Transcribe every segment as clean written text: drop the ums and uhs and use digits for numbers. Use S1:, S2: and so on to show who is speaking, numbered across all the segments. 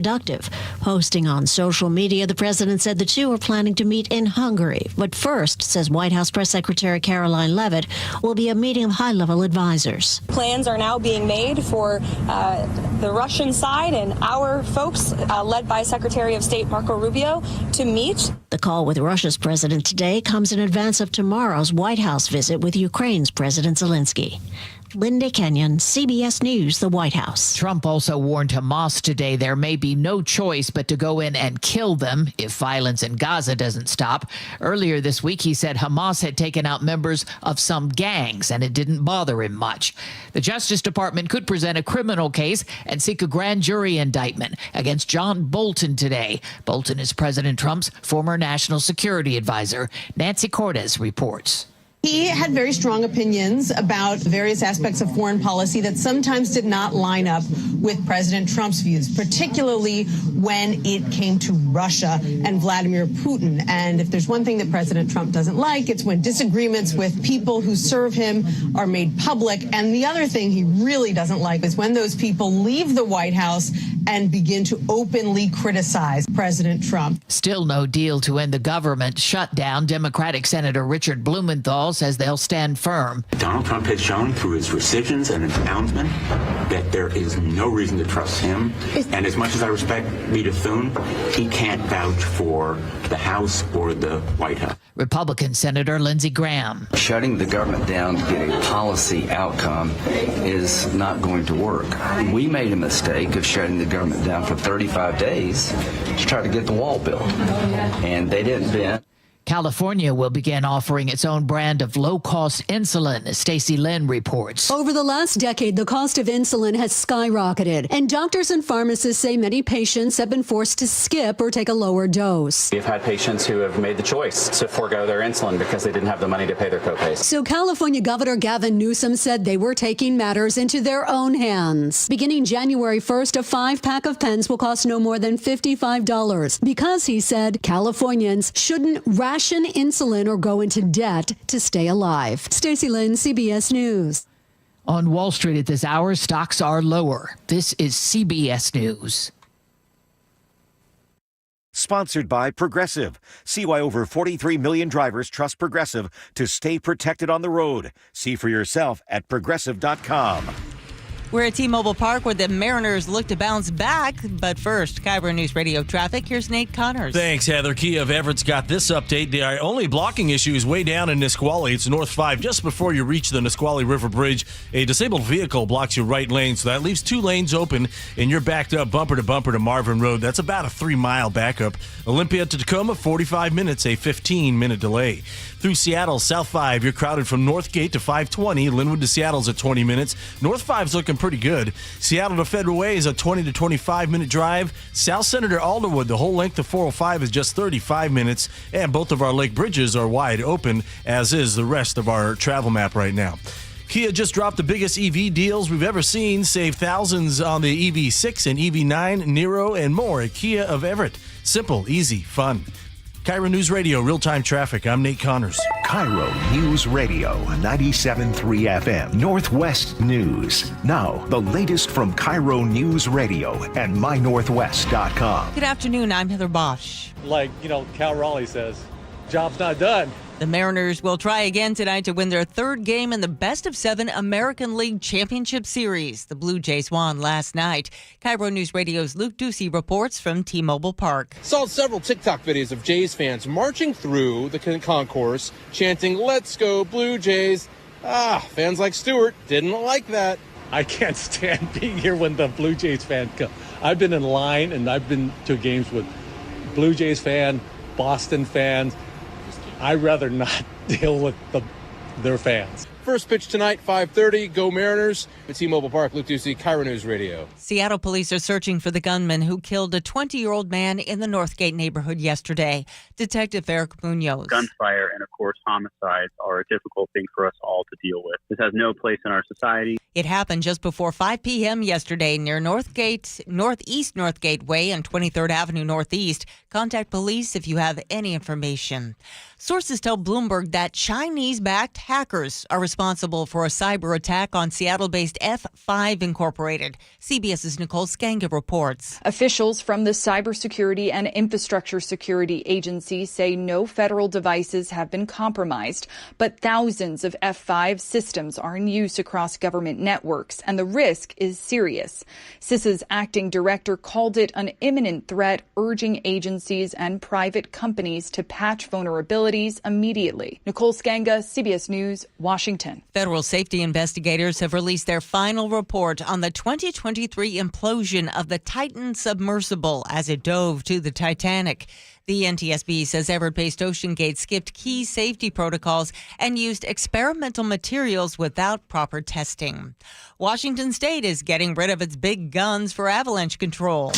S1: productive. Posting on social media, the president said the two are planning to meet in Hungary. But first, says White House Press Secretary Caroline Leavitt, will be a meeting of high-level advisors.
S2: Plans are now being made for the Russian side and our folks, led by Secretary of State Marco Rubio, to meet.
S1: The call with Russia's president today comes in advance of tomorrow's White House visit with Ukraine's President Zelensky. Linda Kenyon, CBS News, the White House.
S3: Trump also warned Hamas today there may be no choice but to go in and kill them if violence in Gaza doesn't stop. Earlier this week, he said Hamas had taken out members of some gangs and it didn't bother him much. The Justice Department could present a criminal case and seek a grand jury indictment against John Bolton today. Bolton is President Trump's former national security advisor. Nancy Cortez reports.
S4: He had very strong opinions about various aspects of foreign policy that sometimes did not line up with President Trump's views, particularly when it came to Russia and Vladimir Putin. And if there's one thing that President Trump doesn't like, it's when disagreements with people who serve him are made public. And the other thing he really doesn't like is when those people leave the White House and begin to openly criticize President Trump.
S3: Still no deal to end the government shutdown. Democratic Senator Richard Blumenthal says they'll stand firm.
S5: Donald Trump has shown through his rescissions and announcement that there is no reason to trust him. And as much as I respect Rita Thune, he can't vouch for the House or the White House.
S3: Republican Senator Lindsey Graham.
S6: Shutting the government down to get a policy outcome is not going to work. We made a mistake of shutting the government down for 35 days to try to get the wall built. And they didn't bend.
S3: California will begin offering its own brand of low-cost insulin, Stacey Lynn reports.
S7: Over the last decade, the cost of insulin has skyrocketed, and doctors and pharmacists say many patients have been forced to skip or take a lower dose.
S8: We've had patients who have made the choice to forego their insulin because they didn't have the money to pay their copays.
S7: So California Governor Gavin Newsom said they were taking matters into their own hands. Beginning January 1st, a 5-pack of pens will cost no more than $55 because, he said, Californians shouldn't ration insulin or go into debt to stay alive. Stacey Lynn, CBS News.
S3: On Wall Street at this hour, stocks are lower. This is CBS News.
S9: Sponsored by Progressive. See why over 43 million drivers trust Progressive to stay protected on the road. See for yourself at Progressive.com.
S10: We're at T-Mobile Park where the Mariners look to bounce back. But first, KIRO Newsradio traffic. Here's Nate Connors.
S11: Thanks, Heather. Kia of Everett's got this update. The only blocking issue is way down in Nisqually. It's North 5 just before you reach the Nisqually River Bridge. A disabled vehicle blocks your right lane, so that leaves 2 lanes open, and you're backed up bumper to bumper to Marvin Road. That's about a 3-mile backup. Olympia to Tacoma, 45 minutes, a 15-minute delay. Through Seattle, South 5, you're crowded from Northgate to 520. Linwood to Seattle's at 20 minutes. North 5's looking pretty good. Seattle to Federal Way is a 20 to 25-minute drive. South Center to Alderwood, the whole length of 405 is just 35 minutes. And both of our lake bridges are wide open, as is the rest of our travel map right now. Kia just dropped the biggest EV deals we've ever seen. Save thousands on the EV6 and EV9, Niro, and more at Kia of Everett. Simple, easy, fun. KIRO News Radio, real-time traffic. I'm Nate Connors.
S12: KIRO News Radio, 97.3 FM, Northwest News. Now, the latest from KIRO News Radio and mynorthwest.com.
S10: Good afternoon. I'm Heather Bosch.
S13: Like, Cal Raleigh says, job's not done.
S10: The Mariners will try again tonight to win their 3rd game in the best-of-7 American League Championship Series. The Blue Jays won last night. KIRO News Radio's Luke Ducey reports from T-Mobile Park.
S14: Saw several TikTok videos of Jays fans marching through the concourse, chanting, "Let's go Blue Jays." Fans like Stewart didn't like that.
S13: I can't stand being here when the Blue Jays fans come. I've been in line, and I've been to games with Blue Jays fan, Boston fans. I'd rather not deal with their fans.
S14: First pitch tonight, 5:30. Go Mariners. At T-Mobile Park, Luke Ducey, KIRO News Radio.
S10: Seattle police are searching for the gunman who killed a 20-year-old man in the Northgate neighborhood yesterday. Detective Eric Munoz.
S15: Gunfire and, of course, homicides are a difficult thing for us all to deal with. This has no place in our society.
S10: It happened just before 5 p.m. yesterday near Northeast Northgate Way and 23rd Avenue Northeast. Contact police if you have any information. Sources tell Bloomberg that Chinese-backed hackers are responsible for a cyber attack on Seattle-based F5 Incorporated. CBS's Nicole Skanga reports.
S16: Officials from the Cybersecurity and Infrastructure Security Agency say no federal devices have been compromised, but thousands of F5 systems are in use across government networks, and the risk is serious. CISA's acting director called it an imminent threat, urging agencies and private companies to patch vulnerabilities immediately. Nicole Skanga, CBS News, Washington.
S10: Federal safety investigators have released their final report on the 2023 implosion of the Titan submersible as it dove to the Titanic. The NTSB says Everett-based OceanGate skipped key safety protocols and used experimental materials without proper testing. Washington State is getting rid of its big guns for avalanche control.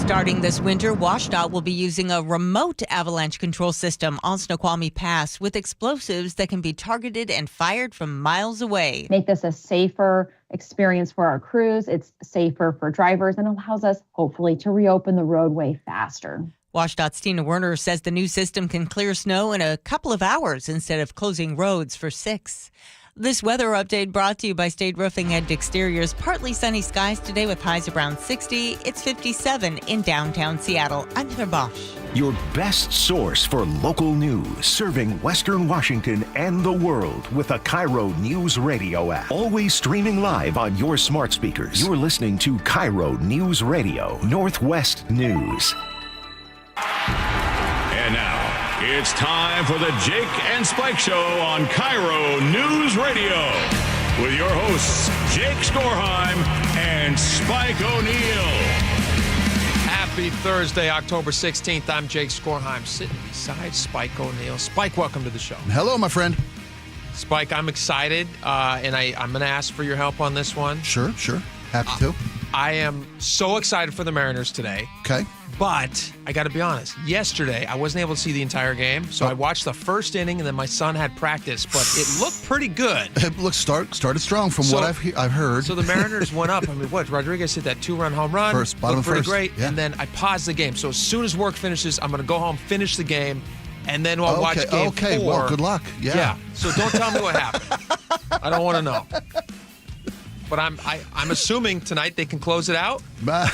S10: Starting this winter, WashDOT will be using a remote avalanche control system on Snoqualmie Pass with explosives that can be targeted and fired from miles away.
S17: Make this a safer experience for our crews. It's safer for drivers and allows us, hopefully, to reopen the roadway faster.
S10: WashDOT's Tina Werner says the new system can clear snow in a couple of hours instead of closing roads for 6. This weather update brought to you by State Roofing and Exteriors. Partly sunny skies today with highs around 60. It's 57 in downtown Seattle. I'm Heather Bosch.
S12: Your best source for local news, serving Western Washington and the world with the KIRO Newsradio App. Always streaming live on your smart speakers. You're listening to KIRO Newsradio, Northwest News.
S18: And now, it's time for the Jake and Spike Show on KIRO News Radio with your hosts, Jake Skorheim and Spike O'Neill.
S19: Happy Thursday, October 16th. I'm Jake Skorheim, sitting beside Spike O'Neill. Spike, welcome to the show.
S20: Hello, my friend.
S19: Spike, I'm excited, and I'm going to ask for your help on this one.
S20: Sure. Happy to.
S19: I am so excited for the Mariners today.
S20: Okay.
S19: But I got to be honest, yesterday I wasn't able to see the entire game, so I watched the first inning, and then my son had practice, but it looked pretty good.
S20: It started strong from what I've heard.
S19: So the Mariners went up. I mean, Rodriguez hit that 2-run home run.
S20: Bottom
S19: pretty
S20: first.
S19: Great.
S20: Yeah.
S19: And then I paused the game. So as soon as work finishes, I'm going to go home, finish the game, and then I'll watch game 4.
S20: Okay, well, good luck. Yeah.
S19: So don't tell me what happened. I don't want to know. But I'm assuming tonight they can close it out. No,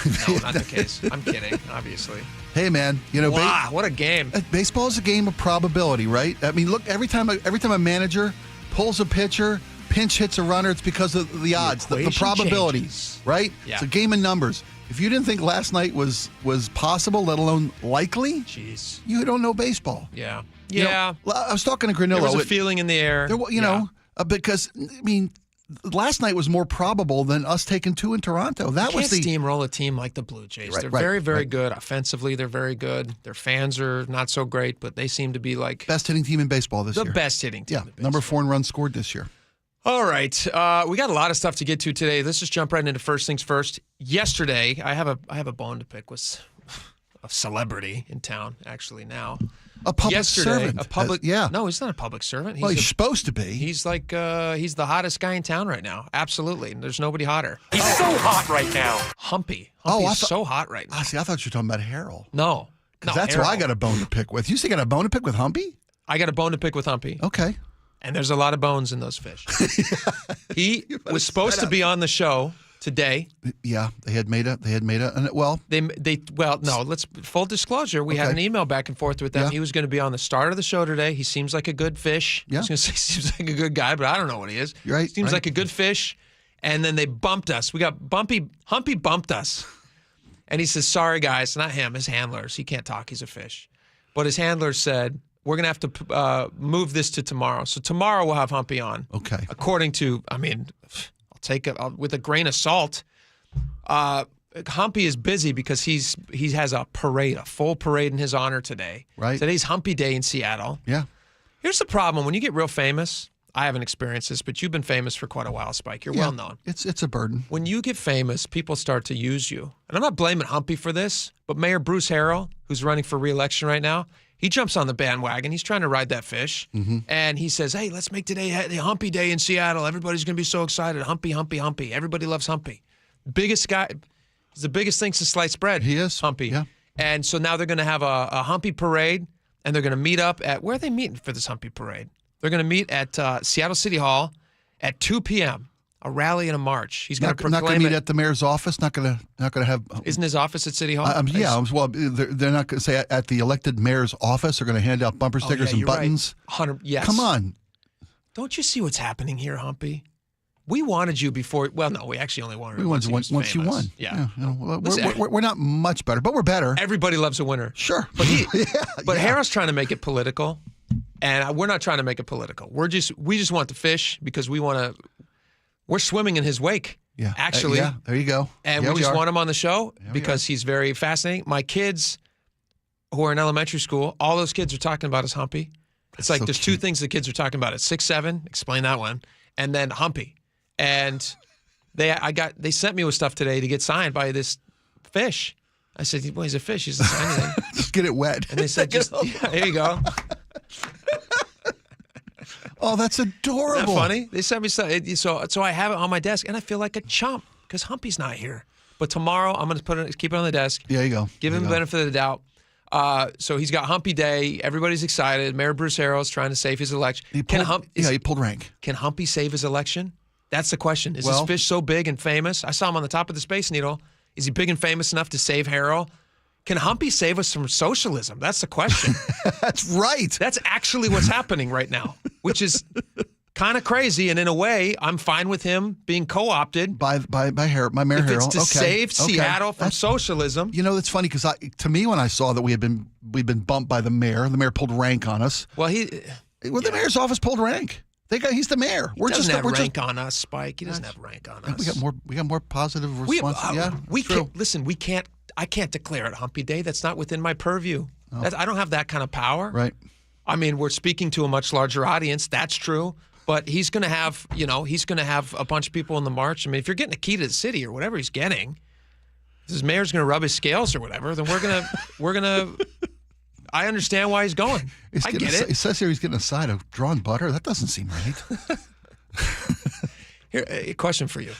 S19: not the case. I'm kidding, obviously.
S20: Hey, man,
S19: wow, what a game!
S20: Baseball is a game of probability, right? I mean, look, every time a manager pulls a pitcher, pinch hits a runner, it's because of the odds, the probability,
S19: changes.
S20: Right?
S19: Yeah.
S20: It's a game of numbers. If you didn't think last night was possible, let alone likely, you don't know baseball.
S19: Yeah.
S20: I was talking to Granillo.
S19: There was a feeling in the air.
S20: Because I mean. Last night was more probable than us taking 2 in Toronto. That was the
S19: steamroll a team like the Blue Jays.
S20: Right,
S19: they're
S20: right,
S19: very good offensively. They're very good. Their fans are not so great, but they seem to be like
S20: best hitting team in baseball this year.
S19: The best hitting team.
S20: Yeah, number 4 in runs scored this year.
S19: All right, we got a lot of stuff to get to today. Let's just jump right into first things first. Yesterday, I have a bone to pick with a celebrity in town. Actually, now.
S20: A public servant.
S19: No, he's not a public servant.
S20: He's supposed to be.
S19: He's like he's the hottest guy in town right now. Absolutely. There's nobody hotter.
S18: He's so hot right now.
S19: Humpy. Humpy's so hot right now.
S20: See, I thought you were talking about Harold.
S19: No.
S20: Because that's who I got a bone to pick with. You still got a bone to pick with Humpy?
S19: I got a bone to pick with Humpy.
S20: Okay.
S19: And there's a lot of bones in those fish. He was supposed to be on the show today.
S20: Yeah, they had made a
S19: let's full disclosure. We had an email back and forth with them.
S20: Yeah.
S19: He was going to be on the start of the show today. He seems like a good fish.
S20: Yeah.
S19: I was going to say he seems like a good guy, but I don't know what he is.
S20: You're right.
S19: Seems like a good fish. And then they bumped us. We got Humpy bumped us. And he says, sorry, guys. Not him, his handlers. He can't talk. He's a fish. But his handlers said, we're going to have to move this to tomorrow. So tomorrow we'll have Humpy on.
S20: Okay.
S19: According to, I'll take it with a grain of salt. Humpy is busy because he has a full parade in his honor today.
S20: Right.
S19: Today's Humpy Day in Seattle.
S20: Yeah.
S19: Here's the problem. When you get real famous, I haven't experienced this, but you've been famous for quite a while, Spike. You're well known.
S20: It's a burden.
S19: When you get famous, people start to use you. And I'm not blaming Humpy for this, but Mayor Bruce Harrell, who's running for re-election right now, he jumps on the bandwagon. He's trying to ride that fish.
S20: Mm-hmm.
S19: And he says, hey, let's make today the Humpy Day in Seattle. Everybody's going to be so excited. Humpy, Humpy, Humpy. Everybody loves Humpy. Biggest guy. He's the biggest thing since sliced bread.
S20: He is.
S19: Humpy.
S20: Yeah.
S19: And so now they're going to have a Humpy parade, and they're going to meet up at, where are they meeting for this Humpy parade? They're going to meet at Seattle City Hall at 2 p.m., a rally and a march. He's going to proclaim
S20: not going to meet at the mayor's office. Not going to have.
S19: Isn't his office at City Hall?
S20: Well, they're not going to say at the elected mayor's office. They're going to hand out bumper stickers and buttons.
S19: Right. Yes.
S20: Come on.
S19: Don't you see what's happening here, Humpy? We wanted you before. Well, no, we actually only wanted you
S20: once you won.
S19: Yeah.
S20: We're not much better, but we're better.
S19: Everybody loves a winner.
S20: Sure.
S19: But Harrah's trying to make it political, and we're not trying to make it political. We just want the fish because we're swimming in his wake.
S20: Yeah.
S19: Actually.
S20: There you go.
S19: And we just want him on the show because he's very fascinating. My kids who are in elementary school, all those kids are talking about is Humpy. It's like there's two things the kids are talking about. It's 6, 7, explain that one, and then Humpy. And they sent me with stuff today to get signed by this fish. I said, well, he's a fish. He's a sign anything.
S20: Just get it wet.
S19: And they said, here you go.
S20: Oh, that's adorable.
S19: Isn't that funny? They sent me stuff. So I have it on my desk, and I feel like a chump because Humpy's not here. But tomorrow, I'm going to keep it on the desk.
S20: There you go.
S19: Give him the benefit of the doubt. So he's got Humpy Day. Everybody's excited. Mayor Bruce Harrell's trying to save his election.
S20: He pulled rank.
S19: Can Humpy save his election? That's the question. Is this fish so big and famous? I saw him on the top of the Space Needle. Is he big and famous enough to save Harrell? Can Humpy save us from socialism? That's the question.
S20: That's right.
S19: That's actually what's happening right now, which is kind of crazy. And in a way, I'm fine with him being co-opted
S20: by Mayor Harrell.
S19: If it's to save Seattle from socialism.
S20: You know, it's funny because to me, when I saw that we'd been bumped by the mayor pulled rank on us.
S19: Well,
S20: the mayor's office pulled rank. He's the mayor.
S19: He doesn't have rank on us, Spike. He doesn't have rank on us.
S20: We got more positive responses.
S19: I can't declare it Humpy Day. That's not within my purview. I don't have that kind of power.
S20: Right.
S19: I mean, we're speaking to a much larger audience. That's true. But he's going to have, a bunch of people in the march. I mean, if you're getting a key to the city or whatever he's getting, if his mayor's going to rub his scales or whatever, then we're gonna. I understand why he's going. I get it.
S20: It says here he's getting a side of drawn butter. That doesn't seem right.
S19: Here, a question for you.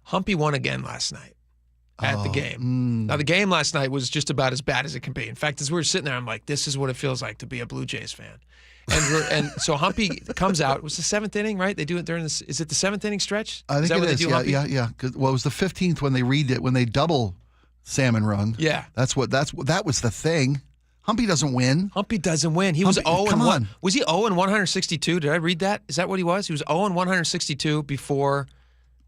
S19: Humpy won again last night at the game. Now, the game last night was just about as bad as it can be. In fact, as we were sitting there, I'm like, this is what it feels like to be a Blue Jays fan. And so Humpy comes out. It was the 7th inning, right? They do it during this. Is it the 7th inning stretch?
S20: I think it is. Yeah. Well, it was the 15th when they double salmon run.
S19: Yeah.
S20: That was the thing. Humpy doesn't win.
S19: Humpy doesn't win. He was 0 and 1. Was he 0 and 162? Did I read that? Is that what he was? He was 0 and 162 before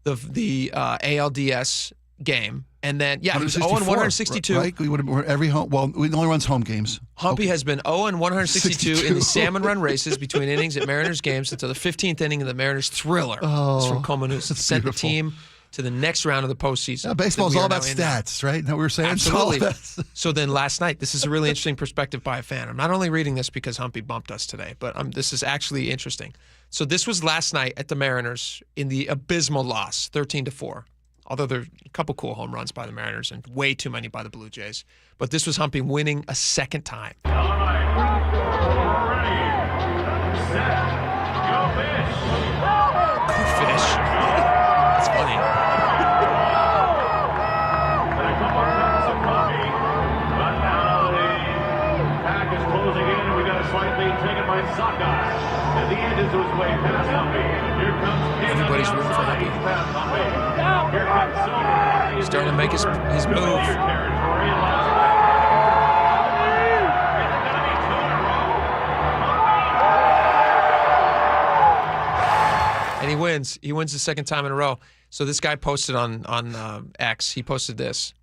S19: the ALDS game. And then, he was 0 and 162.
S20: Right? We would have every home. Well, we only runs home games.
S19: Humpy has been 0 and 162 in the salmon run races between innings at Mariners games until the 15th inning of the Mariners thriller. It's from Como News. It sent the team to the next round of the postseason.
S20: Yeah, baseball's all about stats, right? Now we were saying
S19: absolutely. So then last night, this is a really interesting perspective by a fan. I'm not only reading this because Humpy bumped us today, but this is actually interesting. So this was last night at the Mariners in the abysmal loss, 13-4. Although there are a couple cool home runs by the Mariners and way too many by the Blue Jays. But this was Humpy winning a second time.
S18: All right. Ready, set, go fish.
S19: Go fish. That's funny.
S18: And a couple of cups of coffee. But now the pack is closing in, and we got a slight lead taken by Sockeye. At the end is his way past Humpy. Here comes King.
S19: Everybody's rooting for Humpy.
S18: Past Humpy. Here comes Silver.
S19: He's starting to make his move. And he wins. He wins the second time in a row. So this guy posted on X, he posted this.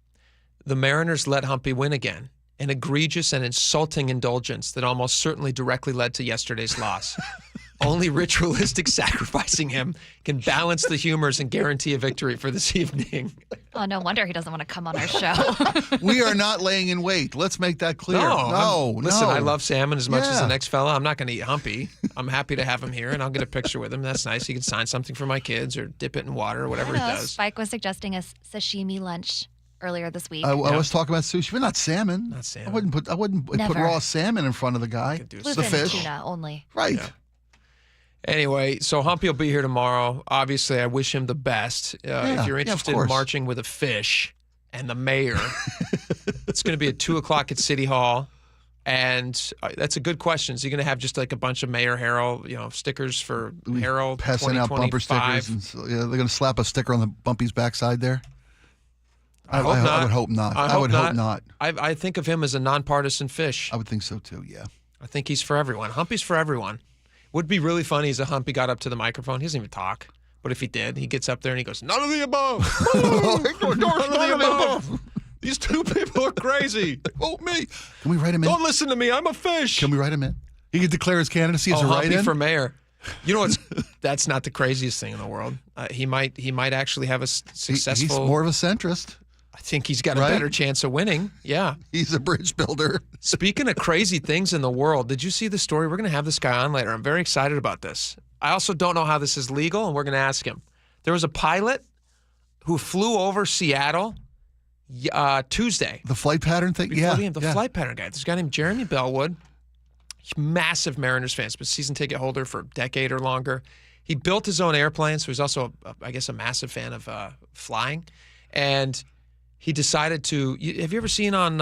S19: The Mariners let Humpy win again. An egregious and insulting indulgence that almost certainly directly led to yesterday's loss. Only ritualistic sacrificing him can balance the humors and guarantee a victory for this evening.
S21: Oh, no wonder he doesn't want to come on our show.
S20: We are not laying in wait. Let's make that clear.
S19: Listen, I love salmon as much as the next fella. I'm not going to eat Humpy. I'm happy to have him here, and I'll get a picture with him. That's nice. He can sign something for my kids or dip it in water or whatever he does.
S21: Spike was suggesting a sashimi lunch earlier this week.
S20: I was talking about sushi, but not salmon.
S19: Not salmon.
S20: I wouldn't put raw salmon in front of the guy.
S21: Bluefin
S20: the fish.
S21: Tuna only.
S20: Right.
S19: Yeah. Anyway, so Humpy will be here tomorrow. Obviously, I wish him the best. If you're interested in marching with a fish and the mayor. It's going to be at 2 o'clock at City Hall. And that's a good question. Is he going to have just like a bunch of Mayor Harrell, stickers for Harrell?
S20: Passing out bumper stickers. And they're going to slap a sticker on the Bumpy's backside there? I would hope not. I would hope not.
S19: I think of him as a nonpartisan fish.
S20: I would think so too, yeah.
S19: I think he's for everyone. Humpy's for everyone. Would be really funny is if Humpy got up to the microphone. He doesn't even talk. But if he did, he gets up there and he goes, none of the above. None of the above. These two people are crazy.
S20: Vote me. Can we write him in?
S19: Don't listen to me. I'm a fish.
S20: Can we write him in? He could declare his candidacy as a write-in?
S19: Humpy for mayor. You know what's? That's not the craziest thing in the world. He might actually have a successful.
S20: He's more of a centrist.
S19: I think he's got a better chance of winning. Yeah.
S20: He's a bridge builder.
S19: Speaking of crazy things in the world, did you see the story? We're going to have this guy on later. I'm very excited about this. I also don't know how this is legal, and we're going to ask him. There was a pilot who flew over Seattle Tuesday.
S20: The flight pattern thing?
S19: The flight pattern guy. This guy named Jeremy Bellwood. Massive Mariners fan. He's been a season ticket holder for a decade or longer. He built his own airplane, so he's also, I guess, a massive fan of flying. And he decided to. Have you ever seen on?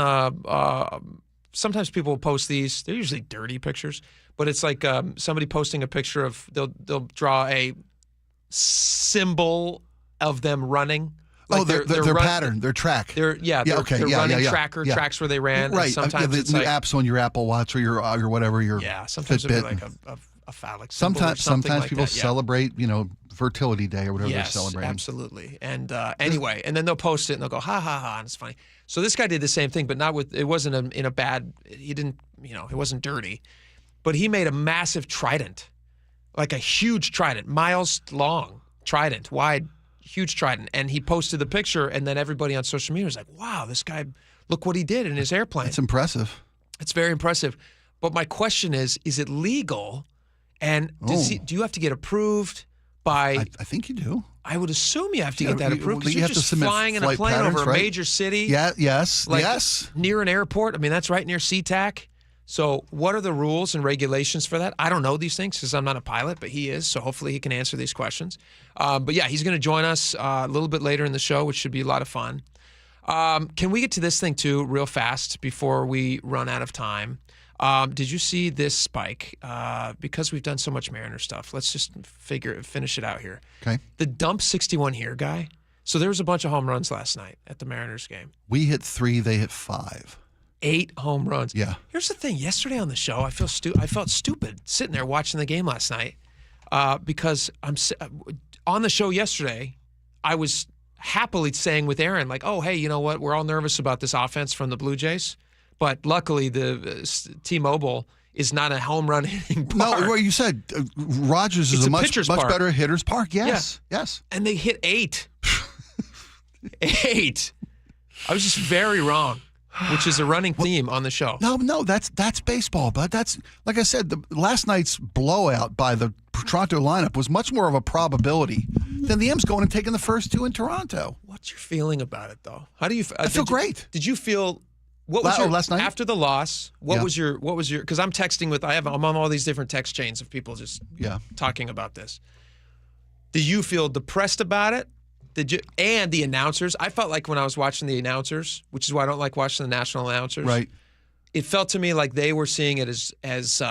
S19: Sometimes people will post these. They're usually dirty pictures, but it's like somebody posting a picture of. They'll draw a symbol of them running. Like
S20: their pattern, their track.
S19: They're running tracks where they ran.
S20: Right.
S19: And sometimes it's
S20: the
S19: like
S20: apps on your Apple Watch or your whatever your
S19: sometimes
S20: Fitbit.
S19: it'll be like a phallic symbol or
S20: sometimes
S19: like
S20: people
S19: that.
S20: celebrate fertility day or whatever they're celebrating.
S19: Absolutely. And anyway, and then they'll post it and they'll go ha ha ha, and it's funny. So this guy did the same thing, but not with. It wasn't in a bad. He didn't. It wasn't dirty, but he made a massive trident, like a huge trident, miles long trident, wide. Huge trident, and he posted the picture, and then everybody on social media was like, wow, this guy, look what he did in his airplane.
S20: It's impressive.
S19: It's very impressive. But my question is it legal? And do you have to get approved by...
S20: I think you do.
S19: I would assume you have to get that approved because
S20: you
S19: you're
S20: have
S19: just
S20: to submit
S19: flying in a plane
S20: patterns,
S19: over a
S20: right?
S19: major city.
S20: Yeah, yes.
S19: Near an airport. I mean, that's right near SeaTac. So what are the rules and regulations for that? I don't know these things because I'm not a pilot, but he is. So hopefully he can answer these questions. But yeah, he's going to join us a little bit later in the show, which should be a lot of fun. Can we get to this thing too real fast before we run out of time? Did you see this, Spike? Because we've done so much Mariner stuff, let's just finish it out here.
S20: Okay.
S19: The dump 61 here guy. So there was a bunch of home runs last night at the Mariners game.
S20: We hit 3, they hit 5.
S19: 8 home runs.
S20: Yeah.
S19: Here's the thing. Yesterday on the show, I felt stupid sitting there watching the game last night because on the show yesterday, I was happily saying with Aaron, like, oh, hey, you know what? We're all nervous about this offense from the Blue Jays. But luckily, the T-Mobile is not a home run hitting park.
S20: No, well, you said Rogers is a much better hitter's park. Yes, yes.
S19: And they hit 8. 8. I was just very wrong. Which is a running theme on the show.
S20: No, that's baseball, but that's like I said. Last night's blowout by the Toronto lineup was much more of a probability than the M's going and taking the first 2 in Toronto.
S19: What's your feeling about it, though? How do you?
S20: I feel great.
S19: Did you feel? What was your
S20: last night
S19: after the loss? What was your? Because I'm texting with. I'm on all these different text chains of people just talking about this. Did you feel depressed about it? And the announcers, I felt like when I was watching the announcers, which is why I don't like watching the national announcers.
S20: Right.
S19: It felt to me like they were seeing it as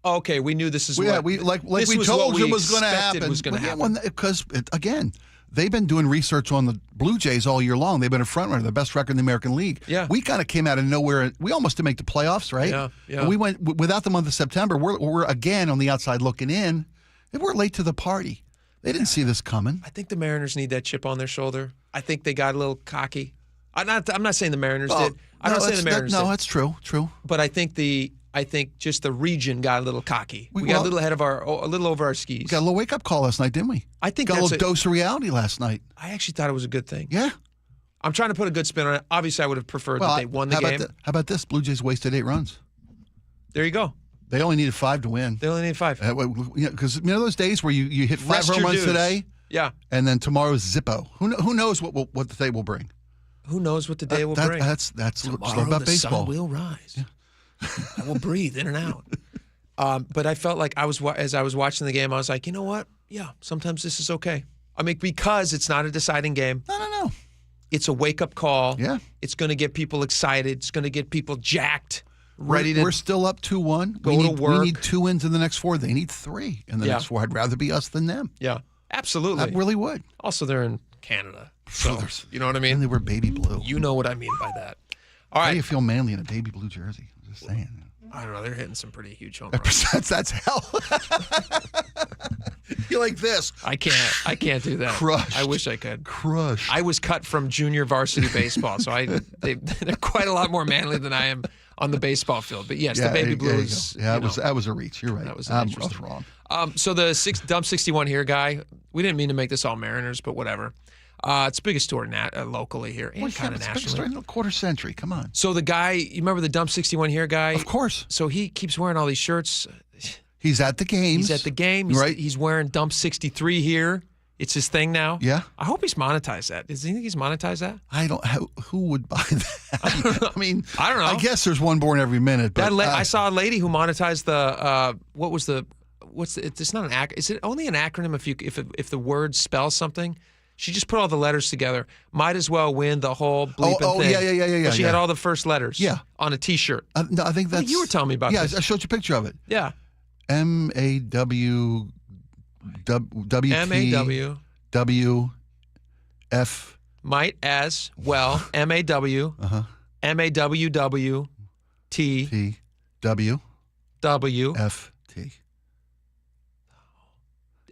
S19: okay, we knew this is what
S20: we told you was going to happen.
S19: Was going to happen.
S20: Because again, they've been doing research on the Blue Jays all year long. They've been a front runner, the best record in the American League.
S19: Yeah.
S20: We kind of came out of nowhere. We almost didn't make the playoffs, right?
S19: Yeah.
S20: And we went without the month of September. We're again on the outside looking in. And we're late to the party. They didn't see this coming.
S19: I think the Mariners need that chip on their shoulder. I think they got a little cocky. I'm not saying the Mariners did. I'm not saying the Mariners did.
S20: No, that's true.
S19: But I think just the region got a little cocky. We got a little a little over our skis.
S20: We got a little wake up call last night, didn't we?
S19: I think
S20: got a little dose of reality last night.
S19: I actually thought it was a good thing.
S20: Yeah.
S19: I'm trying to put a good spin on it. Obviously, I would have preferred that they won the game.
S20: How about this? Blue Jays wasted 8 runs.
S19: There you go.
S20: They only needed 5 to win.
S19: They only needed 5.
S20: Because those days where you hit 5 home runs today.
S19: Yeah.
S20: And then tomorrow's Zippo. Who knows what the day will bring?
S19: Who knows what the day will bring?
S20: That's
S19: tomorrow
S20: about
S19: the
S20: baseball.
S19: Sun will rise. Yeah. I will breathe in and out. But I felt like as I was watching the game, I was like, you know what? Yeah, sometimes this is okay. I mean, because it's not a deciding game.
S20: No.
S19: It's a wake-up call.
S20: Yeah.
S19: It's going to get people excited. It's going to get people jacked, ready
S20: We're still up 2-1.
S19: Go to work.
S20: We need 2 wins in the next 4. They need 3 in the next 4. I'd rather be us than them.
S19: Yeah, absolutely.
S20: I really would.
S19: Also, they're in Canada. So, you know what I mean?
S20: And they wear baby blue.
S19: You know what I mean by that. All right.
S20: How do you feel manly in a baby blue jersey? I'm just saying.
S19: I don't know. They're hitting some pretty huge home runs.
S20: That's hell. You're like this.
S19: I can't do that.
S20: Crushed.
S19: I wish I could.
S20: Crushed.
S19: I was cut from junior varsity baseball, so they're quite a lot more manly than I am on the baseball field. But yes, the baby blue is.
S20: Yeah, that was a reach. You're right.
S19: That was
S20: I
S19: interesting.
S20: was wrong.
S19: So the dump 61 here guy, we didn't mean to make this all Mariners, but whatever. It's the biggest story locally here and kind of nationally.
S20: Story in a quarter century. Come on.
S19: So the guy, you remember the dump 61 here guy?
S20: Of course.
S19: So he keeps wearing all these shirts.
S20: He's at the games.
S19: He's at the game.
S20: Right.
S19: He's wearing dump 63 here. It's his thing now.
S20: Yeah.
S19: I hope he's monetized that. Does he think he's monetized that?
S20: I don't. Who would buy that? I mean,
S19: I don't know.
S20: I guess there's one born every minute. But
S19: I saw a lady who monetized the it's not an is it only an acronym if the word spells something? She just put all the letters together. Might as well win the whole bleeping thing.
S20: Yeah.
S19: But she had all the first letters.
S20: Yeah.
S19: On a T-shirt.
S20: No, I think that's.
S19: You were telling me about this.
S20: Yeah, I showed you a picture of it.
S19: Yeah.
S20: MAW. WF.
S19: Might as well MAW. MAWW. T.
S20: W.
S19: F.
S20: T.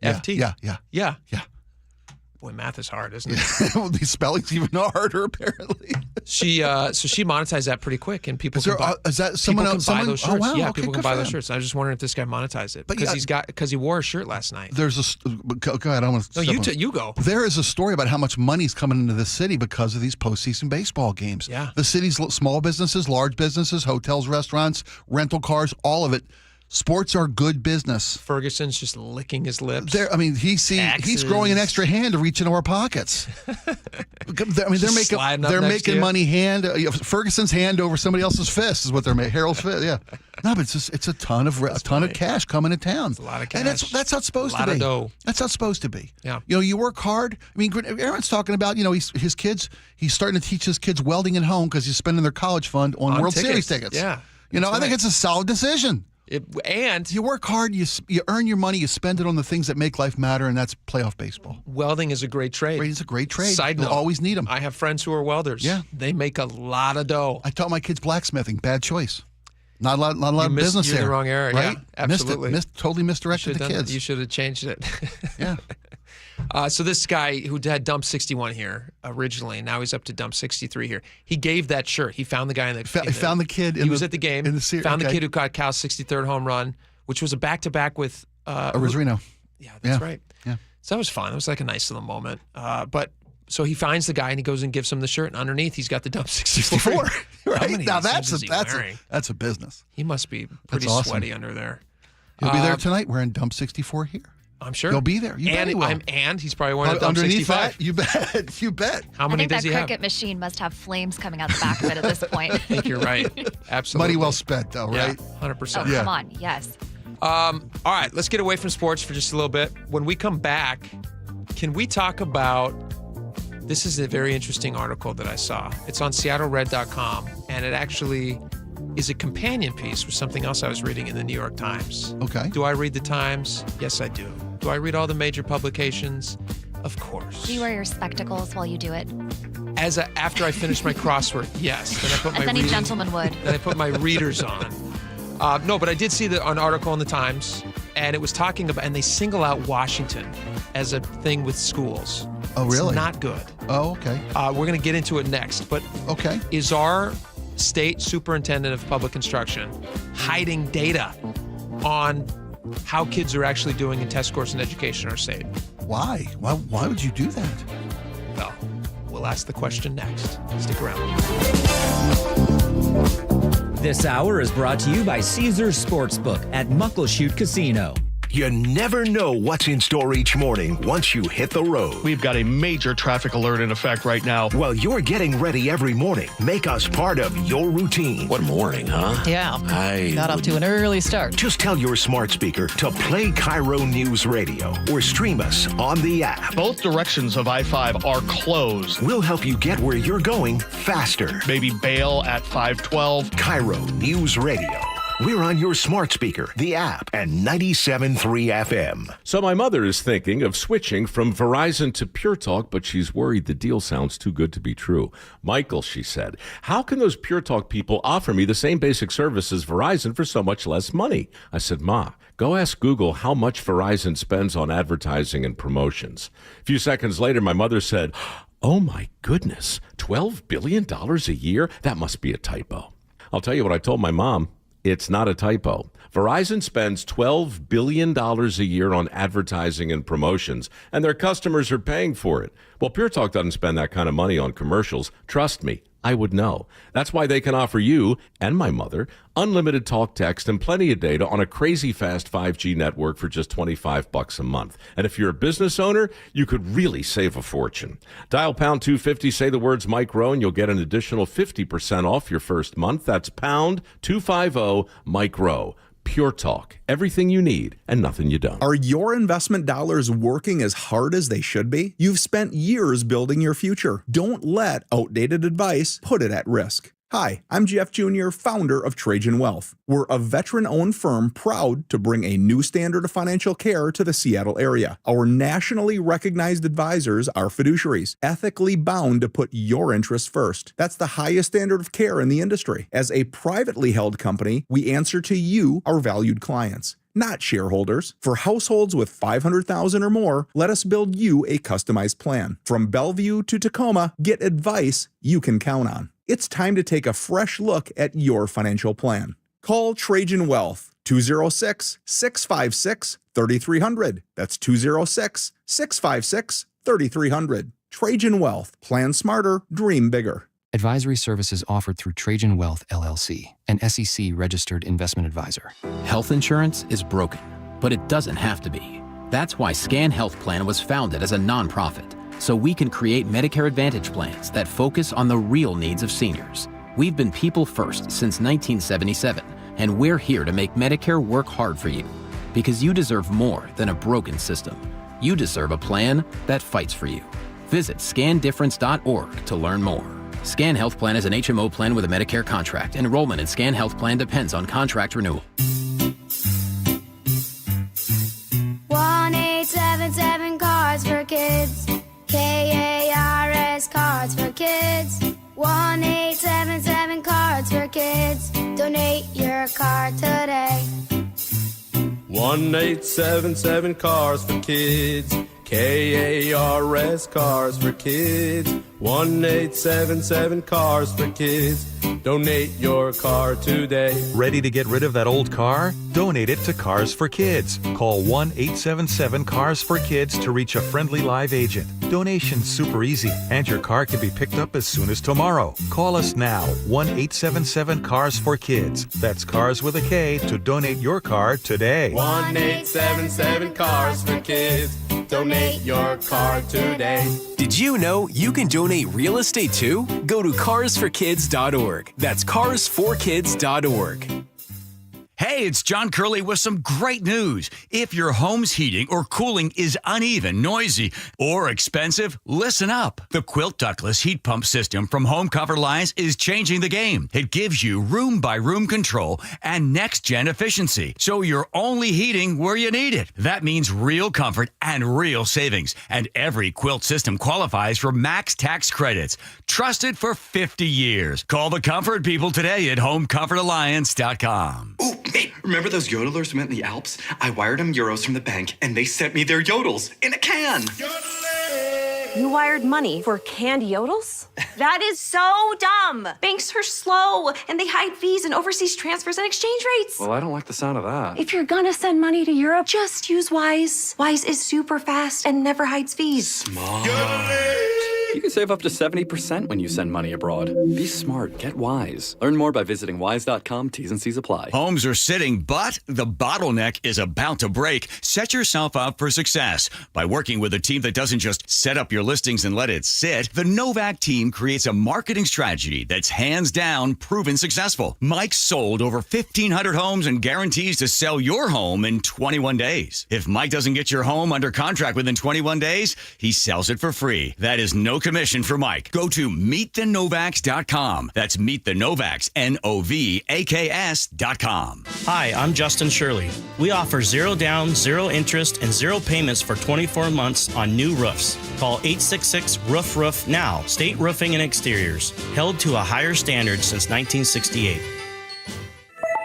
S19: FT.
S20: Yeah.
S19: Boy, math is hard, isn't it?
S20: Well, these spelling's even harder, apparently.
S19: So she monetized that pretty quick, and people can buy,
S20: is that someone
S19: people
S20: else?
S19: can buy those shirts.
S20: Oh, wow.
S19: Yeah,
S20: Okay,
S19: people can
S20: good
S19: buy
S20: for
S19: those
S20: them.
S19: shirts. I was just wondering if this guy monetized it
S20: But
S19: because he wore a shirt last night.
S20: There's a. Go ahead. I want to.
S19: No, you go.
S20: There is a story about how much money's coming into the city because of these postseason baseball games.
S19: Yeah.
S20: The city's small businesses, large businesses, hotels, restaurants, rental cars, all of it. Sports are good business.
S19: Ferguson's just licking his lips.
S20: He's growing an extra hand to reach into our pockets. They're making money Ferguson's hand over somebody else's fist is what they're making. Harold's fist, yeah. No, but it's a ton of cash coming to town.
S19: It's a lot of cash.
S20: And that's how it's supposed to be.
S19: A lot of dough.
S20: That's how it's supposed to be.
S19: Yeah.
S20: You work hard. I mean, Aaron's talking about his kids. He's starting to teach his kids welding at home because he's spending their college fund on World Series tickets.
S19: Yeah.
S20: I think it's a solid decision.
S19: And
S20: you work hard, you earn your money, you spend it on the things that make life matter, and that's playoff baseball.
S19: Welding is a great trade.
S20: It's a great trade.
S19: Side note,
S20: you'll always need them.
S19: I have friends who are welders.
S20: Yeah.
S19: They make a lot of dough.
S20: I taught my kids blacksmithing. Bad choice. Not a lot of business
S19: you're
S20: there.
S19: in the wrong area.
S20: Right?
S19: Yeah, absolutely.
S20: Totally misdirected the kids.
S19: You should have changed it.
S20: Yeah.
S19: So this guy who had dump 61 here originally, now he's up to dump 63 here. He gave that shirt. He found the guy in the.
S20: Found the kid.
S19: He was at the game.
S20: In the series.
S19: Found the kid who caught Cal's 63rd home run, which was a back-to-back with
S20: Rosarino.
S19: Yeah, that's right.
S20: Yeah.
S19: So that was fun. It was like a nice little moment. So he finds the guy and he goes and gives him the shirt, and underneath he's got the dump 64.
S20: Right? Now
S19: that's
S20: a business.
S19: He must be pretty sweaty under there.
S20: He'll be there tonight wearing dump 64 here.
S19: I'm sure.
S20: He'll be there.
S19: And he's probably wearing a dump
S20: underneath
S19: 65.
S20: That, you bet.
S19: How many does he have?
S21: I think that cricket machine must have flames coming out the back of it at this point.
S19: I think you're right. Absolutely.
S20: Money well spent, though, right?
S19: Yeah, 100%.
S21: Oh, come on. Yes.
S19: All right, let's get away from sports for just a little bit. When we come back, can we talk about, this is a very interesting article that I saw. It's on SeattleRed.com, and it actually is a companion piece with something else I was reading in the New York Times.
S20: Okay.
S19: Do I read the Times? Yes, I do. Do I read all the major publications? Of course.
S21: Do you wear your spectacles while you do it?
S19: After I finish my crossword, yes. Then I put
S21: As any gentleman would.
S19: Then I put my readers on. No, but I did see an article in the Times, and it was talking about, and they single out Washington as a thing with schools.
S20: Oh, really?
S19: It's not good.
S20: Oh, okay.
S19: We're going to get into it next, but
S20: okay.
S19: Is our state superintendent of public instruction hiding data on how kids are actually doing in test scores in education in our state?
S20: Why? Why would you do that?
S19: Well, we'll ask the question next. Stick around.
S2: This hour is brought to you by Caesars Sportsbook at Muckleshoot Casino.
S12: You never know what's in store each morning once you hit the road.
S2: We've got a major traffic alert in effect right now.
S12: While you're getting ready every morning, make us part of your routine.
S22: What morning, huh?
S23: Yeah. Got off to an early start.
S12: Just tell your smart speaker to play KIRO News Radio or stream us on the app.
S2: Both directions of I-5 are closed.
S12: We'll help you get where you're going faster.
S2: Maybe bail at 512.
S12: KIRO News Radio. We're on your smart speaker, the app, and 97.3 FM.
S24: So my mother is thinking of switching from Verizon to Pure Talk, but she's worried the deal sounds too good to be true. Michael, she said, how can those Pure Talk people offer me the same basic service as Verizon for so much less money? I said, Ma, go ask Google how much Verizon spends on advertising and promotions. A few seconds later, my mother said, oh my goodness, $12 billion a year? That must be a typo. I'll tell you what I told my mom. It's not a typo. Verizon spends $12 billion a year on advertising and promotions, and their customers are paying for it. Well, Pure Talk doesn't spend that kind of money on commercials. Trust me, I would know. That's why they can offer you and my mother unlimited talk, text, and plenty of data on a crazy fast 5G network for just $25 a month. And if you're a business owner, you could really save a fortune. Dial pound 250, say the words Mike Rowe, and you'll get an additional 50% off your first month. That's pound 250 Mike Rowe. Pure Talk. Everything you need and nothing you don't.
S25: Are your investment dollars working as hard as they should be? You've spent years building your future. Don't let outdated advice put it at risk. Hi, I'm Jeff Jr., founder of Trajan Wealth. We're a veteran-owned firm proud to bring a new standard of financial care to the Seattle area. Our nationally recognized advisors are fiduciaries, ethically bound to put your interests first. That's the highest standard of care in the industry. As a privately held company, we answer to you, our valued clients, not shareholders. For households with $500,000 or more, let us build you a customized plan. From Bellevue to Tacoma, get advice you can count on. It's time to take a fresh look at your financial plan. Call Trajan Wealth, 206-656-3300. That's 206-656-3300. Trajan Wealth. Plan smarter, dream bigger.
S26: Advisory services offered through Trajan Wealth, LLC, an SEC-registered investment advisor.
S27: Health insurance is broken, but it doesn't have to be. That's why Scan Health Plan was founded as a nonprofit, so we can create Medicare Advantage plans that focus on the real needs of seniors. We've been people first since 1977, and we're here to make Medicare work hard for you, because you deserve more than a broken system. You deserve a plan that fights for you. Visit scandifference.org to learn more. Scan Health Plan is an HMO plan with a Medicare contract. Enrollment in Scan Health Plan depends on contract renewal.
S28: 1-877 Cards for Kids. KARS Cards for Kids. 1-877 Cards for Kids. Donate your card today.
S14: 1-877 Cars for Kids. KARS Cars for Kids. 1-877 Cars for Kids. Donate your car today.
S29: Ready to get rid of that old car? Donate it to Cars for Kids. Call 1-877-CARS-FOR-KIDS to reach a friendly live agent. Donation's super easy, and your car can be picked up as soon as tomorrow. Call us now, 1-877-CARS-FOR-KIDS. That's Cars with a K to donate your car today.
S14: 1-877 Cars for Kids. Donate your car today.
S30: Did you know you can donate real estate too? Go to carsforkids.org. That's carsforkids.org.
S31: Hey, it's John Curley with some great news. If your home's heating or cooling is uneven, noisy, or expensive, listen up. The Quilt ductless heat pump system from Home Comfort Alliance is changing the game. It gives you room-by-room control and next-gen efficiency, so you're only heating where you need it. That means real comfort and real savings, and every Quilt system qualifies for max tax credits. Trusted for 50 years. Call the comfort people today at homecomfortalliance.com.
S32: Ooh, mate, remember those yodelers we met in the Alps? I wired them euros from the bank, and they sent me their yodels in a can.
S33: You wired money for canned yodels? That is so dumb. Banks are slow, and they hide fees and overseas transfers and exchange rates.
S32: Well, I don't like the sound of that.
S33: If you're gonna send money to Europe, just use Wise. Wise is super fast and never hides fees.
S32: Smart.
S1: You can save up to 70% when you send money abroad. Be smart. Get Wise. Learn more by visiting wise.com. T's and C's apply.
S31: Homes are sitting, but the bottleneck is about to break. Set yourself up for success by working with a team that doesn't just set up your listings and let it sit. The Novak team creates a marketing strategy that's hands down proven successful. Mike sold over 1,500 homes and guarantees to sell your home in 21 days. If Mike doesn't get your home under contract within 21 days, he sells it for free. That is no commission for Mike. Go to meetthenovaks.com. That's meetthenovaks, NOVAKS.com.
S3: Hi, I'm Justin Shirley. We offer 0 down, 0 interest, and 0 payments for 24 months on new roofs. Call 866-ROOF-ROOF now. State Roofing and Exteriors. Held to a higher standard since 1968.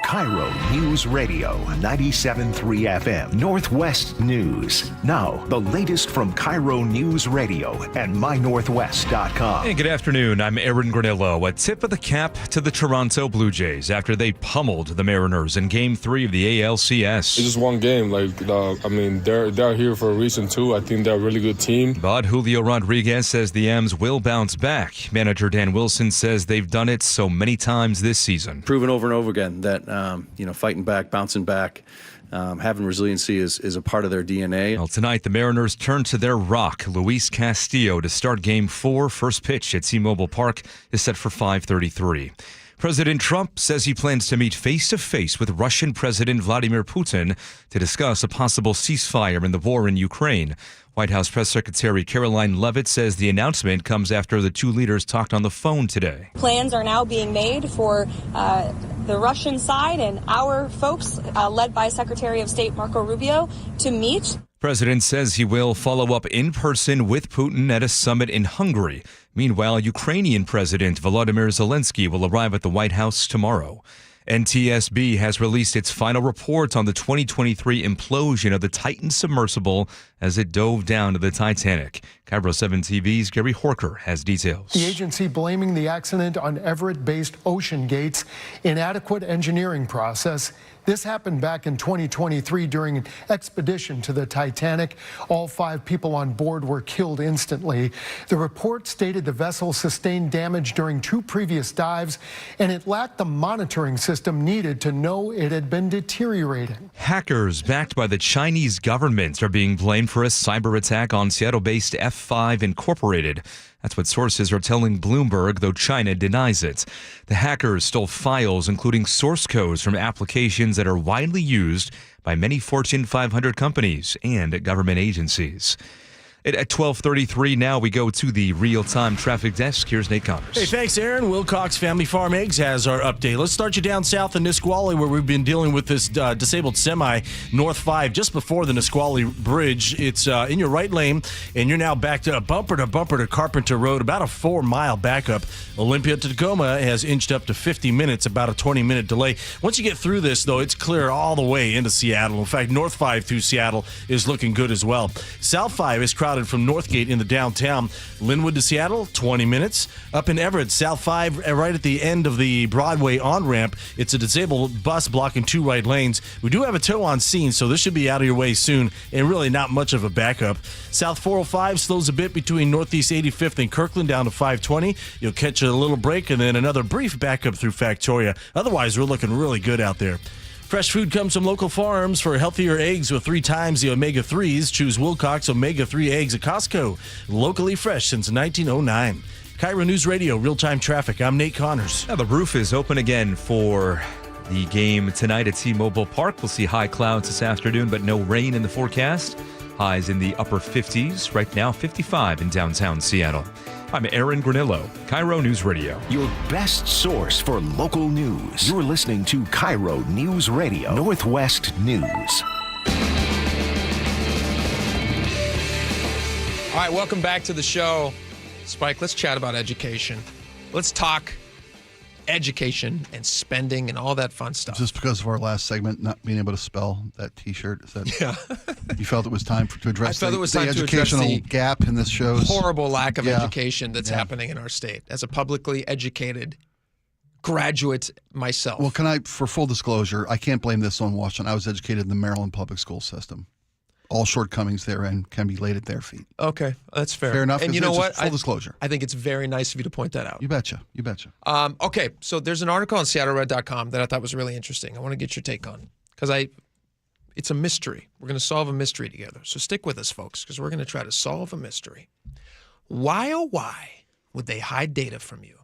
S12: KIRO News Radio 97.3 FM Northwest News. Now, the latest from KIRO News Radio and mynorthwest.com.
S4: Hey, good afternoon. I'm Aaron Granillo. A tip of the cap to the Toronto Blue Jays after they pummeled the Mariners in Game 3 of the ALCS.
S5: It's just one game. They're here for a reason, too. I think they're a really good team.
S4: But Julio Rodriguez says the M's will bounce back. Manager Dan Wilson says they've done it so many times this season.
S6: Proven over and over again that fighting back, bouncing back, having resiliency is a part of their DNA.
S4: Well, tonight, the Mariners turn to their rock, Luis Castillo, to start Game 4. First pitch at T-Mobile Park is set for 5:33. President Trump says he plans to meet face-to-face with Russian President Vladimir Putin to discuss a possible ceasefire in the war in Ukraine. White House Press Secretary Caroline Leavitt says the announcement comes after the two leaders talked on the phone today.
S7: Plans are now being made for the Russian side and our folks, led by Secretary of State Marco Rubio, to meet.
S4: President says he will follow up in person with Putin at a summit in Hungary. Meanwhile, Ukrainian President Volodymyr Zelensky will arrive at the White House tomorrow. NTSB has released its final report on the 2023 implosion of the Titan submersible as it dove down to the Titanic. KIRO 7 TV's Gary Horker has details.
S8: The agency blaming the accident on Everett-based Ocean Gate's inadequate engineering process. This happened back in 2023 during an expedition to the Titanic. All 5 people on board were killed instantly. The report stated the vessel sustained damage during 2 previous dives, and it lacked the monitoring system needed to know it had been deteriorating.
S4: Hackers backed by the Chinese government are being blamed for a cyber attack on Seattle-based F5 Incorporated. That's what sources are telling Bloomberg, though China denies it. The hackers stole files, including source codes from applications that are widely used by many Fortune 500 companies and government agencies. At 12:33 now, we go to the real-time traffic desk. Here's Nate Connors.
S9: Hey, thanks, Aaron. Wilcox Family Farm Eggs has our update. Let's start you down south in Nisqually, where we've been dealing with this disabled semi, North 5, just before the Nisqually Bridge. It's in your right lane, and you're now back to bumper to Carpenter Road, about a 4-mile backup. Olympia to Tacoma has inched up to 50 minutes, about a 20-minute delay. Once you get through this, though, it's clear all the way into Seattle. In fact, North 5 through Seattle is looking good as well. South 5 is crowded from Northgate into downtown. Linwood to Seattle, 20 minutes. Up in Everett, South 5, right at the end of the Broadway on-ramp, it's a disabled bus blocking 2 right lanes. We do have a tow on scene, so this should be out of your way soon, and really not much of a backup. South 405 slows a bit between Northeast 85th and Kirkland down to 520. You'll catch a little break and then another brief backup through Factoria. Otherwise, we're looking really good out there. Fresh food comes from local farms. For healthier eggs with 3 times the omega-3s, choose Wilcox omega-3 eggs at Costco. Locally fresh since 1909. KIRO News Radio, real-time traffic. I'm Nate Connors.
S4: Now the roof is open again for the game tonight at T-Mobile Park. We'll see high clouds this afternoon, but no rain in the forecast. Highs in the upper 50s. Right now, 55 in downtown Seattle. I'm Aaron Granillo, KIRO News Radio.
S12: Your best source for local news. You're listening to KIRO News Radio, Northwest News.
S19: All right, welcome back to the show. Spike, let's chat about education. Let's talk education and spending and all that fun stuff.
S20: Just because of our last segment not being able to spell that T-shirt, is that you felt it was time to address the educational gap in this show's
S19: horrible lack of education that's happening in our state as a publicly educated graduate myself.
S20: Well, for full disclosure, I can't blame this on Washington. I was educated in the Maryland public school system. all shortcomings therein can be laid at their feet.
S19: Okay, that's fair.
S20: Fair enough.
S19: And you know what?
S20: Full disclosure.
S19: I think it's very nice of you to point that out.
S20: You betcha. You betcha.
S19: Okay, so there's an article on SeattleRed.com that I thought was really interesting. I want to get your take on because it's a mystery. We're going to solve a mystery together. So stick with us, folks, because we're going to try to solve a mystery. Why, oh why, would they hide data from you?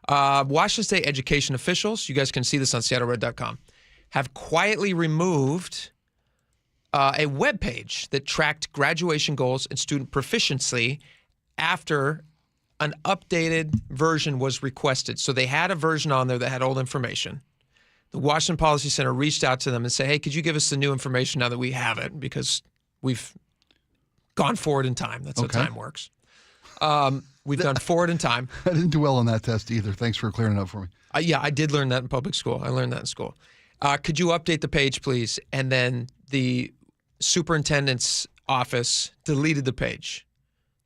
S19: Washington State education officials, you guys can see this on SeattleRed.com, have quietly removed a web page that tracked graduation goals and student proficiency after an updated version was requested. So they had a version on there that had old information. The Washington Policy Center reached out to them and said, hey, could you give us the new information now that we have it? Because we've gone forward in time. That's how time works. We've gone forward in time.
S20: I didn't do well on that test either. Thanks for clearing it up for me.
S19: Yeah, I did learn that in public school. I learned that in school. Could you update the page, please? And then the superintendent's office deleted the page.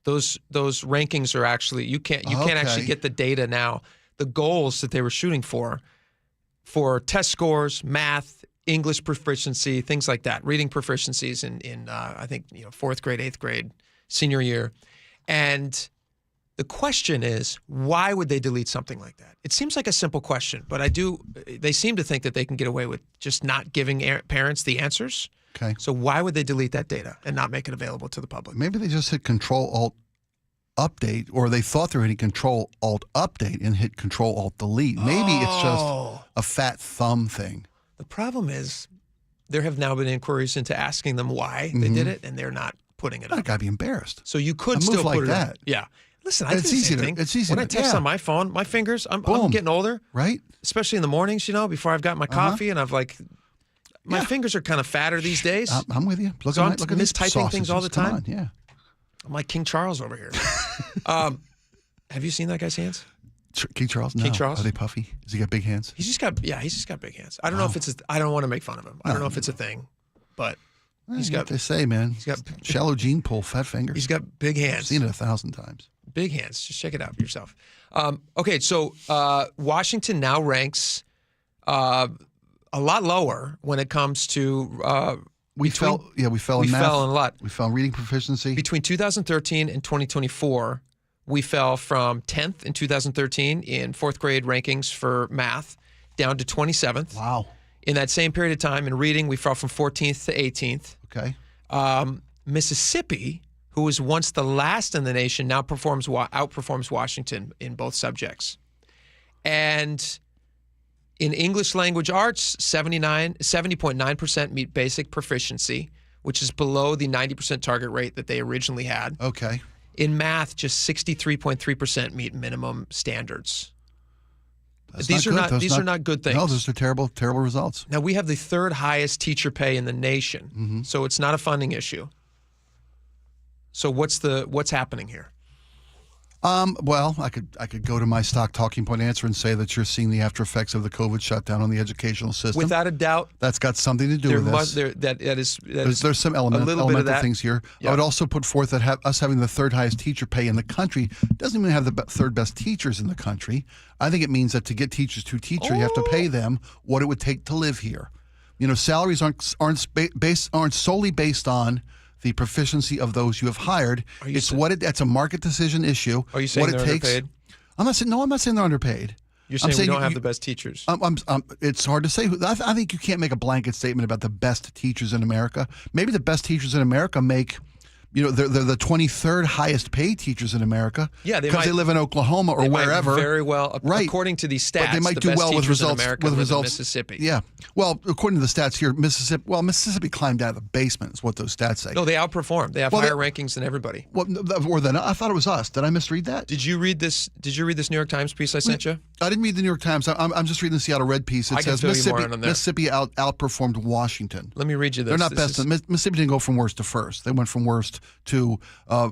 S19: Those rankings are actually you can't actually get the data now. The goals that they were shooting for test scores, math, English proficiency, things like that, reading proficiencies in I think 4th grade, 8th grade, senior year, and the question is, why would they delete something like that? It seems like a simple question, but they seem to think that they can get away with just not giving parents the answers.
S20: Okay.
S19: So why would they delete that data and not make it available to the public?
S20: Maybe they just hit Control-Alt-Update, or they thought they were hitting Control-Alt-Update and hit Control-Alt-Delete. Maybe it's just a fat thumb thing.
S19: The problem is there have now been inquiries into asking them why they did it, and they're not putting it up.
S20: I gotta be embarrassed.
S19: So you could still put it up. Yeah. Listen, I do the same thing.
S20: It's easy.
S19: When I text on my phone, my fingers, I'm getting older.
S20: Right.
S19: Especially in the mornings, before I've got my coffee and I've my fingers are kind of fatter these days.
S20: I'm with you.
S19: Look at mistyping things all the time.
S20: On, yeah.
S19: I'm like King Charles over here. Have you seen that guy's hands?
S20: King Charles? No.
S19: King Charles?
S20: Are they puffy? Does he got big hands?
S19: He's just got big hands. I don't know if it's I don't want to make fun of him. I don't know if it's a thing, but he's got.
S20: What they say, man.
S19: He's got
S20: shallow gene pool, fat fingers.
S19: He's got big hands.
S20: I've seen it 1,000 times.
S19: Big hands. Just check it out for yourself. Okay, so Washington now ranks a lot lower when it comes to.
S20: We fell in math.
S19: We fell in a lot.
S20: We fell in reading proficiency.
S19: Between 2013 and 2024, we fell from 10th in 2013 in 4th grade rankings for math down to 27th.
S20: Wow.
S19: In that same period of time in reading, we fell from 14th to 18th.
S20: Okay.
S19: Mississippi, who was once the last in the nation, now outperforms Washington in both subjects. And in English language arts, 70.9% meet basic proficiency, which is below the 90% target rate that they originally had.
S20: Okay.
S19: In math, just 63.3% meet minimum standards. These are not good things.
S20: No, those are terrible results.
S19: Now, we have the 3rd highest teacher pay in the nation, so it's not a funding issue. So what's happening here?
S20: Well, I could go to my stock talking point answer and say that you're seeing the after effects of the COVID shutdown on the educational system.
S19: Without a doubt,
S20: that's got something to do with this. There's some elemental things here. Yeah. I would also put forth that us having the 3rd highest teacher pay in the country doesn't even have the 3rd best teachers in the country. I think it means that to get teachers to teach you have to pay them what it would take to live here. Salaries aren't solely based on the proficiency of those you have hired. That's a market decision issue.
S19: Are you saying they're underpaid?
S20: I'm not saying they're underpaid.
S19: You're saying we don't have the best teachers.
S20: It's hard to say. I think you can't make a blanket statement about the best teachers in America. Maybe the best teachers in America make, they're the 23rd highest paid teachers in America.
S19: Yeah,
S20: because they live in Oklahoma or wherever.
S19: Very well,
S20: right.
S19: According to these stats,
S20: but they might do well with results.
S19: In Mississippi.
S20: Yeah. Well, according to the stats here, Mississippi climbed out of the basement is what those stats say.
S19: No, they outperformed. They have higher rankings than everybody.
S20: I thought it was us. Did I misread that?
S19: Did you read this New York Times piece I sent you?
S20: I didn't read the New York Times. I'm just reading the Seattle Red piece. It says Mississippi outperformed Washington.
S19: Let me read you this.
S20: They're not best. Mississippi didn't go from worst to first. They went from worst to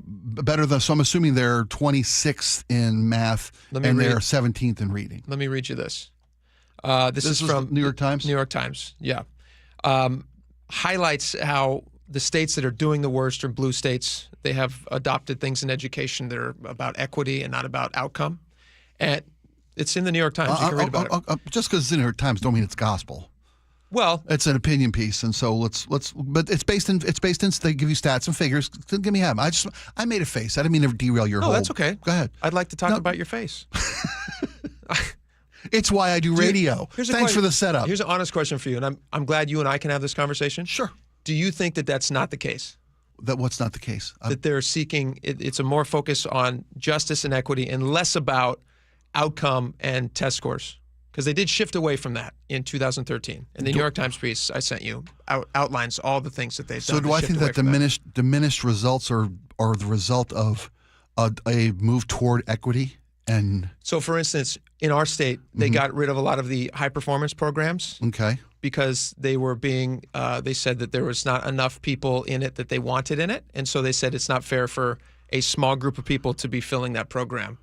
S20: better than. So I'm assuming they're 26th in math and they're 17th in reading.
S19: Let me read you this. This is from
S20: New York Times?
S19: New York Times, yeah. Highlights how the states that are doing the worst are blue states. They have adopted things in education that are about equity and not about outcome. And it's in the New York Times. You can read about it.
S20: Just because it's in the New York Times don't mean it's gospel.
S19: Well,
S20: it's an opinion piece, and so let's. But it's based in. They give you stats and figures. Give me half. I made a face. I didn't mean to derail your whole.
S19: No, that's okay.
S20: Go ahead.
S19: I'd like to talk about your face.
S20: It's why I do radio. Thanks for the setup.
S19: Here's an honest question for you, and I'm glad you and I can have this conversation.
S20: Sure.
S19: Do you think that that's not the case?
S20: That what's not the case?
S19: That they're seeking. It's a more focus on justice and equity, and less about outcome and test scores. Because they did shift away from that in 2013. And the New York Times piece I sent you outlines all the things that they've done.
S20: So do I think that diminished results are the result of a move toward equity? And
S19: so, for instance, in our state, they got rid of a lot of the high-performance programs.
S20: Okay.
S19: Because they were being, they said that there was not enough people in it that they wanted in it. And so they said it's not fair for a small group of people to be filling that program.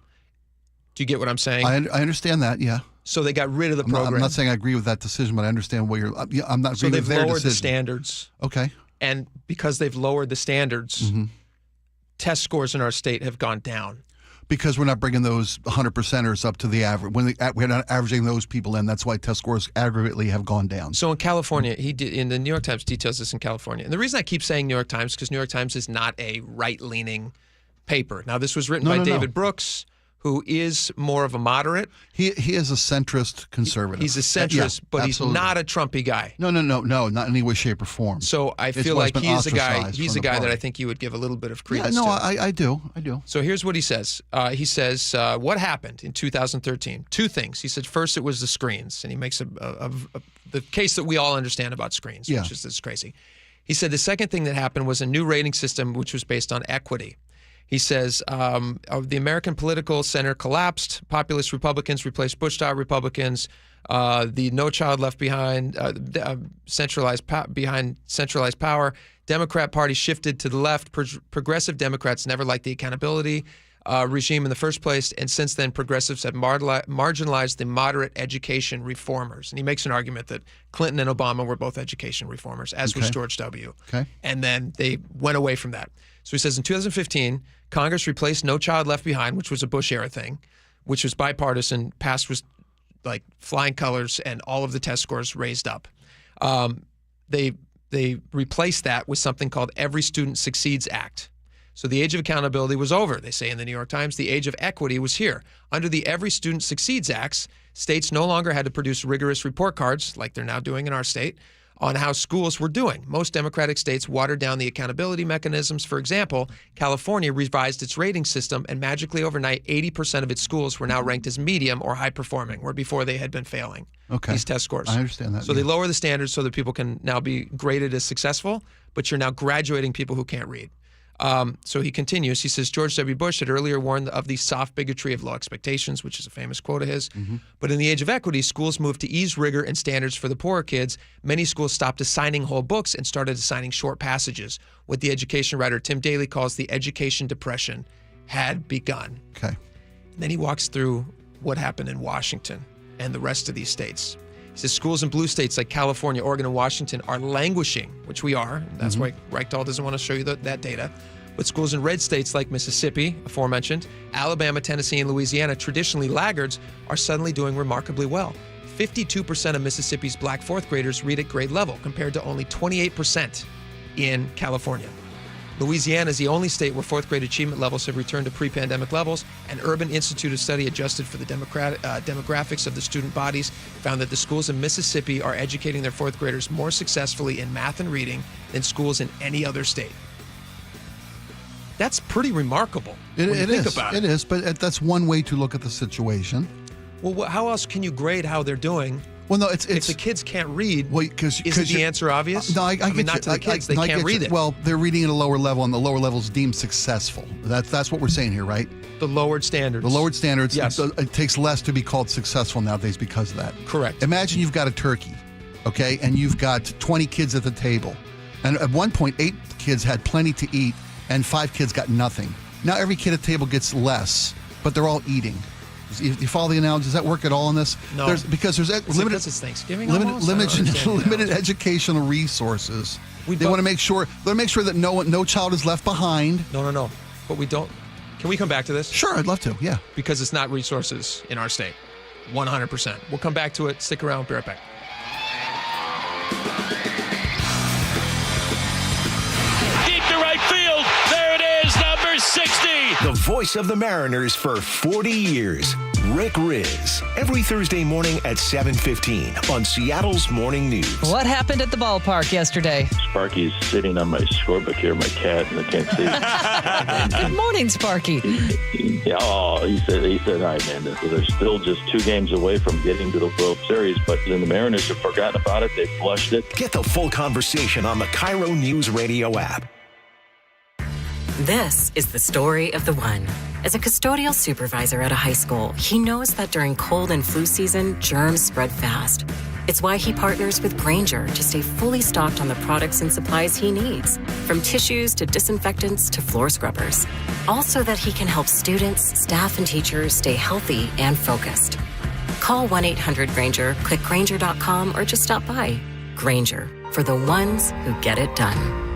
S19: Do you get what I'm saying?
S20: I understand that, yeah.
S19: So they got rid of the program.
S20: I'm not saying I agree with that decision, but I understand what you're. I'm not.
S19: So they've lowered the
S20: decision.
S19: standards.
S20: Okay.
S19: And because they've lowered the standards, test scores in our state have gone down.
S20: Because we're not bringing those 100%ers up to the average. We're not averaging those people in. That's why test scores aggregately have gone down.
S19: So in California, in the New York Times details this in California. And the reason I keep saying New York Times because New York Times is not a right-leaning paper. Now this was written by David Brooks, who is more of a moderate.
S20: He is a centrist conservative.
S19: He's a centrist, but absolutely. He's not a Trumpy guy.
S20: No, not in any way, shape, or form.
S19: So I feel like he's a guy. He's a guy that I think you would give a little bit of credence to.
S20: I do.
S19: So here's what he says. He says what happened in 2013. Two things. He said first it was the screens, and he makes the case that we all understand about screens, which is this crazy. He said the second thing that happened was a new rating system which was based on equity. He says the American political center collapsed. Populist Republicans replaced Bush-style Republicans. The No Child Left Behind, centralized power. Democrat Party shifted to the left. Progressive Democrats never liked the accountability regime in the first place, and since then progressives have marginalized the moderate education reformers. And he makes an argument that Clinton and Obama were both education reformers, as was George W.
S20: Okay.
S19: And then they went away from that. So he says in 2015, Congress replaced No Child Left Behind, which was a Bush-era thing, which was bipartisan, passed with like flying colors, and all of the test scores raised up. They replaced that with something called Every Student Succeeds Act. So the age of accountability was over, they say in the New York Times. The age of equity was here. Under the Every Student Succeeds Acts, states no longer had to produce rigorous report cards, like they're now doing in our state, on how schools were doing. Most Democratic states watered down the accountability mechanisms. For example, California revised its rating system, and magically overnight, 80% of its schools were now ranked as medium or high performing, where before they had been failing these test scores.
S20: I understand that.
S19: So they lower the standards so that people can now be graded as successful, but you're now graduating people who can't read. So he continues. He says, George W. Bush had earlier warned of the soft bigotry of low expectations, which is a famous quote of his. But in the age of equity, schools moved to ease rigor and standards for the poorer kids. Many schools stopped assigning whole books and started assigning short passages. What the education writer Tim Daly calls the education depression had begun.
S20: Okay.
S19: And then he walks through what happened in Washington and the rest of these states. He says schools in blue states like California, Oregon, and Washington are languishing, which we are. That's why Reichdahl doesn't want to show you that data. But schools in red states like Mississippi, aforementioned, Alabama, Tennessee, and Louisiana, traditionally laggards, are suddenly doing remarkably well. 52% of Mississippi's black fourth graders read at grade level, compared to only 28% in California. Louisiana is the only state where fourth grade achievement levels have returned to pre-pandemic levels. An Urban Institute of Study adjusted for the demographics of the student bodies found that the schools in Mississippi are educating their fourth graders more successfully in math and reading than schools in any other state. That's pretty remarkable.
S20: It is, but that's one way to look at the situation.
S19: Well, how else can you grade how they're doing?
S20: Well, no, it's
S19: if the kids can't read. Isn't the answer obvious?
S20: No, I
S19: mean, not to the kids. They can't read it.
S20: Well, they're reading at a lower level, and the lower level is deemed successful. That's what we're saying here, right?
S19: The lowered standards.
S20: The lowered standards.
S19: Yes.
S20: It takes less to be called successful nowadays because of that.
S19: Correct.
S20: Imagine you've got a turkey, okay, and you've got 20 kids at the table, and at one point, 8 kids had plenty to eat, and 5 kids got nothing. Now every kid at the table gets less, but they're all eating. You follow the analogy? Does that work at all in this?
S19: No.
S20: Because there's
S19: limited. It's Thanksgiving.
S20: Limited educational resources. They want to make sure. They make sure that no child is left behind.
S19: No. But we don't. Can we come back to this?
S20: Sure, I'd love to. Yeah.
S19: Because it's not resources in our state. 100%. We'll come back to it. Stick around. Be right back.
S2: Deep to right field. There it is, number 60.
S12: The voice of the Mariners for 40 years, Rick Riz. Every Thursday morning at 7:15 on Seattle's Morning News.
S10: What happened at the ballpark yesterday?
S11: Sparky's sitting on my scorebook here, my cat, and I can't see.
S10: Good morning, Sparky.
S11: He said, hi, Amanda. So they're still just 2 games away from getting to the World Series, but then the Mariners have forgotten about it. They flushed it.
S12: Get the full conversation on the KIRO Newsradio app.
S13: This is the story of the one. As a custodial supervisor at a high school, he knows that during cold and flu season, germs spread fast. It's why he partners with Grainger to stay fully stocked on the products and supplies he needs, from tissues to disinfectants to floor scrubbers. All so that he can help students, staff, and teachers stay healthy and focused. Call 1-800-GRAINGER, click Grainger.com, or just stop by. Grainger, for the ones who get it done.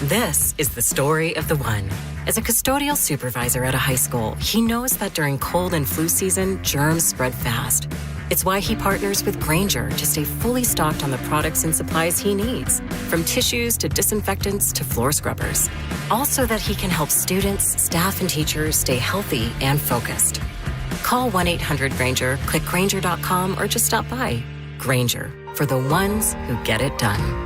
S13: This is the story of the one. As a custodial supervisor at a high school, he knows that during cold and flu season, germs spread fast. It's why he partners with Grainger to stay fully stocked on the products and supplies he needs, from tissues to disinfectants to floor scrubbers. All so that he can help students, staff, and teachers stay healthy and focused. Call 1-800-GRAINGER, click Grainger.com, or just stop by. Grainger, for the ones who get it done.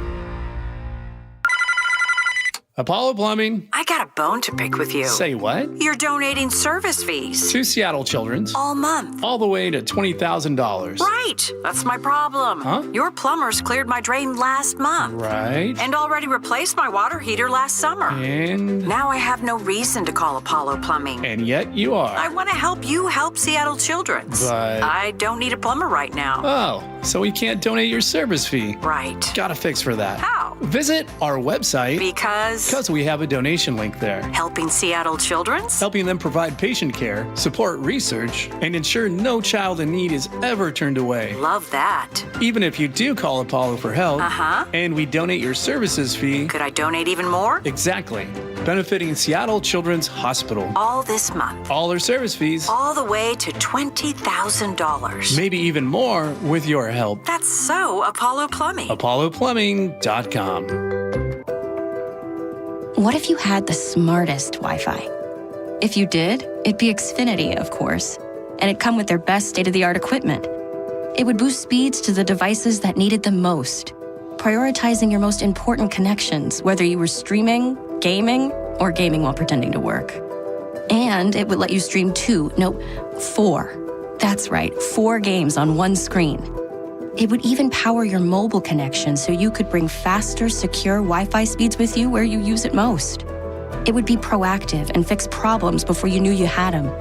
S15: Apollo Plumbing.
S16: I got a bone to pick with you.
S15: Say what?
S16: You're donating service fees.
S15: To Seattle Children's.
S16: All month.
S15: All the way to $20,000.
S16: Right. That's my problem.
S15: Huh?
S16: Your plumbers cleared my drain last month.
S15: Right.
S16: And already replaced my water heater last summer.
S15: And?
S16: Now I have no reason to call Apollo Plumbing.
S15: And yet you are.
S16: I want to help you help Seattle Children's.
S15: But
S16: I don't need a plumber right now.
S15: Oh, so we can't donate your service fee.
S16: Right.
S15: Got a fix for that.
S16: How?
S15: Visit our website.
S16: Because
S15: we have a donation link there.
S16: Helping Seattle Children's?
S15: Helping them provide patient care, support research, and ensure no child in need is ever turned away.
S16: Love that.
S15: Even if you do call Apollo for help, and we donate your services fee.
S16: Could I donate even more?
S15: Exactly. Benefiting Seattle Children's Hospital.
S16: All this month.
S15: All their service fees.
S16: All the way to $20,000.
S15: Maybe even more with your help.
S16: That's so Apollo Plumbing.
S15: ApolloPlumbing.com.
S17: What if you had the smartest Wi-Fi? If you did, it'd be Xfinity, of course, and it'd come with their best state-of-the-art equipment. It would boost speeds to the devices that needed them most, prioritizing your most important connections, whether you were streaming, gaming, or gaming while pretending to work. And it would let you stream 4. That's right, 4 games on one screen. It would even power your mobile connection so you could bring faster, secure Wi-Fi speeds with you where you use it most. It would be proactive and fix problems before you knew you had them.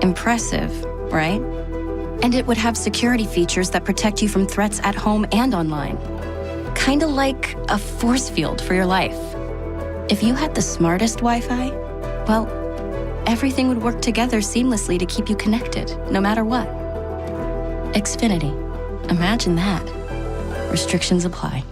S17: Impressive, right? And it would have security features that protect you from threats at home and online. Kind of like a force field for your life. If you had the smartest Wi-Fi, well, everything would work together seamlessly to keep you connected, no matter what. Xfinity. Imagine that. Restrictions apply.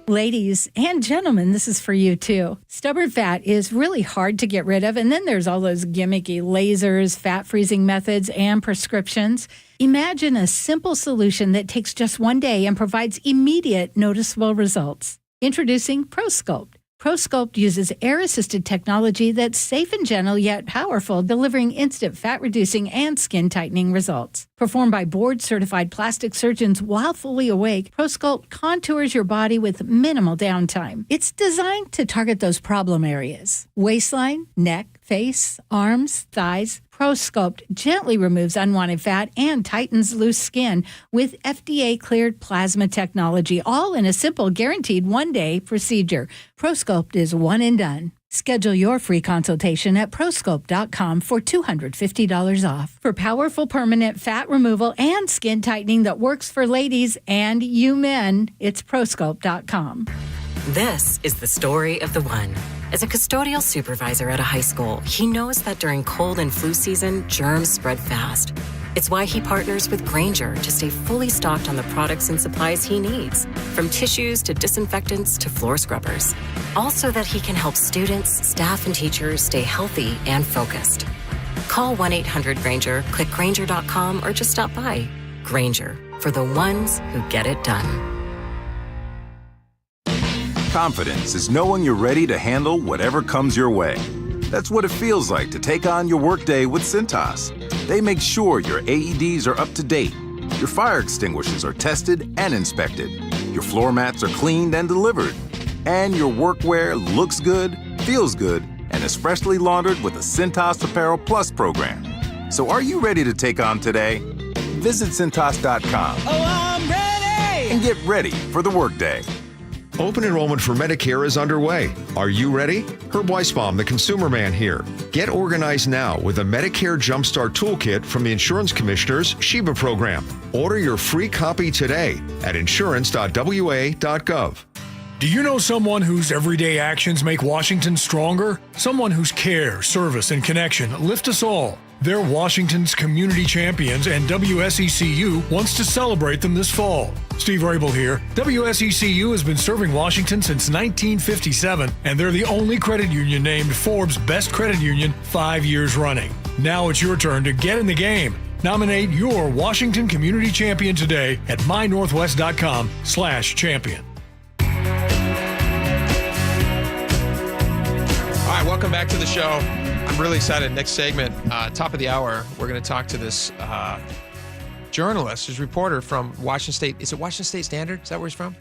S16: Ladies and gentlemen, this is for you too. Stubborn fat is really hard to get rid of, and then there's all those gimmicky lasers, fat freezing methods, and prescriptions. Imagine a simple solution that takes just one day and provides immediate noticeable results. Introducing ProSculpt. ProSculpt uses air-assisted technology that's safe and gentle yet powerful, delivering instant fat-reducing and skin-tightening results. Performed by board-certified plastic surgeons while fully awake, ProSculpt contours your body with minimal downtime. It's designed to target those problem areas: waistline, neck, face, arms, thighs. ProSculpt gently removes unwanted fat and tightens loose skin with FDA-cleared plasma technology, all in a simple, guaranteed one-day procedure. ProSculpt is one and done. Schedule your free consultation at ProSculpt.com for $250 off. For powerful permanent fat removal and skin tightening that works for ladies and you men, it's ProSculpt.com.
S13: This is the story of the one. As a custodial supervisor at a high school, he knows that during cold and flu season, germs spread fast. It's why he partners with Grainger to stay fully stocked on the products and supplies he needs, from tissues to disinfectants to floor scrubbers. All so that he can help students, staff, and teachers stay healthy and focused. Call 1-800-GRAINGER, click Grainger.com, or just stop by. Grainger, for the ones who get it done.
S14: Confidence is knowing you're ready to handle whatever comes your way. That's what it feels like to take on your workday with Cintas. They make sure your AEDs are up to date, your fire extinguishers are tested and inspected, your floor mats are cleaned and delivered, and your workwear looks good, feels good, and is freshly laundered with the Cintas Apparel Plus program. So are you ready to take on today? Visit Cintas.com.
S18: Oh, I'm ready!
S14: And get ready for the workday.
S21: Open enrollment for Medicare is underway. Are you ready? Herb Weisbaum, the Consumer Man here. Get organized now with a Medicare Jumpstart Toolkit from the Insurance Commissioner's Sheba program. Order your free copy today at insurance.wa.gov.
S22: Do you know someone whose everyday actions make Washington stronger? Someone whose care, service, and connection lift us all. They're Washington's community champions, and WSECU wants to celebrate them this fall. Steve Rabel here. WSECU has been serving Washington since 1957, and they're the only credit union named Forbes' Best Credit Union 5 years running. Now it's your turn to get in the game. Nominate your Washington Community Champion today at mynorthwest.com/champion.
S19: All right, welcome back to the show. I'm really excited. Next segment, top of the hour, we're going to talk to this journalist, this reporter from Washington State. Is it Washington State Standard? Is that where he's from?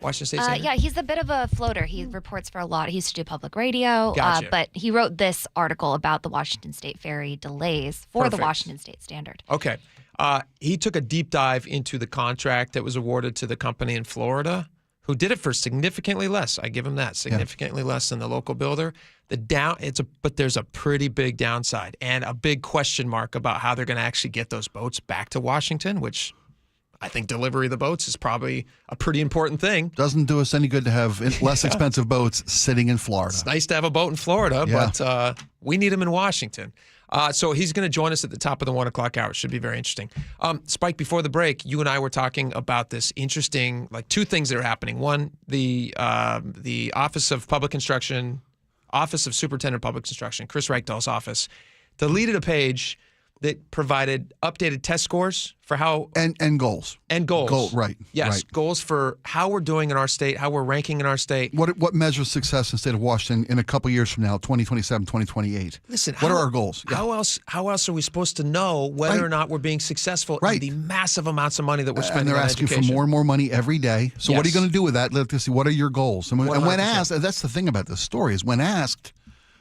S19: Washington State Standard?
S23: Yeah, he's a bit of a floater. He reports for a lot. He used to do public radio,
S19: Gotcha.
S23: But he wrote this article about the Washington State ferry delays for the Washington State Standard.
S19: Okay. He took a deep dive into the contract that was awarded to the company in Florida, who did it for significantly less. I give him that, significantly less than the local builder. But there's a pretty big downside and a big question mark about how they're going to actually get those boats back to Washington, which I think delivery of the boats is probably a pretty important thing.
S20: Doesn't do us any good to have less expensive boats sitting in Florida.
S19: It's nice to have a boat in Florida, but we need them in Washington. So he's going to join us at the top of the 1 o'clock hour. Should be very interesting. Spike, before the break, you and I were talking about this interesting, two things that are happening. One, the Office of Superintendent of Public Instruction, Chris Reichdahl's office, deleted a page that provided updated test scores for how
S20: and goals.
S19: And goals.
S20: Right.
S19: Yes,
S20: right.
S19: Goals for how we're doing in our state, how we're ranking in our state.
S20: What measures success in the state of Washington in a couple years from now, 2027, 2028?
S19: Listen,
S20: what are our goals?
S19: Yeah. How else are we supposed to know whether or not we're being successful in the massive amounts of money that we're spending
S20: on education? And they're asking for more and more money every day. So what are you going to do with that? Let's see, what are your goals? And when asked, that's the thing about this story, is when asked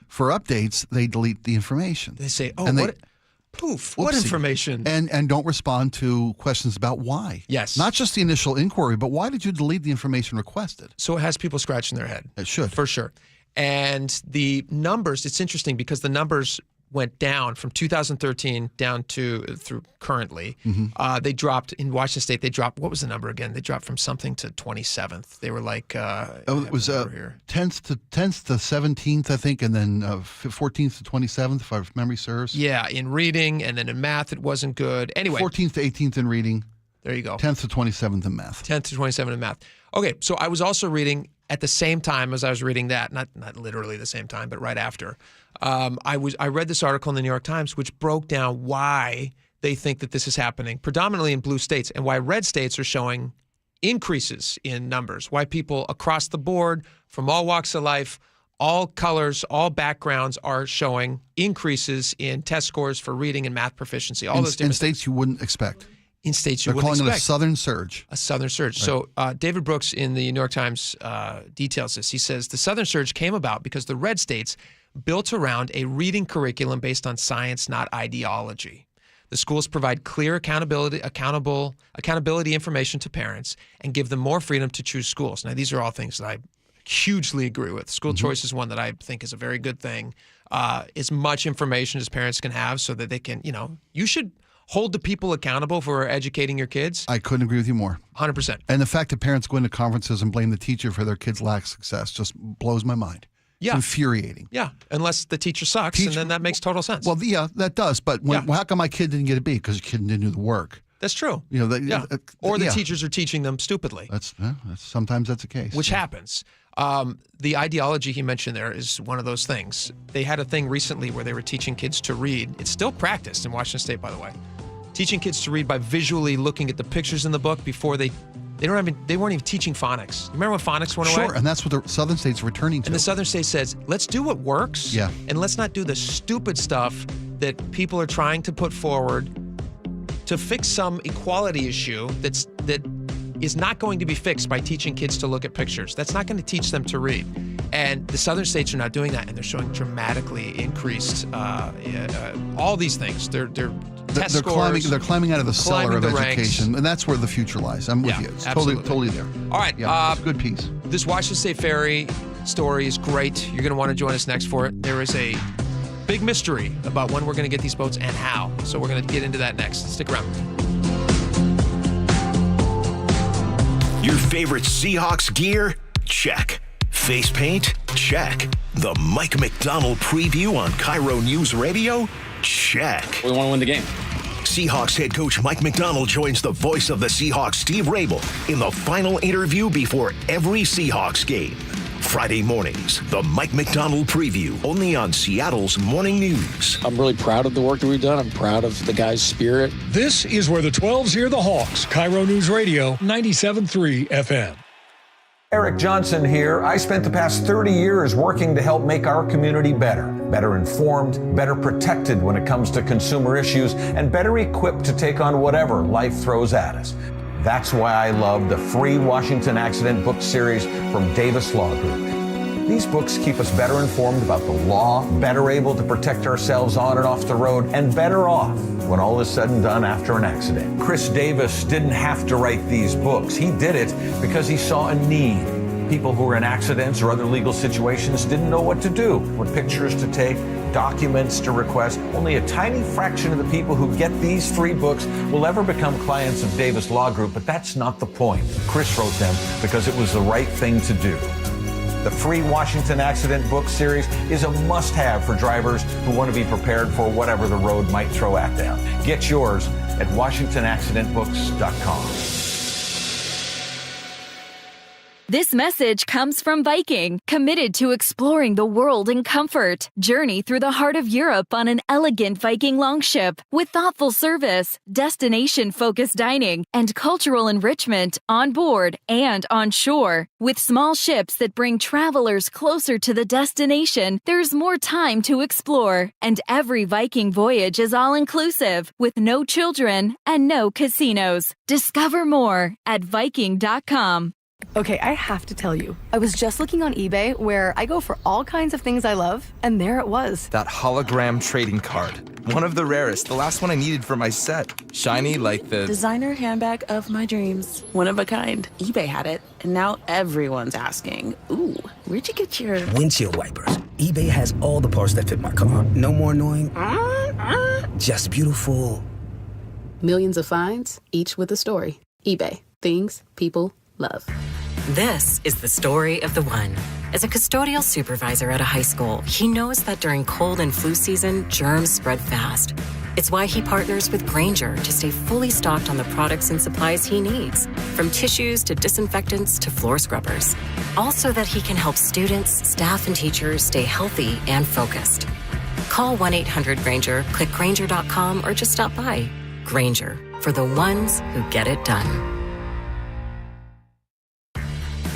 S20: for updates, they delete the information.
S19: They say, poof,
S20: whoopsie.
S19: What information?
S20: And don't respond to questions about why.
S19: Yes.
S20: Not just the initial inquiry, but why did you delete the information requested?
S19: So it has people scratching their head.
S20: It should.
S19: For sure. And the numbers, it's interesting because the numbers went down from 2013 down to through currently.
S20: Mm-hmm.
S19: They dropped in Washington State. They dropped, what was the number again? They dropped from something to 27th. They were like,
S20: it was 10th to 17th, I think, and then 14th to 27th, if memory serves.
S19: Yeah, in reading, and then in math, it wasn't good. Anyway,
S20: 14th to 18th in reading.
S19: There you go.
S20: 10th to 27th in math.
S19: 10th to 27th in math. Okay, so I was also reading at the same time as I was reading that, not literally the same time, but right after. I read this article in the New York Times, which broke down why they think that this is happening, predominantly in blue states, and why red states are showing increases in numbers, why people across the board, from all walks of life, all colors, all backgrounds are showing increases in test scores for reading and math proficiency. All those different
S20: states you wouldn't expect.
S19: In states you wouldn't expect.
S20: They're calling it a southern surge.
S19: A southern surge.
S20: Right.
S19: So David Brooks in the New York Times details this. He says the southern surge came about because the red states built around a reading curriculum based on science, not ideology. The schools provide clear accountability information to parents and give them more freedom to choose schools. Now, these are all things that I hugely agree with. School choice is one that I think is a very good thing. As much information as parents can have so that they can, you should hold the people accountable for educating your kids.
S20: I couldn't agree with you more.
S19: 100%.
S20: And the fact that parents go into conferences and blame the teacher for their kids' lack of success just blows my mind.
S19: Yeah.
S20: It's infuriating.
S19: Yeah, unless the teacher sucks, and then that makes total sense.
S20: Well, yeah, that does. But how come my kid didn't get a B? Because the kid didn't do the work.
S19: That's true. Or the teachers are teaching them stupidly.
S20: Sometimes that's the case.
S19: Which happens. The ideology he mentioned there is one of those things. They had a thing recently where they were teaching kids to read. It's still practiced in Washington State, by the way. teaching kids to read by visually looking at the pictures in the book before they weren't even teaching phonics. Remember when phonics went away?
S20: Sure, and that's what the Southern states are returning to.
S19: And the Southern states says, let's do what works, and let's not do the stupid stuff that people are trying to put forward to fix some equality issue that is not going to be fixed by teaching kids to look at pictures. That's not going to teach them to read. And the Southern states are not doing that, and they're showing dramatically increased all these things. They're
S20: climbing out of the cellar of education,
S19: ranks.
S20: and that's where the future lies. I'm with you. It's totally there.
S19: All right.
S20: It's a good piece.
S19: This Washington State Ferry story is great. You're going to want to join us next for it. There is a big mystery about when we're going to get these boats and how. So we're going to get into that next. Stick around.
S12: Your favorite Seahawks gear? Check. Face paint? Check. The Mike McDonald preview on KIRO Newsradio? Check.
S1: We want to win the game.
S12: Seahawks head coach Mike McDonald joins the voice of the Seahawks, Steve Rabel, in the final interview before every Seahawks game. Friday mornings, the Mike McDonald preview, only on Seattle's Morning News.
S1: I'm really proud of the work that we've done. I'm proud of the guys' spirit.
S22: This is where the 12s hear the Hawks. KIRO News Radio, 97.3 FM.
S3: Eric Johnson here. I spent the past 30 years working to help make our community better informed, better protected when it comes to consumer issues, and better equipped to take on whatever life throws at us. That's why I love the free Washington Accident book series from Davis Law Group. These books keep us better informed about the law, better able to protect ourselves on and off the road, and better off when all is said and done after an accident. Chris Davis didn't have to write these books. He did it because he saw a need. People who were in accidents or other legal situations didn't know what to do, what pictures to take, documents to request. Only a tiny fraction of the people who get these 3 books will ever become clients of Davis Law Group, but that's not the point. Chris wrote them because it was the right thing to do. The free Washington Accident book series is a must-have for drivers who want to be prepared for whatever the road might throw at them. Get yours at WashingtonAccidentBooks.com.
S5: This message comes from Viking, committed to exploring the world in comfort. Journey through the heart of Europe on an elegant Viking longship with thoughtful service, destination-focused dining, and cultural enrichment on board and on shore. With small ships that bring travelers closer to the destination, there's more time to explore. And every Viking voyage is all-inclusive, with no children and no casinos. Discover more at Viking.com.
S24: Okay, I have to tell you, I was just looking on eBay where I go for all kinds of things I love, and there it was.
S25: That hologram trading card. One of the rarest, the last one I needed for my set. Shiny like the
S26: designer handbag of my dreams. One of a kind. eBay had it, and now everyone's asking, ooh, where'd you get your
S27: windshield wipers? eBay has all the parts that fit my car. No more annoying, just beautiful.
S26: Millions of finds, each with a story. eBay. Things people love.
S13: This is the story of the one. As a custodial supervisor at a high school, he knows that during cold and flu season, germs spread fast. It's why he partners with Grainger to stay fully stocked on the products and supplies he needs, from tissues to disinfectants to floor scrubbers. Also that he can help students, staff, and teachers stay healthy and focused. Call 1-800-GRAINGER, click Grainger.com, or just stop by. Grainger, for the ones who get it done.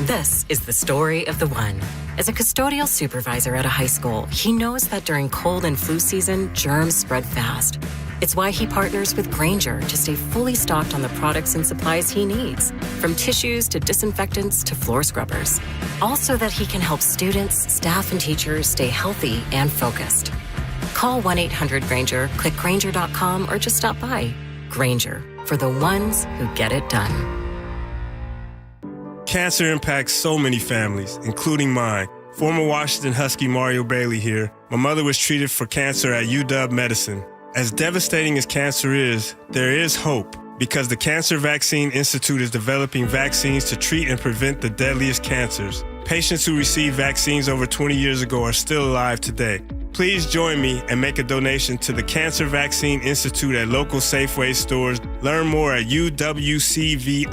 S13: This is the story of the one. As a custodial supervisor at a high school, he knows that during cold and flu season, germs spread fast. It's why he partners with Grainger to stay fully stocked on the products and supplies he needs, from tissues to disinfectants to floor scrubbers. Also that he can help students, staff, and teachers stay healthy and focused. Call 1-800-GRAINGER, click Grainger.com, or just stop by. Grainger, for the ones who get it done.
S28: Cancer impacts so many families, including mine. Former Washington Husky Mario Bailey here. My mother was treated for cancer at UW Medicine. As devastating as cancer is, there is hope because the Cancer Vaccine Institute is developing vaccines to treat and prevent the deadliest cancers. Patients who received vaccines over 20 years ago are still alive today. Please join me and make a donation to the Cancer Vaccine Institute at local Safeway stores. Learn more at uwcvi.org.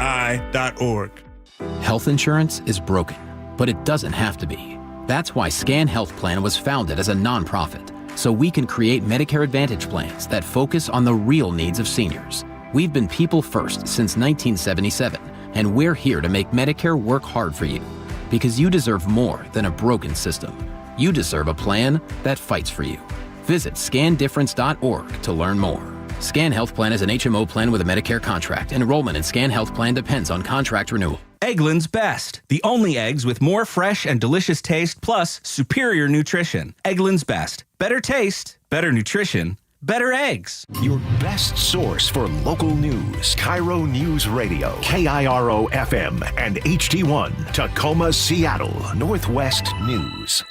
S29: Health insurance is broken, but it doesn't have to be. That's why Scan Health Plan was founded as a nonprofit so we can create Medicare Advantage plans that focus on the real needs of seniors. We've been people first since 1977, and we're here to make Medicare work hard for you, because you deserve more than a broken system. You deserve a plan that fights for you. Visit scandifference.org to learn more. Scan Health Plan is an HMO plan with a Medicare contract. Enrollment in Scan Health Plan depends on contract renewal.
S2: Eggland's Best, the only eggs with more fresh and delicious taste plus superior nutrition. Eggland's Best. Better taste, better nutrition, better eggs.
S12: Your best source for local news. KIRO News Radio, KIRO FM and HD1, Tacoma, Seattle, Northwest News.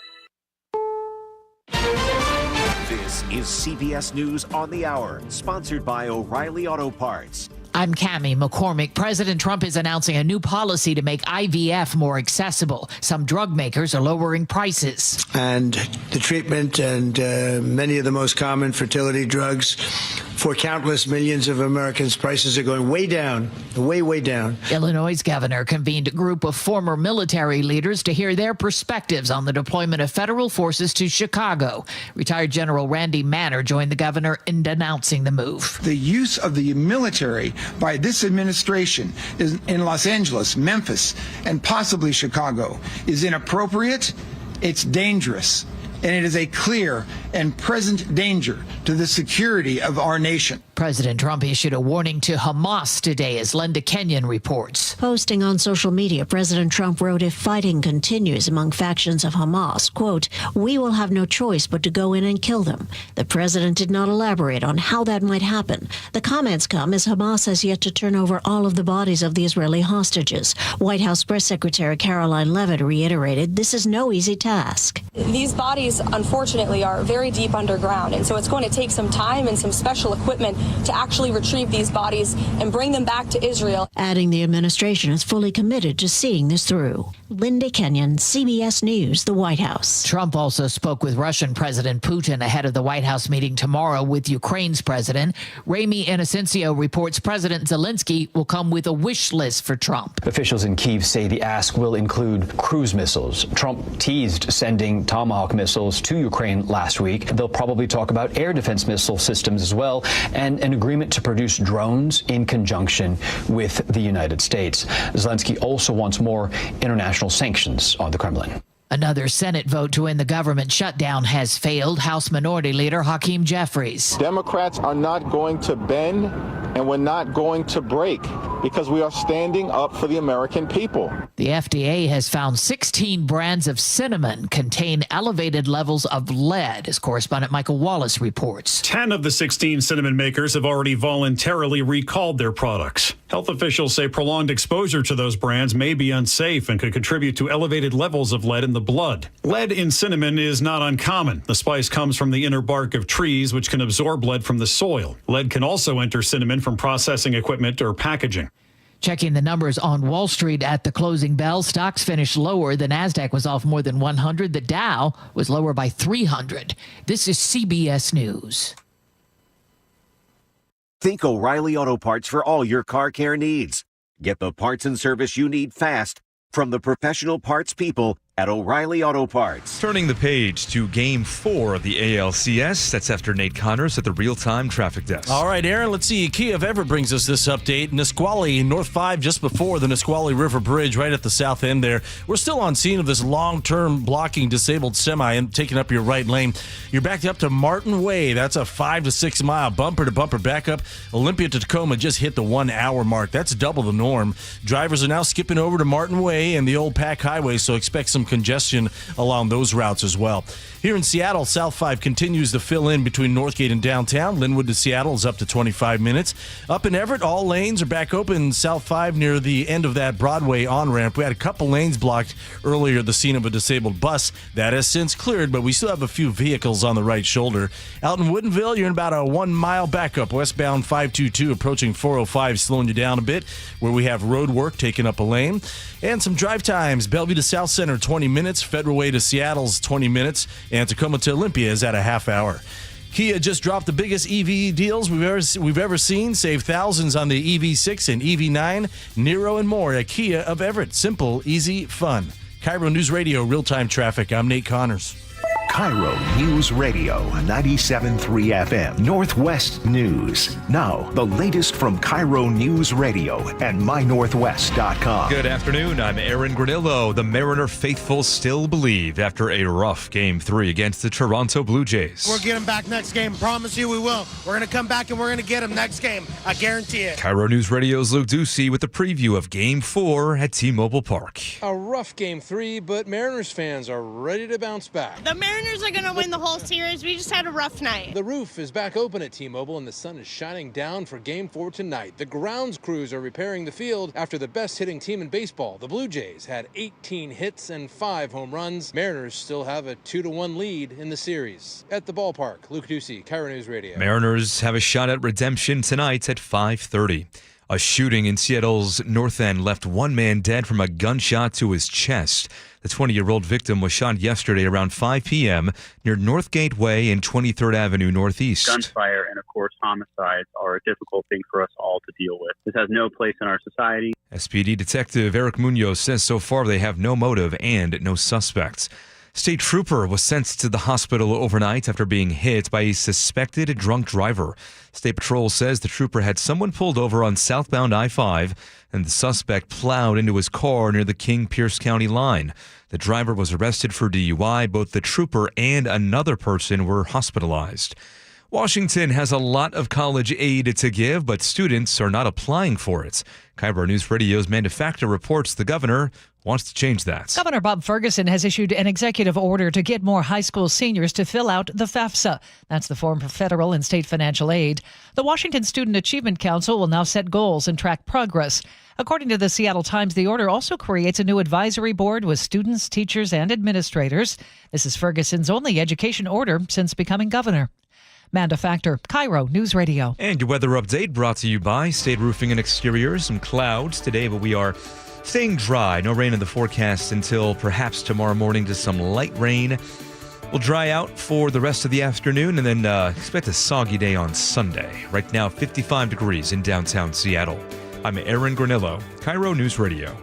S12: This is CBS News on the Hour, sponsored by O'Reilly Auto Parts.
S4: I'm Cammie McCormick. President Trump is announcing a new policy to make IVF more accessible. Some drug makers are lowering prices.
S6: And the treatment and many of the most common fertility drugs for countless millions of Americans, prices are going way down, way down.
S4: Illinois' governor convened a group of former military leaders to hear their perspectives on the deployment of federal forces to Chicago. Retired General Randy Manner joined the governor in denouncing the move.
S7: The use of the military by this administration in Los Angeles, Memphis, and possibly Chicago is inappropriate, it's dangerous, and it is a clear and present danger to the security of our nation.
S4: President Trump issued a warning to Hamas today, as Linda Kenyon reports.
S8: Posting on social media, President Trump wrote, if fighting continues among factions of Hamas, quote, we will have no choice but to go in and kill them. The president did not elaborate on how that might happen. The comments come as Hamas has yet to turn over all of the bodies of the Israeli hostages. White House Press Secretary Caroline Leavitt reiterated this is no easy task.
S9: These bodies, unfortunately, are very deep underground, and so it's going to take some time and some special equipment to actually retrieve these bodies and bring them back to Israel.
S8: Adding the administration is fully committed to seeing this through. Linda Kenyon, CBS News, the White House.
S4: Trump also spoke with Russian President Putin ahead of the White House meeting tomorrow with Ukraine's president. Ramy Inocencio reports President Zelensky will come with a wish list for Trump.
S10: Officials in Kyiv say the ask will include cruise missiles. Trump teased sending Tomahawk missiles to Ukraine last week. They'll probably talk about air defense missile systems as well, and an agreement to produce drones in conjunction with the United States. Zelensky also wants more international sanctions on the Kremlin.
S4: Another Senate vote to end the government shutdown has failed. House Minority Leader Hakeem Jeffries.
S11: Democrats are not going to bend, and we're not going to break, because we are standing up for the American people.
S4: The FDA has found 16 brands of cinnamon contain elevated levels of lead, as correspondent Michael Wallace reports.
S15: 10 of the 16 cinnamon makers have already voluntarily recalled their products. Health officials say prolonged exposure to those brands may be unsafe and could contribute to elevated levels of lead in the blood. Lead in cinnamon is not uncommon. The spice comes from the inner bark of trees, which can absorb lead from the soil. Lead can also enter cinnamon from processing equipment or packaging.
S4: Checking the numbers on Wall Street at the closing bell, stocks finished lower. The Nasdaq was off more than 100. The Dow was lower by 300. This is CBS News.
S12: Think O'Reilly Auto Parts for all your car care needs. Get the parts and service you need fast from the professional parts people at O'Reilly Auto Parts.
S30: Turning the page to Game 4 of the ALCS. That's after Nate Connors at the real-time traffic desk.
S31: All right, Aaron, let's see. Kia of Everett brings us this update. Nisqually, North 5, just before the Nisqually River Bridge, right at the south end there. We're still on scene of this long-term blocking disabled semi and taking up your right lane. You're backed up to Martin Way. That's a 5 to 6 mile bumper-to-bumper backup. Olympia to Tacoma just hit the 1 hour mark. That's double the norm. Drivers are now skipping over to Martin Way and the old Pack Highway, so expect some congestion along those routes as well. Here in Seattle, South 5 continues to fill in between Northgate and downtown. Linwood to Seattle is up to 25 minutes. Up in Everett, all lanes are back open. South 5 near the end of that Broadway on-ramp. We had a couple lanes blocked earlier at the scene of a disabled bus. That has since cleared, but we still have a few vehicles on the right shoulder. Out in Woodinville, you're in about a 1 mile backup. Westbound 522 approaching 405, slowing you down a bit, where we have road work taking up a lane. And some drive times. Bellevue to South Center, 20 minutes. Federal Way to Seattle's 20 minutes. And Tacoma to Olympia is at a half hour. Kia just dropped the biggest EV deals we've ever seen. Save thousands on the EV6 and EV9, Niro, and more at Kia of Everett. Simple, easy, fun. KIRO News Radio, real-time traffic. I'm Nate Connors.
S12: KIRO News Radio 97.3 FM Northwest News. Now, the latest from KIRO News Radio and mynorthwest.com.
S30: Good afternoon. I'm Aaron Granillo. The Mariner faithful still believe after a rough Game 3 against the Toronto Blue Jays.
S1: We'll get him back next game. Promise you we will. We're going to come back and we're going to get him next game. I guarantee it.
S30: KIRO News Radio's Luke Ducey with the preview of Game 4 at T-Mobile Park.
S3: A rough Game 3, but Mariners fans are ready to bounce back.
S14: The Mariners are going to win the whole series. We just had a rough night.
S3: The roof is back open at T-Mobile, and the sun is shining down for Game 4 tonight. The grounds crews are repairing the field after the best hitting team in baseball, the Blue Jays, had 18 hits and 5 home runs. Mariners still have a 2-1 lead in the series. At the ballpark, Luke Ducey, KIRO News Radio.
S30: Mariners have a shot at redemption tonight at 5:30. A shooting in Seattle's North End left one man dead from a gunshot to his chest. The 20-year-old victim was shot yesterday around 5 p.m. near North Gateway and 23rd Avenue Northeast.
S16: Gunfire and, of course, homicides are a difficult thing for us all to deal with. This has no place in our society.
S30: SPD Detective Eric Munoz says so far they have no motive and no suspects. State trooper was sent to the hospital overnight after being hit by a suspected drunk driver. State Patrol says the trooper had someone pulled over on southbound I-5 and the suspect plowed into his car near the King-Pierce County line. The driver was arrested for DUI. Both the trooper and another person were hospitalized. Washington has a lot of college aid to give, but students are not applying for it. KIRO News Radio's Amanda Factor reports the governor wants to change that.
S17: Governor Bob Ferguson has issued an executive order to get more high school seniors to fill out the FAFSA. That's the form for federal and state financial aid. The Washington Student Achievement Council will now set goals and track progress. According to the Seattle Times, the order also creates a new advisory board with students, teachers, and administrators. This is Ferguson's only education order since becoming governor. Amanda Factor, KIRO News Radio.
S30: And your weather update brought to you by State Roofing and Exteriors. Some clouds today, but we are staying dry. No rain in the forecast until perhaps tomorrow morning, just some light rain. Will dry out for the rest of the afternoon and then expect a soggy day on Sunday. Right now, 55 degrees in downtown Seattle. I'm Aaron Granillo, KIRO News Radio.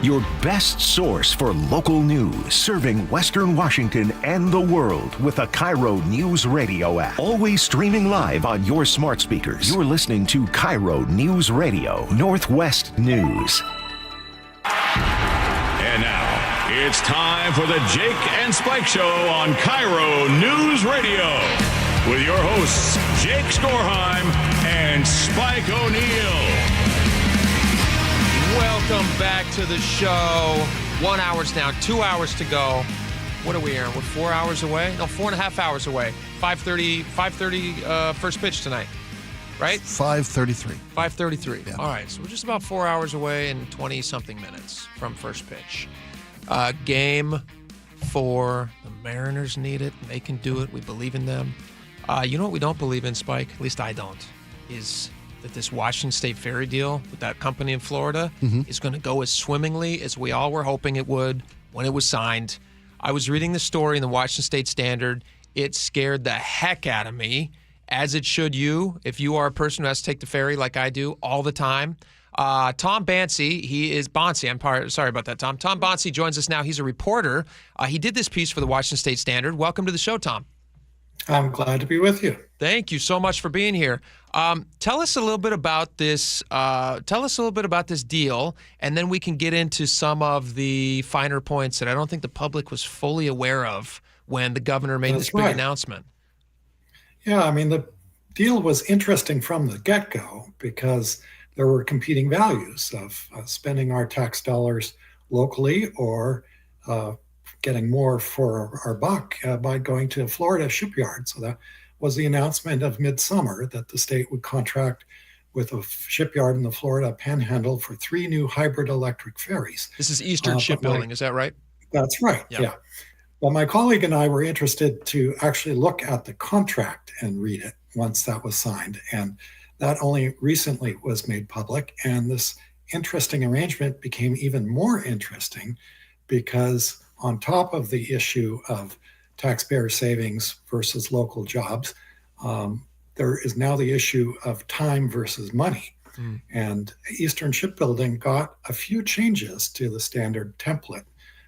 S12: Your best source for local news, serving Western Washington and the world with a KIRO News Radio app. Always streaming live on your smart speakers. You're listening to KIRO News Radio, Northwest News.
S18: And now, it's time for the Jake and Spike Show on KIRO News Radio. With your hosts, Jake Skorheim and Spike O'Neill.
S19: Welcome back to the show. 1 hour's down, 2 hours to go. What are we here? We're 4 hours away? No, 4.5 hours away. 5:30 first pitch tonight, right?
S20: 5:33.
S19: 5:33.
S20: Yeah.
S19: All right, so we're just about 4 hours away and 20-something minutes from first pitch. Game 4. The Mariners need it. They can do it. We believe in them. You know what we don't believe in, Spike? At least I don't. Is that this Washington State ferry deal with that company in Florida is going to go as swimmingly as we all were hoping it would when it was signed. I was reading the story in the Washington State Standard. It scared the heck out of me, as it should you, if you are a person who has to take the ferry like I do all the time. Tom Bonsi, sorry about that, Tom. Tom Bonsi joins us now. He's a reporter. He did this piece for the Washington State Standard. Welcome to the show, Tom.
S21: I'm glad to be with you.
S19: Thank you so much for being here. Tell us a little bit about this. Tell us a little bit about this deal, and then we can get into some of the finer points that I don't think the public was fully aware of when the governor made this big announcement.
S21: Yeah, I mean, the deal was interesting from the get-go because there were competing values of spending our tax dollars locally or getting more for our buck by going to a Florida shipyard. So that was the announcement of midsummer that the state would contract with a shipyard in the Florida Panhandle for 3 new hybrid electric ferries.
S19: This is Eastern Shipbuilding, is that right?
S21: That's right, yeah. Well, my colleague and I were interested to actually look at the contract and read it once that was signed. And that only recently was made public. And this interesting arrangement became even more interesting because on top of the issue of taxpayer savings versus local jobs, there is now the issue of time versus money. And Eastern Shipbuilding got a few changes to the standard template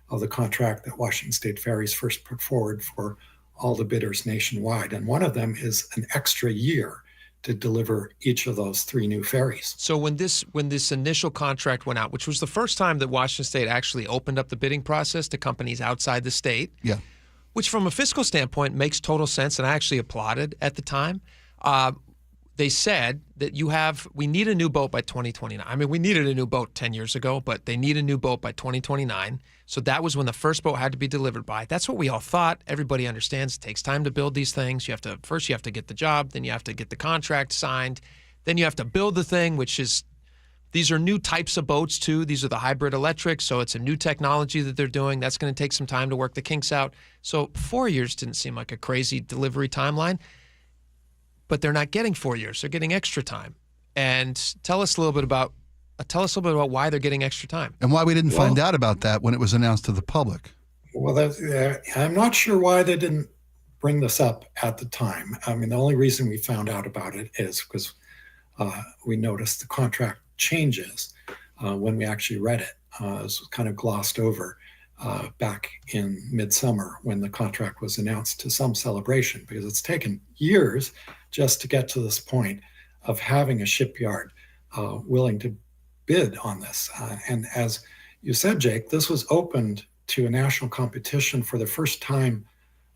S21: of the contract that Washington State Ferries first put forward for all the bidders nationwide. And one of them is an extra year to deliver each of those 3 new ferries.
S19: So when this initial contract went out, which was the first time that Washington State actually opened up the bidding process to companies outside the state,
S5: yeah,
S19: which from a fiscal standpoint makes total sense, and I actually applauded at the time. They said that we need a new boat by 2029. I mean, we needed a new boat 10 years ago, but they need a new boat by 2029. So that was when the first boat had to be delivered by. That's what we all thought. Everybody understands it takes time to build these things. First you have to get the job, then you have to get the contract signed, then you have to build the thing, these are new types of boats too. These are the hybrid electric, so it's a new technology that they're doing. That's going to take some time to work the kinks out. So 4 years didn't seem like a crazy delivery timeline. But they're not getting 4 years; they're getting extra time. And tell us a little bit about why they're getting extra time
S5: and why we didn't find out about that when it was announced to the public.
S21: Well, I'm not sure why they didn't bring this up at the time. I mean, the only reason we found out about it is because we noticed the contract changes when we actually read it. It was kind of glossed over back in midsummer when the contract was announced to some celebration, because it's taken years just to get to this point of having a shipyard willing to bid on this. And as you said, Jake, this was opened to a national competition for the first time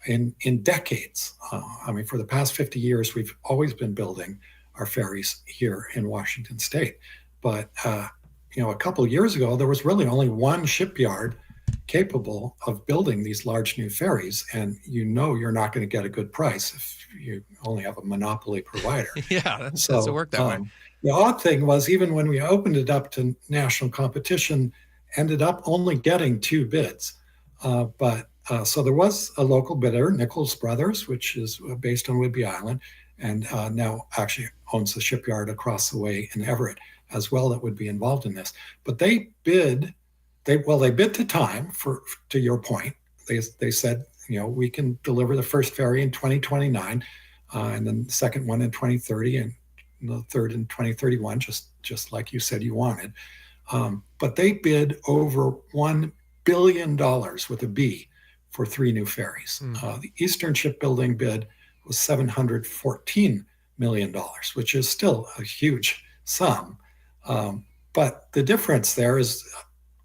S21: in decades. I mean, for the past 50 years, we've always been building our ferries here in Washington State. But, a couple of years ago, there was really only one shipyard capable of building these large new ferries, and you're not going to get a good price if you only have a monopoly provider.
S19: Yeah, that doesn't work that way.
S21: The odd thing was, even when we opened it up to national competition, ended up only getting 2 bids. So there was a local bidder, Nichols Brothers, which is based on Whidbey Island, and now actually owns the shipyard across the way in Everett as well, that would be involved in this. But they bid. They bid to time, to your point. They said, we can deliver the first ferry in 2029, and then the second one in 2030, and the third in 2031, just like you said you wanted. But they bid over $1 billion with a B for 3 new ferries. The Eastern Shipbuilding bid was $714 million, which is still a huge sum. But the difference there is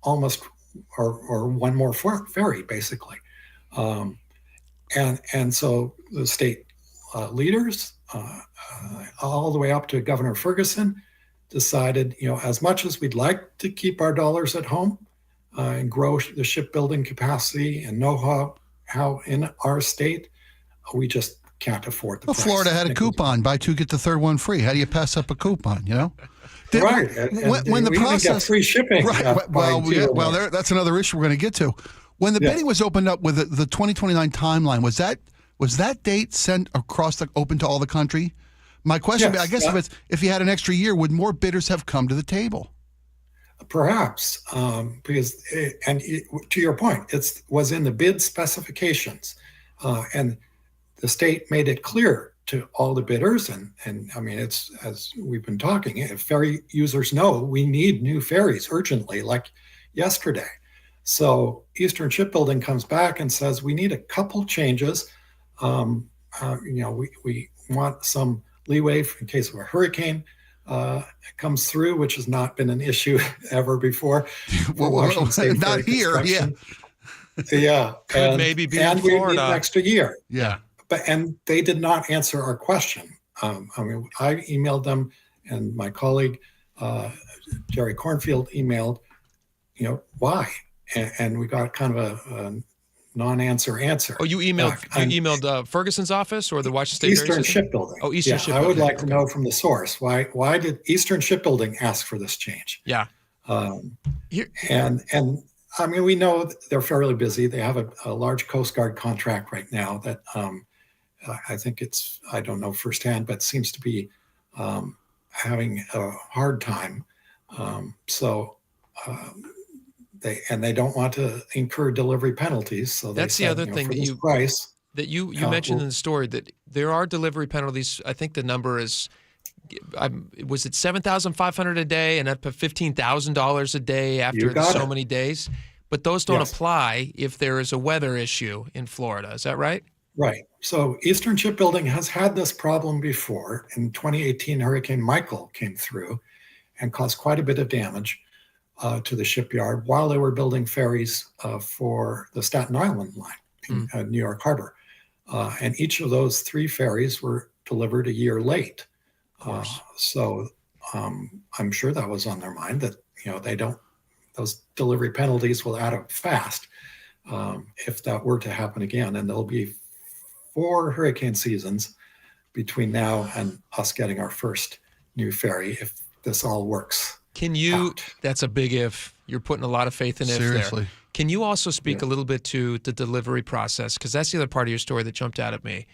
S21: almost or one more ferry, basically. And so the state leaders, all the way up to Governor Ferguson, decided, as much as we'd like to keep our dollars at home and grow the shipbuilding capacity and know-how in our state, we just can't afford the price.
S5: Florida had a coupon, buy 2, get the third one free. How do you pass up a coupon,
S21: Right.
S5: When the
S21: we
S5: process,
S21: get free shipping.
S5: right? That's another issue we're going to get to. When the bidding was opened up with the 2029 timeline, was that date sent across open to all the country? My question, I guess, if you had an extra year, would more bidders have come to the table?
S21: Perhaps, because to your point, it was in the bid specifications, and the state made it clear to all the bidders, and I mean, it's, as we've been talking, if ferry users know we need new ferries urgently, like yesterday. So Eastern Shipbuilding comes back and says, we need a couple changes. We want some leeway in case of a hurricane comes through, which has not been an issue ever before.
S5: Not here, yeah.
S21: Yeah.
S19: Could maybe be in Florida.
S21: We need an extra year.
S5: Yeah.
S21: And they did not answer our question. I emailed them, and my colleague Jerry Cornfield emailed, why? And we got kind of a non-answer answer.
S19: Oh, you emailed Ferguson's office or the Washington State
S21: Eastern Shipbuilding.
S19: Oh, Eastern Shipbuilding.
S21: I would like to know from the source why did Eastern Shipbuilding ask for this change?
S19: Yeah.
S21: And I mean, we know they're fairly busy. They have a large Coast Guard contract right now that I think I don't know firsthand, but seems to be having a hard time. They don't want to incur delivery penalties. So
S19: that's the other thing that you mentioned in the story, that there are delivery penalties. I think the number is, was it $7,500 a day and up to $15,000 a day after so many days? But those don't
S21: Yes.
S19: apply if there is a weather issue in Florida. Is that right?
S21: Right. So Eastern Shipbuilding has had this problem before. In 2018, Hurricane Michael came through and caused quite a bit of damage to the shipyard while they were building ferries for the Staten Island line in New York Harbor. And each of those 3 ferries were delivered a year late. So I'm sure that was on their mind that, those delivery penalties will add up fast if that were to happen again. And there'll be 4 hurricane seasons between now and us getting our first new ferry if this all works.
S19: Can you, that's a big if. You're putting a lot of faith in if
S5: Seriously.
S19: there. Can you also speak a little bit to the delivery process? Because that's the other part of your story that jumped out at me.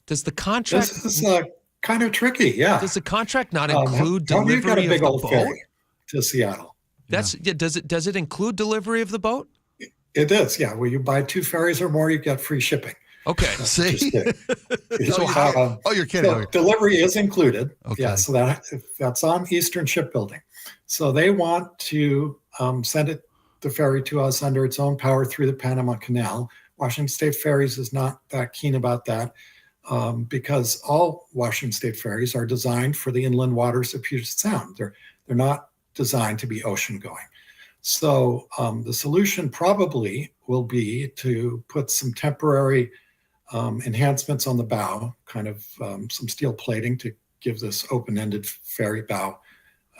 S19: Does the contract...
S21: This is kind of tricky, yeah.
S19: Does the contract not include
S21: You've
S19: delivery
S21: got a big
S19: of the
S21: old
S19: boat?
S21: ferry to Seattle.
S19: Does it include delivery of the boat?
S21: It is, yeah. Where you buy 2 ferries or more, you get free shipping.
S19: Okay.
S5: See?
S21: So,
S5: you're kidding.
S21: So delivery is included.
S5: Okay.
S21: Yeah, so that's on Eastern Shipbuilding. So they want to send the ferry to us under its own power through the Panama Canal. Washington State Ferries is not that keen about that because all Washington State ferries are designed for the inland waters of Puget Sound. They're not designed to be ocean going. So the solution probably will be to put some temporary enhancements on the bow, kind of some steel plating to give this open-ended ferry bow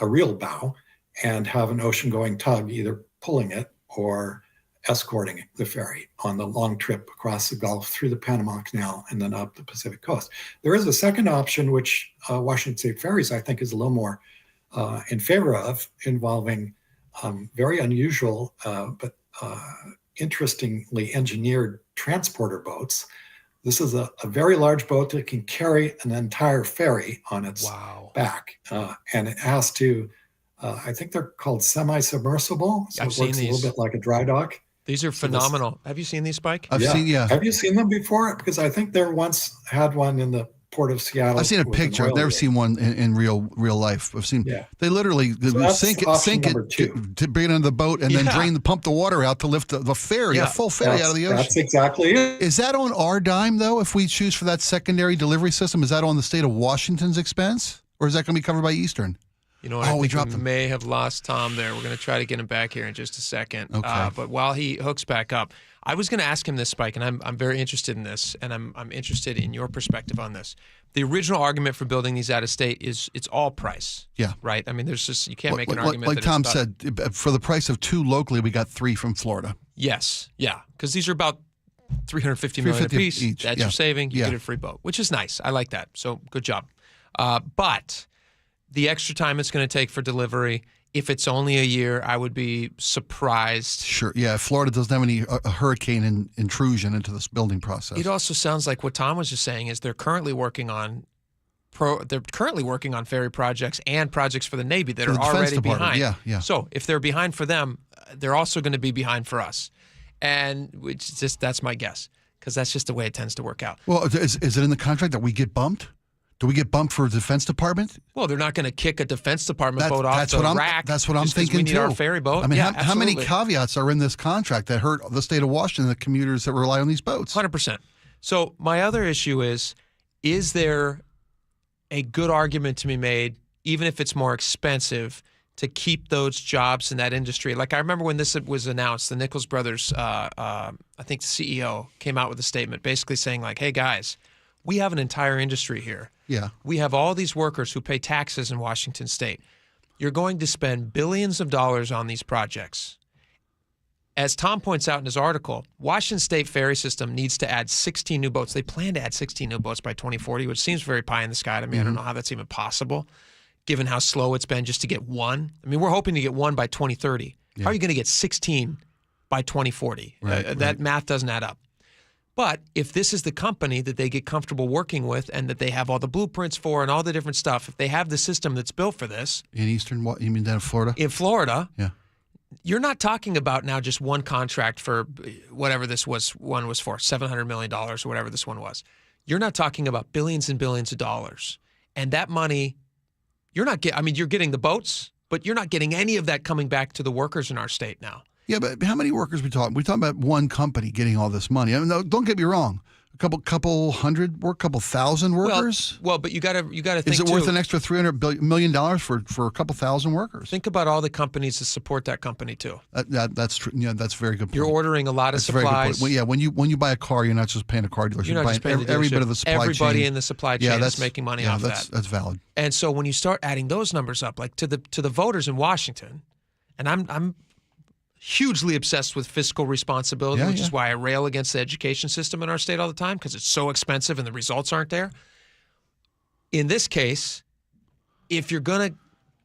S21: a real bow, and have an ocean-going tug either pulling it or escorting the ferry on the long trip across the Gulf through the Panama Canal and then up the Pacific coast. There is a second option, which Washington State Ferries, I think, is a little more in favor of, involving very unusual but interestingly engineered transporter boats. This is a very large boat that can carry an entire ferry on its back. And it has to, I think they're called semi-submersible. So it works a little bit like a dry dock.
S19: These are phenomenal. Have you seen these, Spike?
S5: I've seen, yeah.
S21: Have you seen them before? Because I think there once had one in the port of Seattle.
S5: I've seen a picture. I've never seen one in real life. I've seen they literally sink it to bring it into the boat and then pump the water out to lift the ferry, a full ferry out of the ocean.
S21: That's exactly it.
S5: Is that on our dime though? If we choose for that secondary delivery system, is that on the state of Washington's expense, or is that going to be covered by Eastern?
S19: You know, I think we may have lost Tom there. We're going to try to get him back here in just a second.
S5: Okay.
S19: But while he hooks back up, I was going to ask him this, Spike, and I'm very interested in this, and I'm interested in your perspective on this. The original argument for building these out of state is it's all price.
S5: Yeah.
S19: Right? I mean, there's just, you can't make an argument
S5: like
S19: that
S5: Tom
S19: it's
S5: said, for the price of 2 locally, we got 3 from Florida.
S19: Yes. Yeah. Because these are about $350 million a piece. That's your saving. You get a free boat, which is nice. I like that. So good job. But the extra time it's going to take for delivery, if it's only a year, I would be surprised.
S5: Sure. Yeah. Florida doesn't have any hurricane intrusion into this building process.
S19: It also sounds like what Tom was just saying is they're currently working on ferry projects and projects for the Navy that are already behind.
S5: Yeah.
S19: So if they're behind for them, they're also going to be behind for us. And which just that's my guess, because that's just the way it tends to work out.
S5: Well, is it in the contract that we get bumped? Do we get bumped for the Defense Department?
S19: Well, they're not going to kick a Defense Department boat off the rack.
S5: That's what I'm thinking,
S19: we need
S5: too.
S19: our ferry boat.
S5: I mean, how many caveats are in this contract that hurt the state of Washington, the commuters that rely on these boats?
S19: 100%. So my other issue is there a good argument to be made, even if it's more expensive, to keep those jobs in that industry? Like I remember when this was announced, the Nichols brothers, I think the CEO, came out with a statement basically saying like, hey, guys, we have an entire industry here.
S5: Yeah.
S19: We have all these workers who pay taxes in Washington State. You're going to spend billions of dollars on these projects. As Tom points out in his article, Washington State ferry system needs to add 16 new boats. They plan to add 16 new boats by 2040, which seems very pie in the sky to me. I don't know how that's even possible, given how slow it's been just to get one. I mean, we're hoping to get one by 2030. How are you going to get 16 by 2040? That math doesn't add up. But if this is the company that they get comfortable working with and that they have all the blueprints for and all the different stuff, if they have the system that's built for this.
S5: In Eastern, what you mean down in Florida?
S19: In Florida.
S5: Yeah.
S19: You're not talking about now just one contract for whatever this one was for, $700 million or whatever this one was. You're not talking about billions and billions of dollars. And that money, you're getting the boats, but you're not getting any of that coming back to the workers in our state now.
S5: Yeah, but how many workers we talking? We're talking about one company getting all this money. I mean, don't get me wrong. A couple thousand workers.
S19: Well, but you got to think.
S5: Is it worth an extra $300 million for a couple thousand workers?
S19: Think about all the companies that support that company too.
S5: That's true. Yeah, that's a very good point.
S19: You're ordering a lot of supplies.
S5: Well, yeah, when you buy a car, you're not just paying a car dealership.
S19: You're not just paying
S5: every bit of the supply chain.
S19: Everybody in the supply chain is making money off that.
S5: That's valid.
S19: And so when you start adding those numbers up, like to the voters in Washington, and I'm hugely obsessed with fiscal responsibility, which is why I rail against the education system in our state all the time, because it's so expensive and the results aren't there. In this case, if you're going to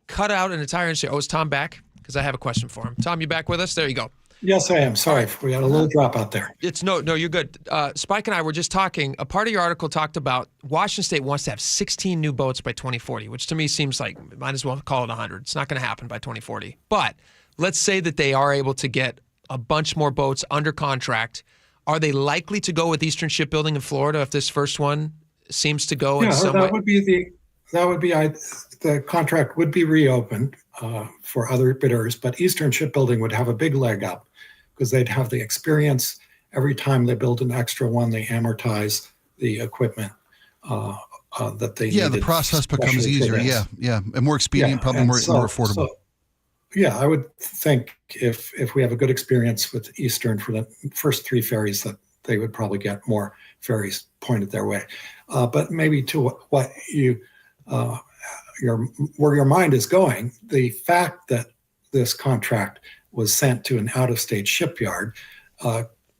S19: cut out an entire industry, is Tom back? Because I have a question for him. Tom, you back with us? There you go.
S21: Yes, I am. Sorry, we had a little drop out there.
S19: No, you're good. Spike and I were just talking. A part of your article talked about Washington State wants to have 16 new boats by 2040, which to me seems like might as well call it 100. It's not going to happen by 2040. But let's say that they are able to get a bunch more boats under contract. Are they likely to go with Eastern Shipbuilding in Florida if this first one seems to go in some way?
S21: The contract would be reopened for other bidders, but Eastern Shipbuilding would have a big leg up because they'd have the experience. Every time they build an extra one, they amortize the equipment that they needed.
S5: The process becomes easier. Yeah, and more expedient, probably more affordable.
S21: I would think if we have a good experience with Eastern for the first 3 ferries, that they would probably get more ferries pointed their way. But maybe to what where your mind is going, the fact that this contract was sent to an out-of-state shipyard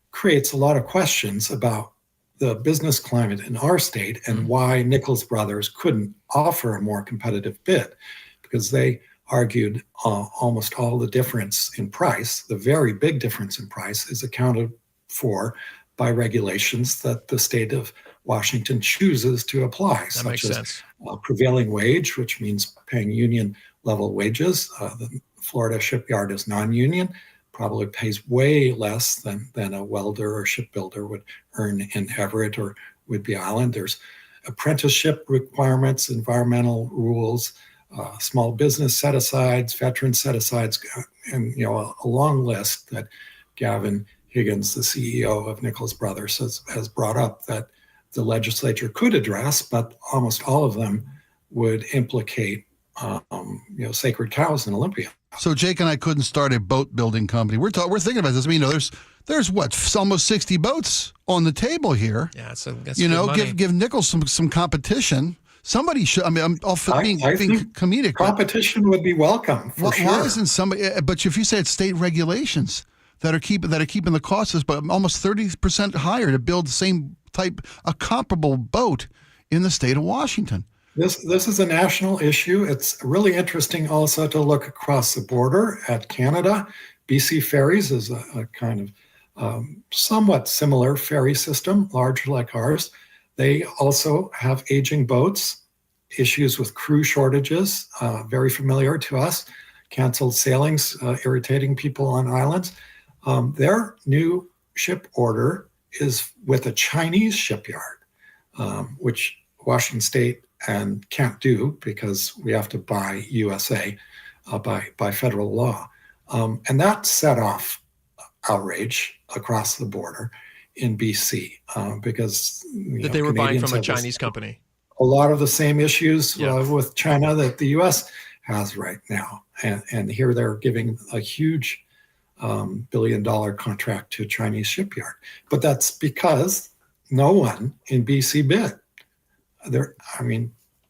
S21: creates a lot of questions about the business climate in our state and why Nichols Brothers couldn't offer a more competitive bid, because they argued almost all the difference in price, the very big difference in price, is accounted for by regulations that the state of Washington chooses to apply, such as prevailing wage, which means paying union level wages. The Florida shipyard is non-union, probably pays way less than a welder or shipbuilder would earn in Everett or Whidbey Island. There's apprenticeship requirements, environmental rules, small business set-asides, veteran set-asides, and a long list that Gavin Higgins, the CEO of Nichols Brothers, has brought up that the legislature could address, but almost all of them would implicate sacred cows in Olympia.
S5: So Jake and I couldn't start a boat building company. We're thinking about this. I mean, there's almost 60 boats on the table here.
S19: Yeah, that's good money.
S5: Give Nichols some competition. Somebody should. I mean, I'm being comedic.
S21: Competition would be welcome.
S5: Why isn't somebody? But if you say it's state regulations that are keeping the costs, but almost 30% higher to build the same type, a comparable boat in the state of Washington.
S21: This is a national issue. It's really interesting also to look across the border at Canada. BC Ferries is a kind of somewhat similar ferry system, large like ours. They also have aging boats, issues with crew shortages, very familiar to us, canceled sailings, irritating people on islands. Their new ship order is with a Chinese shipyard, which Washington State can't do because we have to buy USA by federal law. And that set off outrage across the border in BC because
S19: that they were buying from a Chinese company.
S21: A lot of the same issues with China that the U.S. has right now. And here they're giving a huge $1 billion contract to a Chinese shipyard. But that's because no one in BC bid.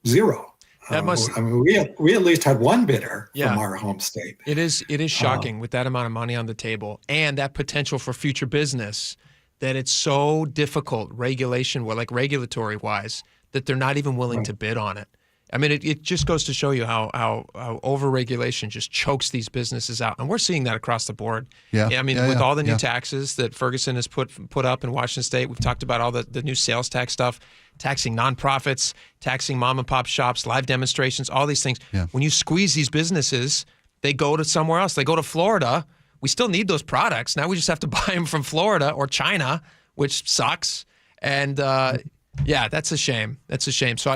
S21: Zero. We at least had one bidder from our home state.
S19: It is shocking with that amount of money on the table and that potential for future business that it's so difficult regulatory wise that they're not even willing to bid on it. I mean, it just goes to show you how over-regulation just chokes these businesses out. And we're seeing that across the board. With all the new taxes that Ferguson has put up in Washington State, we've talked about all the new sales tax stuff, taxing nonprofits, taxing mom-and-pop shops, live demonstrations, all these things. Yeah. When you squeeze these businesses, they go to somewhere else. They go to Florida. We still need those products. Now we just have to buy them from Florida or China, which sucks. And, that's a shame. That's a shame. So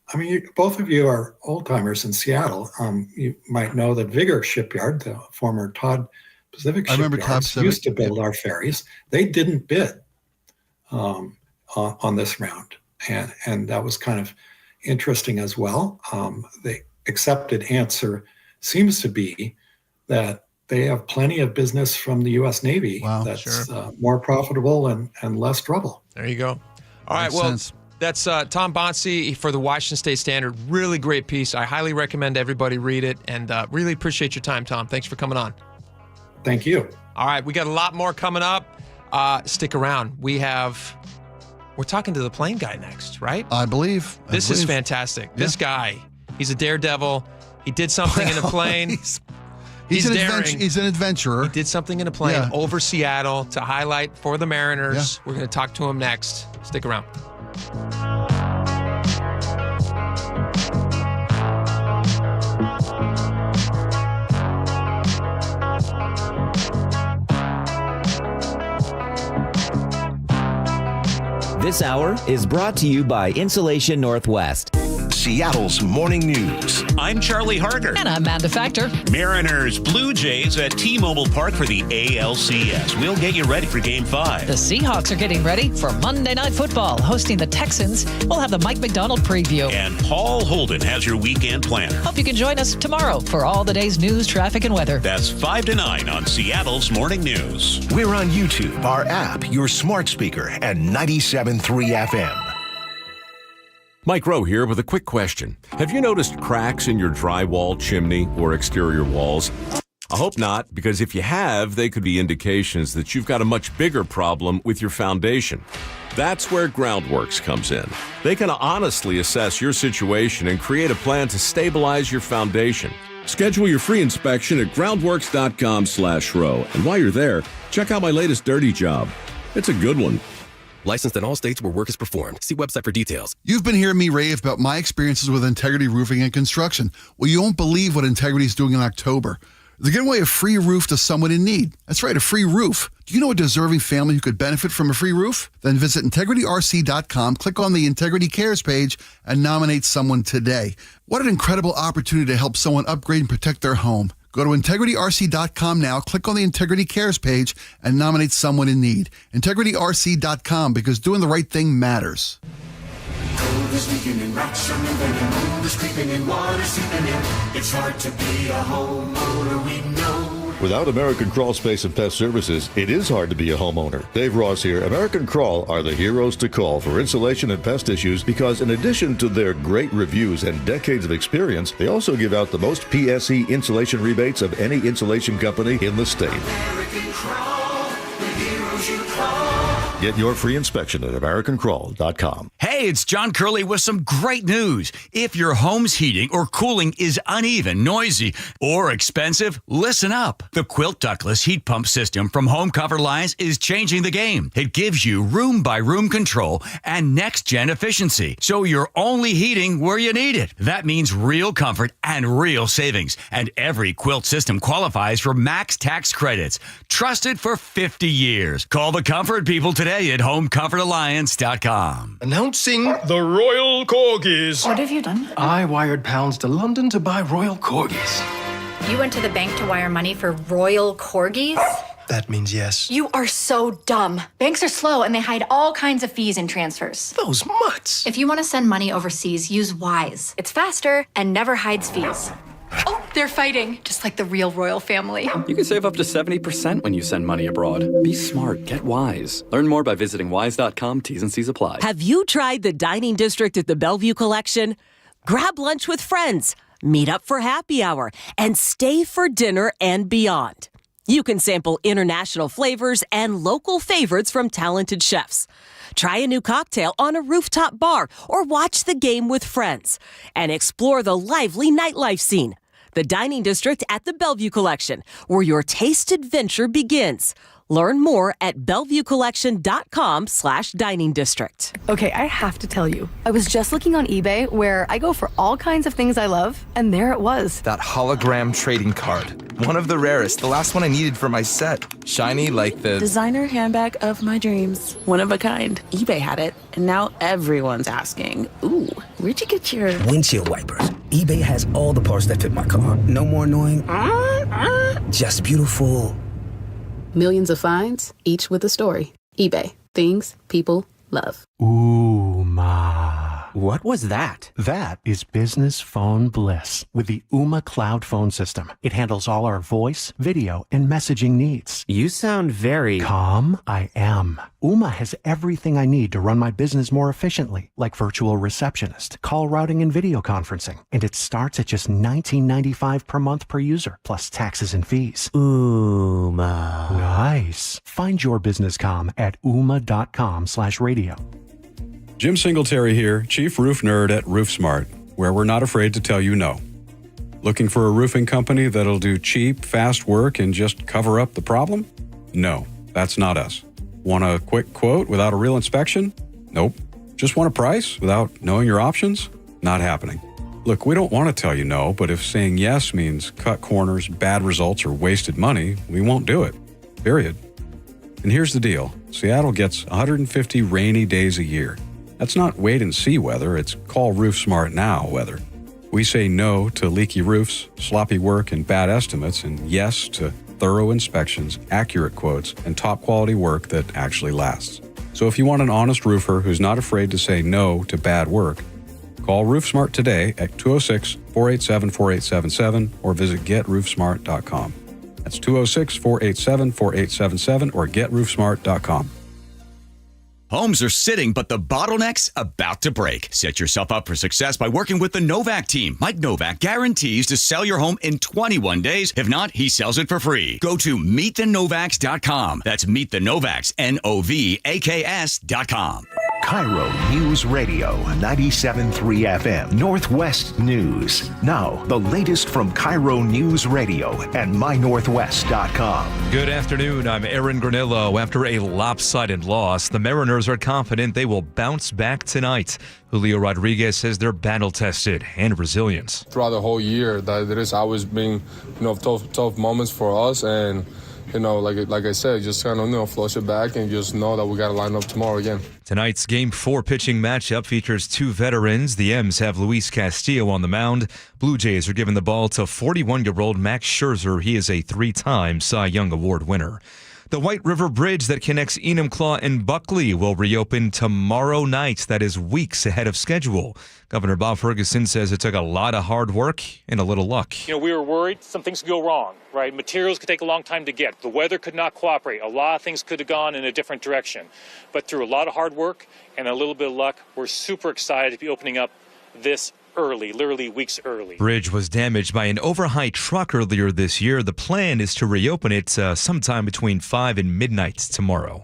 S21: I mean, both of you are old-timers in Seattle. You might know that Vigor Shipyard, the former Todd Pacific Shipyards, used to build our ferries. They didn't bid on this round. And that was kind of interesting as well. The accepted answer seems to be that they have plenty of business from the U.S. Navy that's more profitable and less trouble.
S19: There you go. All right, well, that's Tom Bonsi for the Washington State Standard. Really great piece. I highly recommend everybody read it, and really appreciate your time, Tom. Thanks for coming on.
S21: Thank you.
S19: All right, we got a lot more coming up. Stick around. We're talking to the plane guy next, right?
S5: I believe.
S19: This is fantastic. Yeah. This guy, he's a daredevil. He did something in a plane. He's
S5: an adventurer.
S19: He did something in a plane over Seattle to highlight for the Mariners. We're going to talk to him next. Stick around.
S2: This hour is brought to you by Insulation Northwest.
S12: Seattle's morning news.
S13: I'm Charlie Harder.
S17: And I'm Amanda Factor.
S13: Mariners, Blue Jays at T-Mobile Park for the ALCS. We'll get you ready for Game 5.
S17: The Seahawks are getting ready for Monday Night Football. Hosting the Texans, we'll have the Mike McDonald preview.
S13: And Paul Holden has your weekend planner.
S17: Hope you can join us tomorrow for all the day's news, traffic, and weather.
S13: That's 5 to 9 on Seattle's Morning News.
S12: We're on YouTube, our app, your smart speaker, and 97.3 FM.
S20: Mike Rowe here with a quick question. Have you noticed cracks in your drywall, chimney, or exterior walls? I hope not, because if you have, they could be indications that you've got a much bigger problem with your foundation. That's where Groundworks comes in. They can honestly assess your situation and create a plan to stabilize your foundation. Schedule your free inspection at groundworks.com/row. And while you're there, check out my latest dirty job. It's a good one.
S22: Licensed in all states where work is performed. See website for details.
S5: You've been hearing me rave about my experiences with Integrity Roofing and Construction. Well, you won't believe what Integrity is doing in October. They're giving away a free roof to someone in need. That's right, a free roof. Do you know a deserving family who could benefit from a free roof? Then visit IntegrityRC.com, click on the Integrity Cares page, and nominate someone today. What an incredible opportunity to help someone upgrade and protect their home. Go to IntegrityRC.com now, click on the Integrity Cares page, and nominate someone in need. IntegrityRC.com, because doing the right thing matters.
S23: Cold is leaking in rocks from the moon is creeping in, water seeping in. It's hard to be a homeowner, we know.
S24: Without American Crawl Space and Pest Services, it is hard to be a homeowner. Dave Ross here. American Crawl are the heroes to call for insulation and pest issues because in addition to their great reviews and decades of experience, they also give out the most PSE insulation rebates of any insulation company in the state.
S23: American Crawl, the heroes you call.
S24: Get your free inspection at AmericanCrawl.com.
S13: Hey, it's John Curley with some great news. If your home's heating or cooling is uneven, noisy, or expensive, listen up. The Quilt Ductless Heat Pump System from Home Comfort Lines is changing the game. It gives you room-by-room control and next-gen efficiency, so you're only heating where you need it. That means real comfort and real savings. And every Quilt system qualifies for max tax credits. Trusted for 50 years. Call the comfort people today at HomeComfortAlliance.com.
S25: Announcing the Royal Corgis.
S26: What have you done?
S25: I wired pounds to London to buy Royal Corgis.
S26: You went to the bank to wire money for Royal Corgis?
S25: That means yes.
S26: You are so dumb. Banks are slow and they hide all kinds of fees and transfers.
S25: Those mutts.
S26: If you want to send money overseas, use Wise. It's faster and never hides fees. Oh, they're fighting, just like the real royal family.
S27: You can save up to 70% when you send money abroad. Be smart. Get Wise. Learn more by visiting wise.com. T's and C's apply.
S30: Have you tried the dining district at the Bellevue Collection? Grab lunch with friends, meet up for happy hour, and stay for dinner and beyond. You can sample international flavors and local favorites from talented chefs. Try a new cocktail on a rooftop bar or watch the game with friends and explore the lively nightlife scene. The Dining District at the Bellevue Collection, where your taste adventure begins.
S4: Learn more at BellevueCollection.com/dining district.
S6: Okay, I have to tell you, I was just looking on eBay where I go for all kinds of things I love, and there it was.
S7: That hologram trading card. One of the rarest, the last one I needed for my set. Shiny like the
S8: designer handbag of my dreams. One of a kind. eBay had it, and now everyone's asking, ooh, where'd you get your
S9: windshield wipers? eBay has all the parts that fit my car. No more annoying, just beautiful.
S8: Millions of finds, each with a story. eBay. Things people love.
S10: Ooh, ma.
S11: What was that?
S10: That is business phone bliss with the Ooma Cloud Phone System. It handles all our voice, video, and messaging needs.
S11: You sound very
S10: calm. I am. Ooma has everything I need to run my business more efficiently, like virtual receptionist, call routing, and video conferencing. And it starts at just $19.95 per month per user, plus taxes and fees.
S11: Ooma.
S10: Nice. Find your business comm at ooma.com/radio.
S15: Jim Singletary here, Chief Roof Nerd at RoofSmart, where we're not afraid to tell you no. Looking for a roofing company that'll do cheap, fast work and just cover up the problem? No, that's not us. Want a quick quote without a real inspection? Nope. Just want a price without knowing your options? Not happening. Look, we don't want to tell you no, but if saying yes means cut corners, bad results, or wasted money, we won't do it. Period. And here's the deal. Seattle gets 150 rainy days a year. That's not wait and see weather, it's call RoofSmart now weather. We say no to leaky roofs, sloppy work, and bad estimates, and yes to thorough inspections, accurate quotes, and top quality work that actually lasts. So if you want an honest roofer who's not afraid to say no to bad work, call RoofSmart today at 206-487-4877 or visit GetRoofSmart.com. That's 206-487-4877 or GetRoofSmart.com.
S13: Homes are sitting, but the bottleneck's about to break. Set yourself up for success by working with the Novak team. Mike Novak guarantees to sell your home in 21 days. If not, he sells it for free. Go to meetthenovaks.com. That's meetthenovaks, NOVAKS.com.
S12: KIRO News Radio 97.3 FM Northwest News. Now, the latest from KIRO News Radio and mynorthwest.com.
S30: Good afternoon. I'm Aaron Granillo. After a lopsided loss, the Mariners are confident they will bounce back tonight. Julio Rodriguez says they're battle-tested and resilient.
S28: Throughout the whole year, that there has always been, tough moments for us, and like I said, just kind of, flush it back and just know that we got to line up tomorrow again.
S30: Tonight's Game 4 pitching matchup features two veterans. The M's have Luis Castillo on the mound. Blue Jays are giving the ball to 41-year-old Max Scherzer. He is a three-time Cy Young Award winner. The White River Bridge that connects Enumclaw and Buckley will reopen tomorrow night. That is weeks ahead of schedule. Governor Bob Ferguson says it took a lot of hard work and a little luck.
S29: We were worried some things could go wrong, right? Materials could take a long time to get. The weather could not cooperate. A lot of things could have gone in a different direction. But through a lot of hard work and a little bit of luck, we're super excited to be opening up this early, literally weeks early.
S30: Bridge was damaged by an overhigh truck earlier this year. The plan is to reopen it sometime between 5 and midnight tomorrow.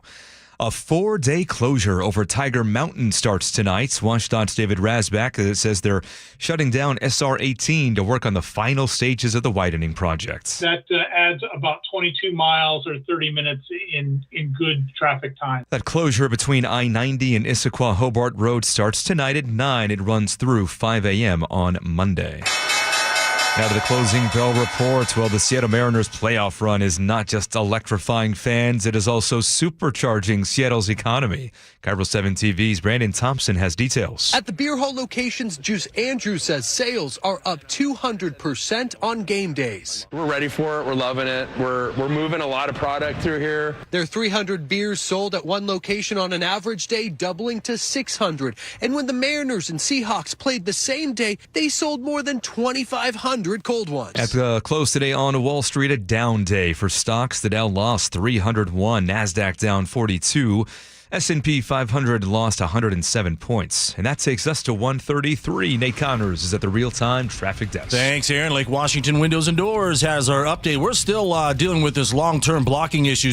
S30: A 4-day closure over Tiger Mountain starts tonight. WashDOT's David Rasbach says they're shutting down SR 18 to work on the final stages of the widening project.
S31: That adds about 22 miles or 30 minutes in good traffic time.
S30: That closure between I-90 and Issaquah-Hobart Road starts tonight at 9. It runs through 5 a.m. on Monday. Now to the closing bell report. Well, the Seattle Mariners playoff run is not just electrifying fans, it is also supercharging Seattle's economy. KIRO 7 TV's Brandon Thompson has details.
S32: At the beer hall locations, Juice Andrew says sales are up 200% on game days.
S33: We're ready for it. We're loving it. We're moving a lot of product through here.
S32: There are 300 beers sold at one location on an average day, doubling to 600. And when the Mariners and Seahawks played the same day, they sold more than 2,500 cold ones.
S30: At the close today on Wall Street, a down day for stocks. The Dow lost 301, NASDAQ down 42. S&P 500 lost 107 points, and that takes us to 133. Nate Connors is at the real-time traffic desk.
S1: Thanks, Aaron. Lake Washington Windows and Doors has our update. We're still dealing with this long-term blocking issue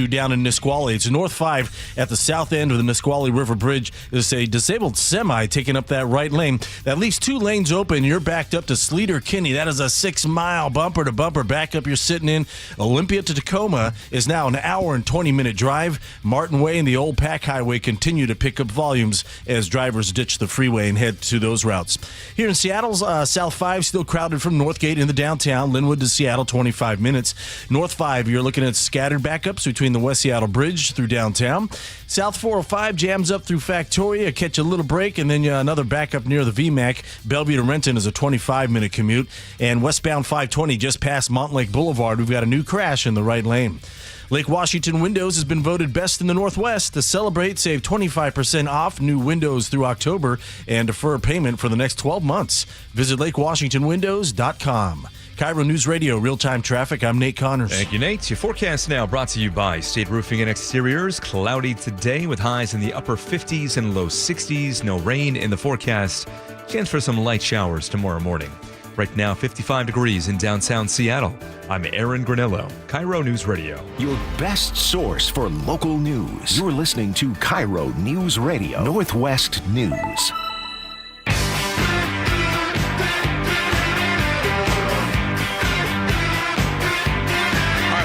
S1: down in Nisqually. It's North 5 at the south end of the Nisqually River Bridge. There's a disabled semi taking up that right lane. That leaves 2 lanes open. You're backed up to Sleater-Kinney. That is a 6-mile bumper-to-bumper backup you're sitting in. Olympia to Tacoma is now an hour and 20-minute drive. Martin Way and the Old Pack Highway continue to pick up volumes as drivers ditch the freeway and head to those routes. Here in Seattle, South 5 still crowded from Northgate into downtown. Linwood to Seattle, 25 minutes. North 5, you're looking at scattered backups between the West Seattle Bridge through downtown. South 405 jams up through Factoria, catch a little break, and then another backup near the VMAC. Bellevue to Renton is a 25-minute commute. And westbound 520 just past Montlake Boulevard, we've got a new crash in the right lane. Lake Washington Windows has been voted best in the Northwest. To celebrate, save 25% off new windows through October and defer payment for the next 12 months. Visit lakewashingtonwindows.com. KIRO News Radio, real-time traffic. I'm Nate Connors.
S30: Thank you, Nate. Your forecast now brought to you by State Roofing and Exteriors. Cloudy today with highs in the upper 50s and low 60s. No rain in the forecast. Chance for some light showers tomorrow morning. Right now, 55 degrees in downtown Seattle. I'm Aaron Granillo, KIRO News Radio.
S12: Your best source for local news. You're listening to KIRO News Radio, Northwest News.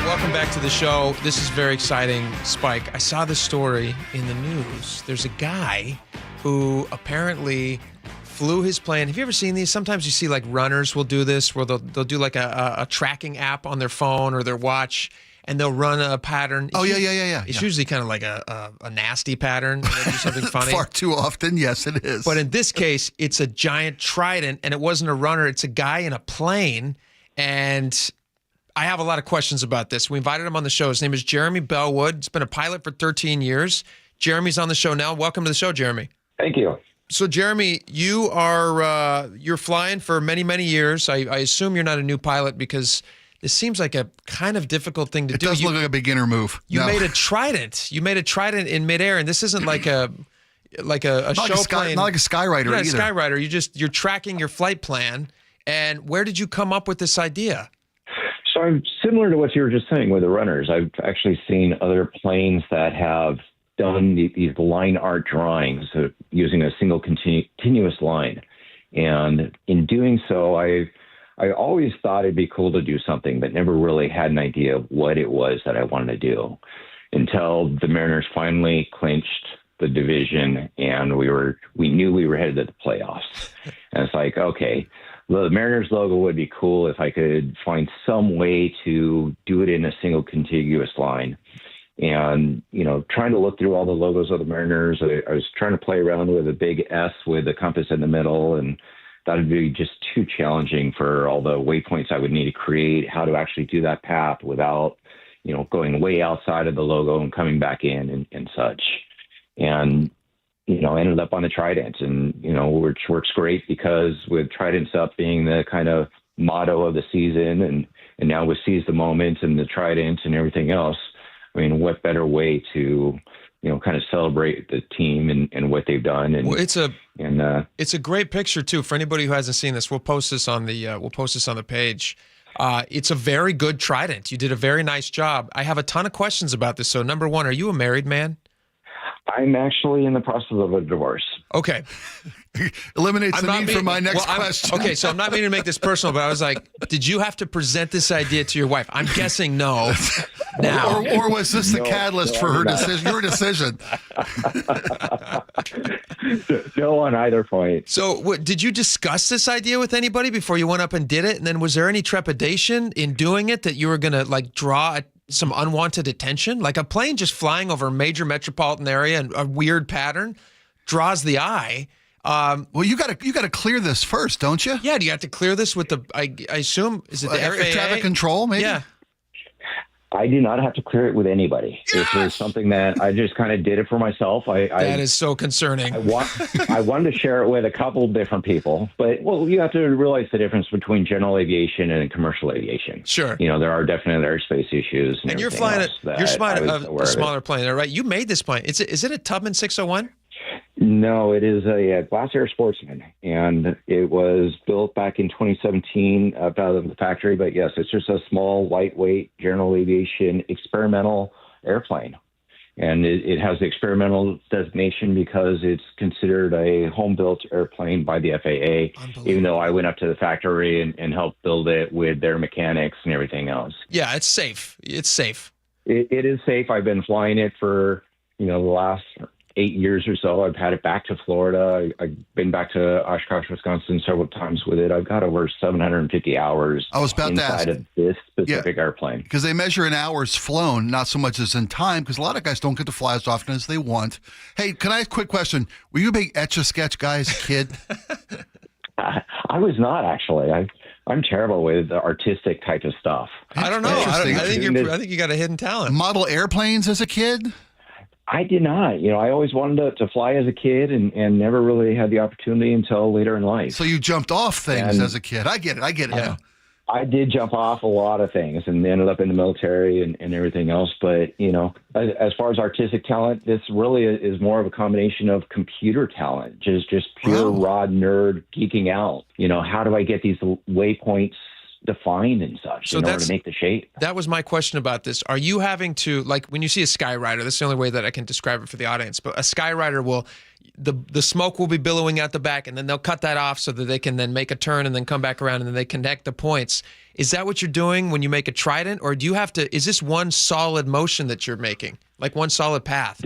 S2: Welcome back to the show. This is very exciting, Spike. I saw this story in the news. There's a guy who apparently flew his plane. Have you ever seen these? Sometimes you see like runners will do this, where they'll do like a tracking app on their phone or their watch, and they'll run a pattern. It's usually kind of like a nasty pattern. They'll do something funny.
S3: Far too often, yes, it is.
S2: But in this case, it's a giant trident, and it wasn't a runner. It's a guy in a plane, and I have a lot of questions about this. We invited him on the show. His name is Jeremy Bellwood. He's been a pilot for 13 years. Jeremy's on the show now. Welcome to the show, Jeremy.
S5: Thank you.
S2: So, Jeremy, you are you're flying for many, many years. I assume you're not a new pilot because this seems like a kind of difficult thing to do.
S3: It does look like a beginner move.
S2: You made a trident. You made a trident in midair, and this isn't like a show plane.
S3: Not like a Skywriter either.
S2: Not a Skywriter. You're tracking your flight plan. And where did you come up with this idea?
S5: So I'm similar to what you were just saying with the runners. I've actually seen other planes that have done these line art drawings using a single continuous line. And in doing so, I always thought it'd be cool to do something, but never really had an idea of what it was that I wanted to do until the Mariners finally clinched the division and we knew we were headed to the playoffs. And it's like, okay, the Mariners logo would be cool if I could find some way to do it in a single contiguous line. And, trying to look through all the logos of the Mariners, I was trying to play around with a big S with a compass in the middle, and that would be just too challenging for all the waypoints I would need to create, how to actually do that path without, going way outside of the logo and coming back in and such. And, I ended up on the Trident, and, which works great because with Tridents up being the kind of motto of the season and now with Seize the Moment and the Trident and everything else, I mean, what better way to, kind of celebrate the team and what they've done. And
S2: well, it's a great picture too. For anybody who hasn't seen this, we'll post this on the page. It's a very good Trident. You did a very nice job. I have a ton of questions about this. So number one, are you a married man?
S5: I'm actually in the process of a divorce.
S2: Okay.
S3: Eliminates the need for my next question.
S2: Okay, so I'm not meaning to make this personal, but I was like, did you have to present this idea to your wife? I'm guessing no. Now.
S3: Or was this the catalyst for her decision? Your decision?
S5: No, on either point.
S2: So did you discuss this idea with anybody before you went up and did it? And then was there any trepidation in doing it that you were going to draw some unwanted attention? Like a plane just flying over a major metropolitan area and a weird pattern draws the eye.
S3: Well, you got to clear this first, don't you?
S2: Yeah, do you have to clear this with I assume, is it the FAA?
S3: Traffic control, maybe?
S2: Yeah.
S5: I do not have to clear it with anybody. Yes! This was something that I just kind of did it for myself.
S2: That is so concerning.
S5: I wanted to share it with a couple different people, but you have to realize the difference between general aviation and commercial aviation.
S2: Sure.
S5: There are definite airspace issues. And you're
S2: flying a smaller plane, right? You made this plane. Is it a Tubman 601?
S5: No, it is a Glass Air Sportsman, and it was built back in 2017 out of the factory. But yes, it's just a small, lightweight, general aviation experimental airplane. And it has the experimental designation because it's considered a home-built airplane by the FAA, even though I went up to the factory and helped build it with their mechanics and everything else.
S2: Yeah, it's safe. It's safe.
S5: It is safe. I've been flying it for, the last 8 years or so. I've had it back to Florida. I've been back to Oshkosh, Wisconsin several times with it. I've got over 750 hours inside of this specific airplane.
S3: Because they measure in hours flown, not so much as in time, because a lot of guys don't get to fly as often as they want. Hey, can I ask a quick question? Were you a big Etch-a-Sketch guy as a kid?
S5: I was not, actually. I'm terrible with the artistic type of stuff.
S2: I don't know. I think you got a hidden talent.
S3: Model airplanes as a kid?
S5: I did not. I always wanted to fly as a kid and never really had the opportunity until later in life.
S3: So you jumped off things as a kid. I get it.
S5: Yeah. I did jump off a lot of things and ended up in the military and everything else. But, as far as artistic talent, this really is more of a combination of computer talent, just pure raw nerd geeking out. How do I get these waypoints defined and such in order to make the shape?
S2: That was my question about this. Are you having to, like, when you see a Skyrider, that's the only way that I can describe it for the audience, but a Skyrider will, the smoke will be billowing out the back, and then they'll cut that off so that they can then make a turn and then come back around and then they connect the points. Is that what you're doing when you make a Trident, or do you have to, is this one solid motion that you're making, like one solid path?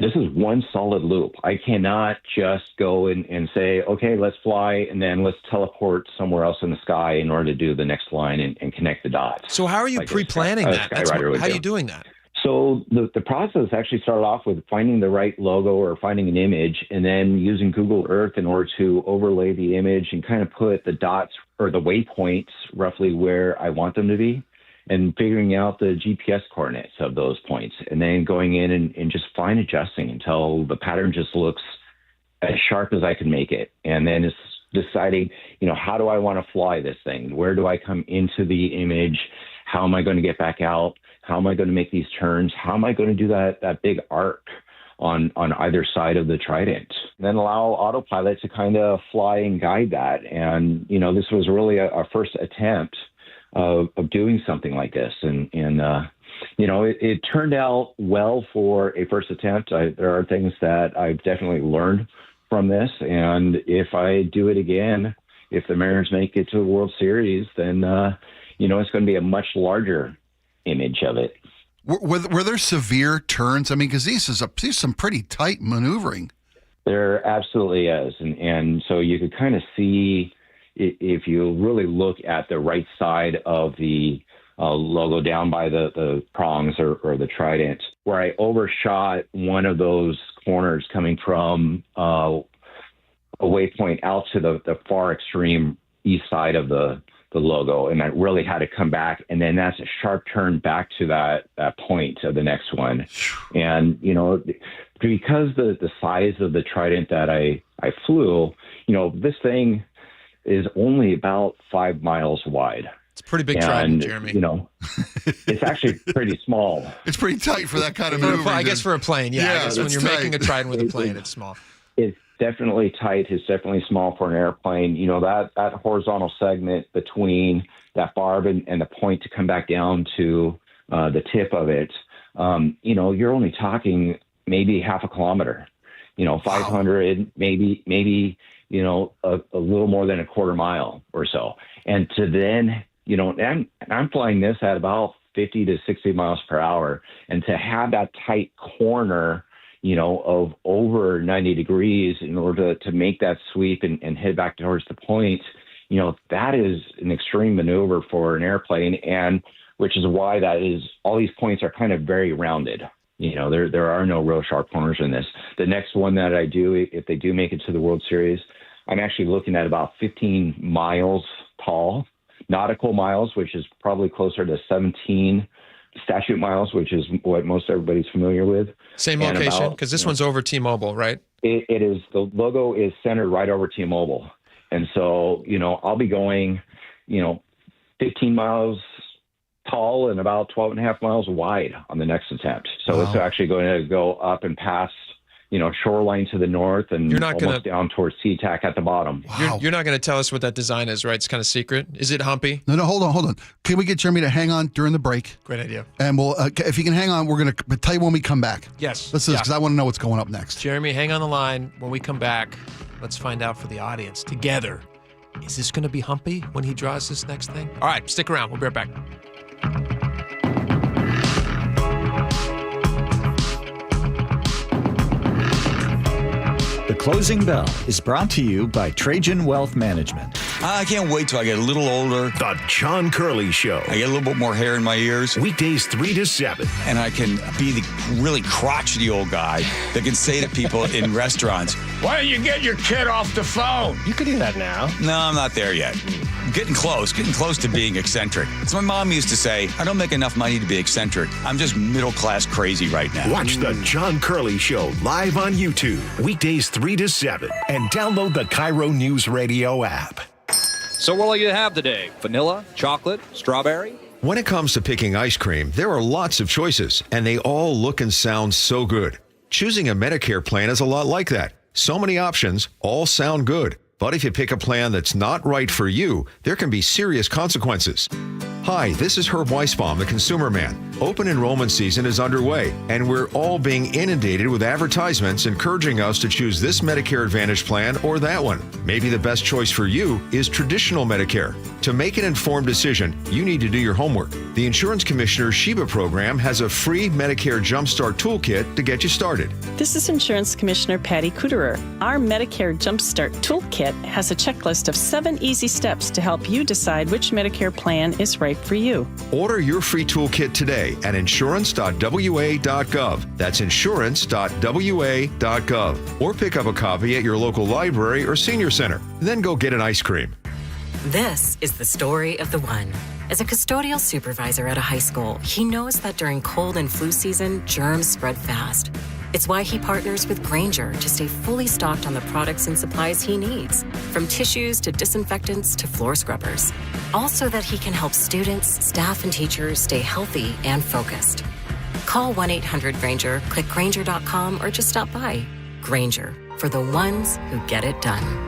S5: This is one solid loop. I cannot just go and say, okay, let's fly, and then let's teleport somewhere else in the sky in order to do the next line and connect the dots.
S2: So how are you pre-planning that? How are you doing that?
S5: So the process actually started off with finding the right logo or finding an image, and then using Google Earth in order to overlay the image and kind of put the dots or the waypoints roughly where I want them to be, and figuring out the GPS coordinates of those points, and then going in and just fine adjusting until the pattern just looks as sharp as I can make it. And then it's deciding, how do I want to fly this thing? Where do I come into the image? How am I going to get back out? How am I going to make these turns? How am I going to do that big arc on either side of the Trident? And then allow autopilot to kind of fly and guide that. And, this was really a first attempt of doing something like this. And it turned out well for a first attempt. There are things that I've definitely learned from this. And if I do it again, if the Mariners make it to the World Series, then, it's going to be a much larger image of it.
S3: Were there severe turns? I mean, because these is some pretty tight maneuvering.
S5: There absolutely is. And so you could kind of see, if you really look at the right side of the logo down by the prongs or the Trident, where I overshot one of those corners coming from a waypoint out to the far extreme east side of the logo, and I really had to come back, and then that's a sharp turn back to that point of the next one. And because the size of the Trident that I flew, this thing is only about 5 miles wide.
S2: It's a pretty big Trident, Jeremy.
S5: It's actually pretty small.
S3: It's pretty tight for that kind of maneuver.
S2: I guess for a plane, yeah. I guess when you're making a Trident with a plane, it's small.
S5: It's definitely tight. It's definitely small for an airplane. That horizontal segment between that barb and the point to come back down to the tip of it, you're only talking maybe half a kilometer, 500, maybe, a little more than a quarter mile or so. And to then, and I'm flying this at about 50 to 60 miles per hour. And to have that tight corner, of over 90 degrees in order to make that sweep and head back towards the point, that is an extreme maneuver for an airplane, and which is why all these points are kind of very rounded. There are no real sharp corners in this. The next one that I do, if they do make it to the World Series, I'm actually looking at about 15 miles tall, nautical miles, which is probably closer to 17 statute miles, which is what most everybody's familiar with.
S2: Same
S5: And
S2: location? Because this one's over T-Mobile, right?
S5: It is. The logo is centered right over T-Mobile. And so, I'll be going, 15 miles tall and about 12 and a half miles wide on the next attempt. So It's actually going to go up and past, shoreline to the north and
S2: You're not
S5: almost down towards SeaTac at the bottom.
S2: You're not going to tell us what that design is, right? It's kind of secret. Is it humpy?
S3: No, hold on. Can we get Jeremy to hang on during the break?
S2: Great idea.
S3: And we'll, if you can hang on, we're going to tell you when we come back.
S2: Yes.
S3: This is because I want to know what's going up next.
S2: Jeremy, hang on the line. When we come back, let's find out for the audience together. Is this going to be humpy when he draws this next thing? All right, stick around. We'll be right back.
S14: The Closing Bell is brought to you by Trajan Wealth Management.
S13: I can't wait till I get a little older.
S12: The John Curley Show.
S13: I get a little bit more hair in my ears.
S12: Weekdays 3 to 7.
S13: And I can be the really crotchety old guy that can say to people in restaurants, "Why don't you get your kid off the phone?"
S14: You could do that now.
S13: No, I'm not there yet. I'm getting close to being eccentric. As my mom used to say, I don't make enough money to be eccentric. I'm just middle-class crazy right now.
S12: Watch The John Curley Show live on YouTube. Weekdays 3 to 7. And download the KIRO Newsradio app.
S16: So what will you have today? Vanilla, chocolate, strawberry?
S17: When it comes to picking ice cream, there are lots of choices, and they all look and sound so good. Choosing a Medicare plan is a lot like that. So many options, all sound good. But if you pick a plan that's not right for you, there can be serious consequences. Hi, this is Herb Weisbaum, the Consumer Man. Open enrollment season is underway, and we're all being inundated with advertisements encouraging us to choose this Medicare Advantage plan or that one. Maybe the best choice for you is traditional Medicare. To make an informed decision, you need to do your homework. The Insurance Commissioner's Sheba program has a free Medicare Jumpstart Toolkit to get you started.
S18: This is Insurance Commissioner Patty Kuderer. Our Medicare Jumpstart Toolkit has a checklist of 7 easy steps to help you decide which Medicare plan is right for you.
S17: Order your free toolkit today at insurance.wa.gov. That's insurance.wa.gov. Or pick up a copy at your local library or senior center. Then go get an ice cream.
S19: This is the story of the one. As a custodial supervisor at a high school, he knows that during cold and flu season, germs spread fast. It's why he partners with Grainger to stay fully stocked on the products and supplies he needs, from tissues to disinfectants to floor scrubbers. All so that he can help students, staff, and teachers stay healthy and focused. Call 1-800-GRAINGER, click Grainger.com, or just stop by. Grainger, for the ones who get it done.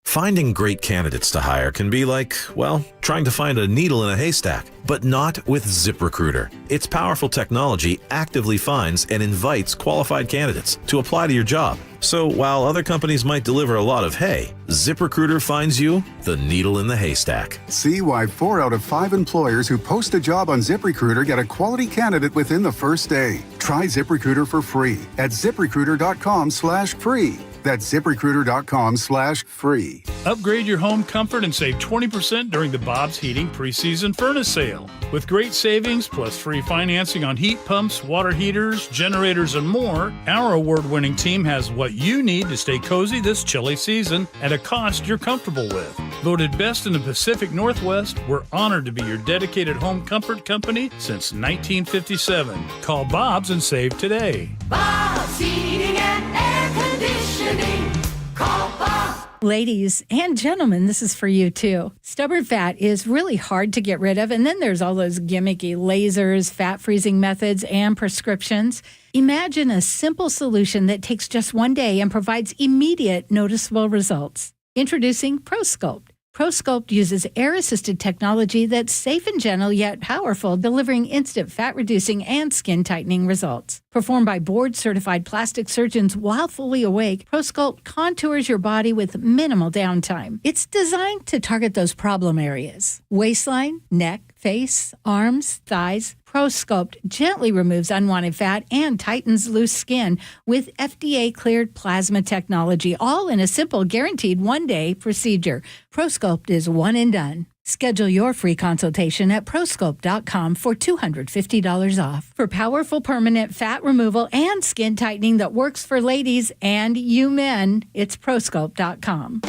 S20: Finding great candidates to hire can be like, well, trying to find a needle in a haystack, but not with ZipRecruiter. Its powerful technology actively finds and invites qualified candidates to apply to your job. So while other companies might deliver a lot of hay, ZipRecruiter finds you the needle in the haystack.
S21: See why 4 out of 5 employers who post a job on ZipRecruiter get a quality candidate within the first day. Try ZipRecruiter for free at ZipRecruiter.com/free. That's ZipRecruiter.com/free.
S31: Upgrade your home comfort and save 20% during the Bob's Heating preseason furnace sale. With great savings plus free financing on heat pumps, water heaters, generators, and more, our award-winning team has what you need to stay cozy this chilly season at a cost you're comfortable with. Voted best in the Pacific Northwest, we're honored to be your dedicated home comfort company since 1957. Call Bob's and save today.
S22: Bob's Heating and Air Conditioning. Call Bob.
S23: Ladies and gentlemen, this is for you too. Stubborn fat is really hard to get rid of, and then there's all those gimmicky lasers, fat freezing methods, and prescriptions. Imagine a simple solution that takes just one day and provides immediate noticeable results. Introducing ProSculpt. ProSculpt uses air-assisted technology that's safe and gentle yet powerful, delivering instant fat-reducing and skin-tightening results. Performed by board-certified plastic surgeons while fully awake, ProSculpt contours your body with minimal downtime. It's designed to target those problem areas: waistline, neck, face, arms, thighs. ProSculpt gently removes unwanted fat and tightens loose skin with FDA-cleared plasma technology, all in a simple, guaranteed one-day procedure. ProSculpt is one and done. Schedule your free consultation at ProSculpt.com for $250 off. For powerful permanent fat removal and skin tightening that works for ladies and you men, it's ProSculpt.com.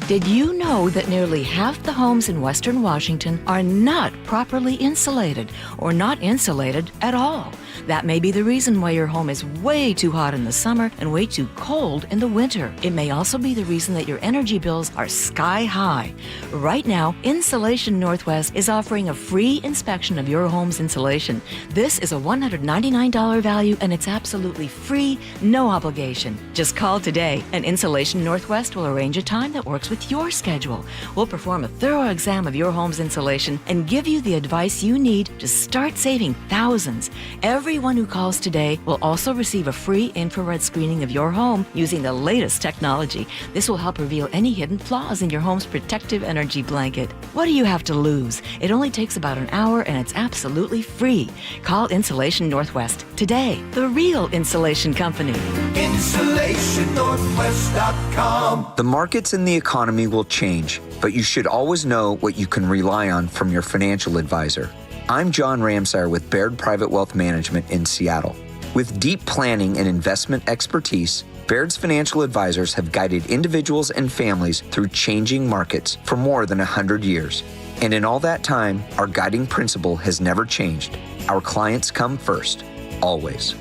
S4: Did you know that nearly half the homes in Western Washington are not properly insulated or not insulated at all? That may be the reason why your home is way too hot in the summer and way too cold in the winter. It may also be the reason that your energy bills are sky high. Right now, Insulation Northwest is offering a free inspection of your home's insulation. This is a $199 value and it's absolutely free, no obligation. Just call today and Insulation Northwest will arrange a time that works with your schedule. We'll perform a thorough exam of your home's insulation and give you the advice you need to start saving thousands. Everyone who calls today will also receive a free infrared screening of your home using the latest technology. This will help reveal any hidden flaws in your home's protective energy blanket. What do you have to lose? It only takes about an hour and it's absolutely free. Call Insulation Northwest today, the real insulation company.
S6: InsulationNorthwest.com. The markets and the economy will change, but you should always know what you can rely on from your financial advisor. I'm John Ramsire with Baird Private Wealth Management in Seattle. With deep planning and investment expertise, Baird's financial advisors have guided individuals and families through changing markets for more than 100 years. And in all that time, our guiding principle has never changed. Our clients come first, always.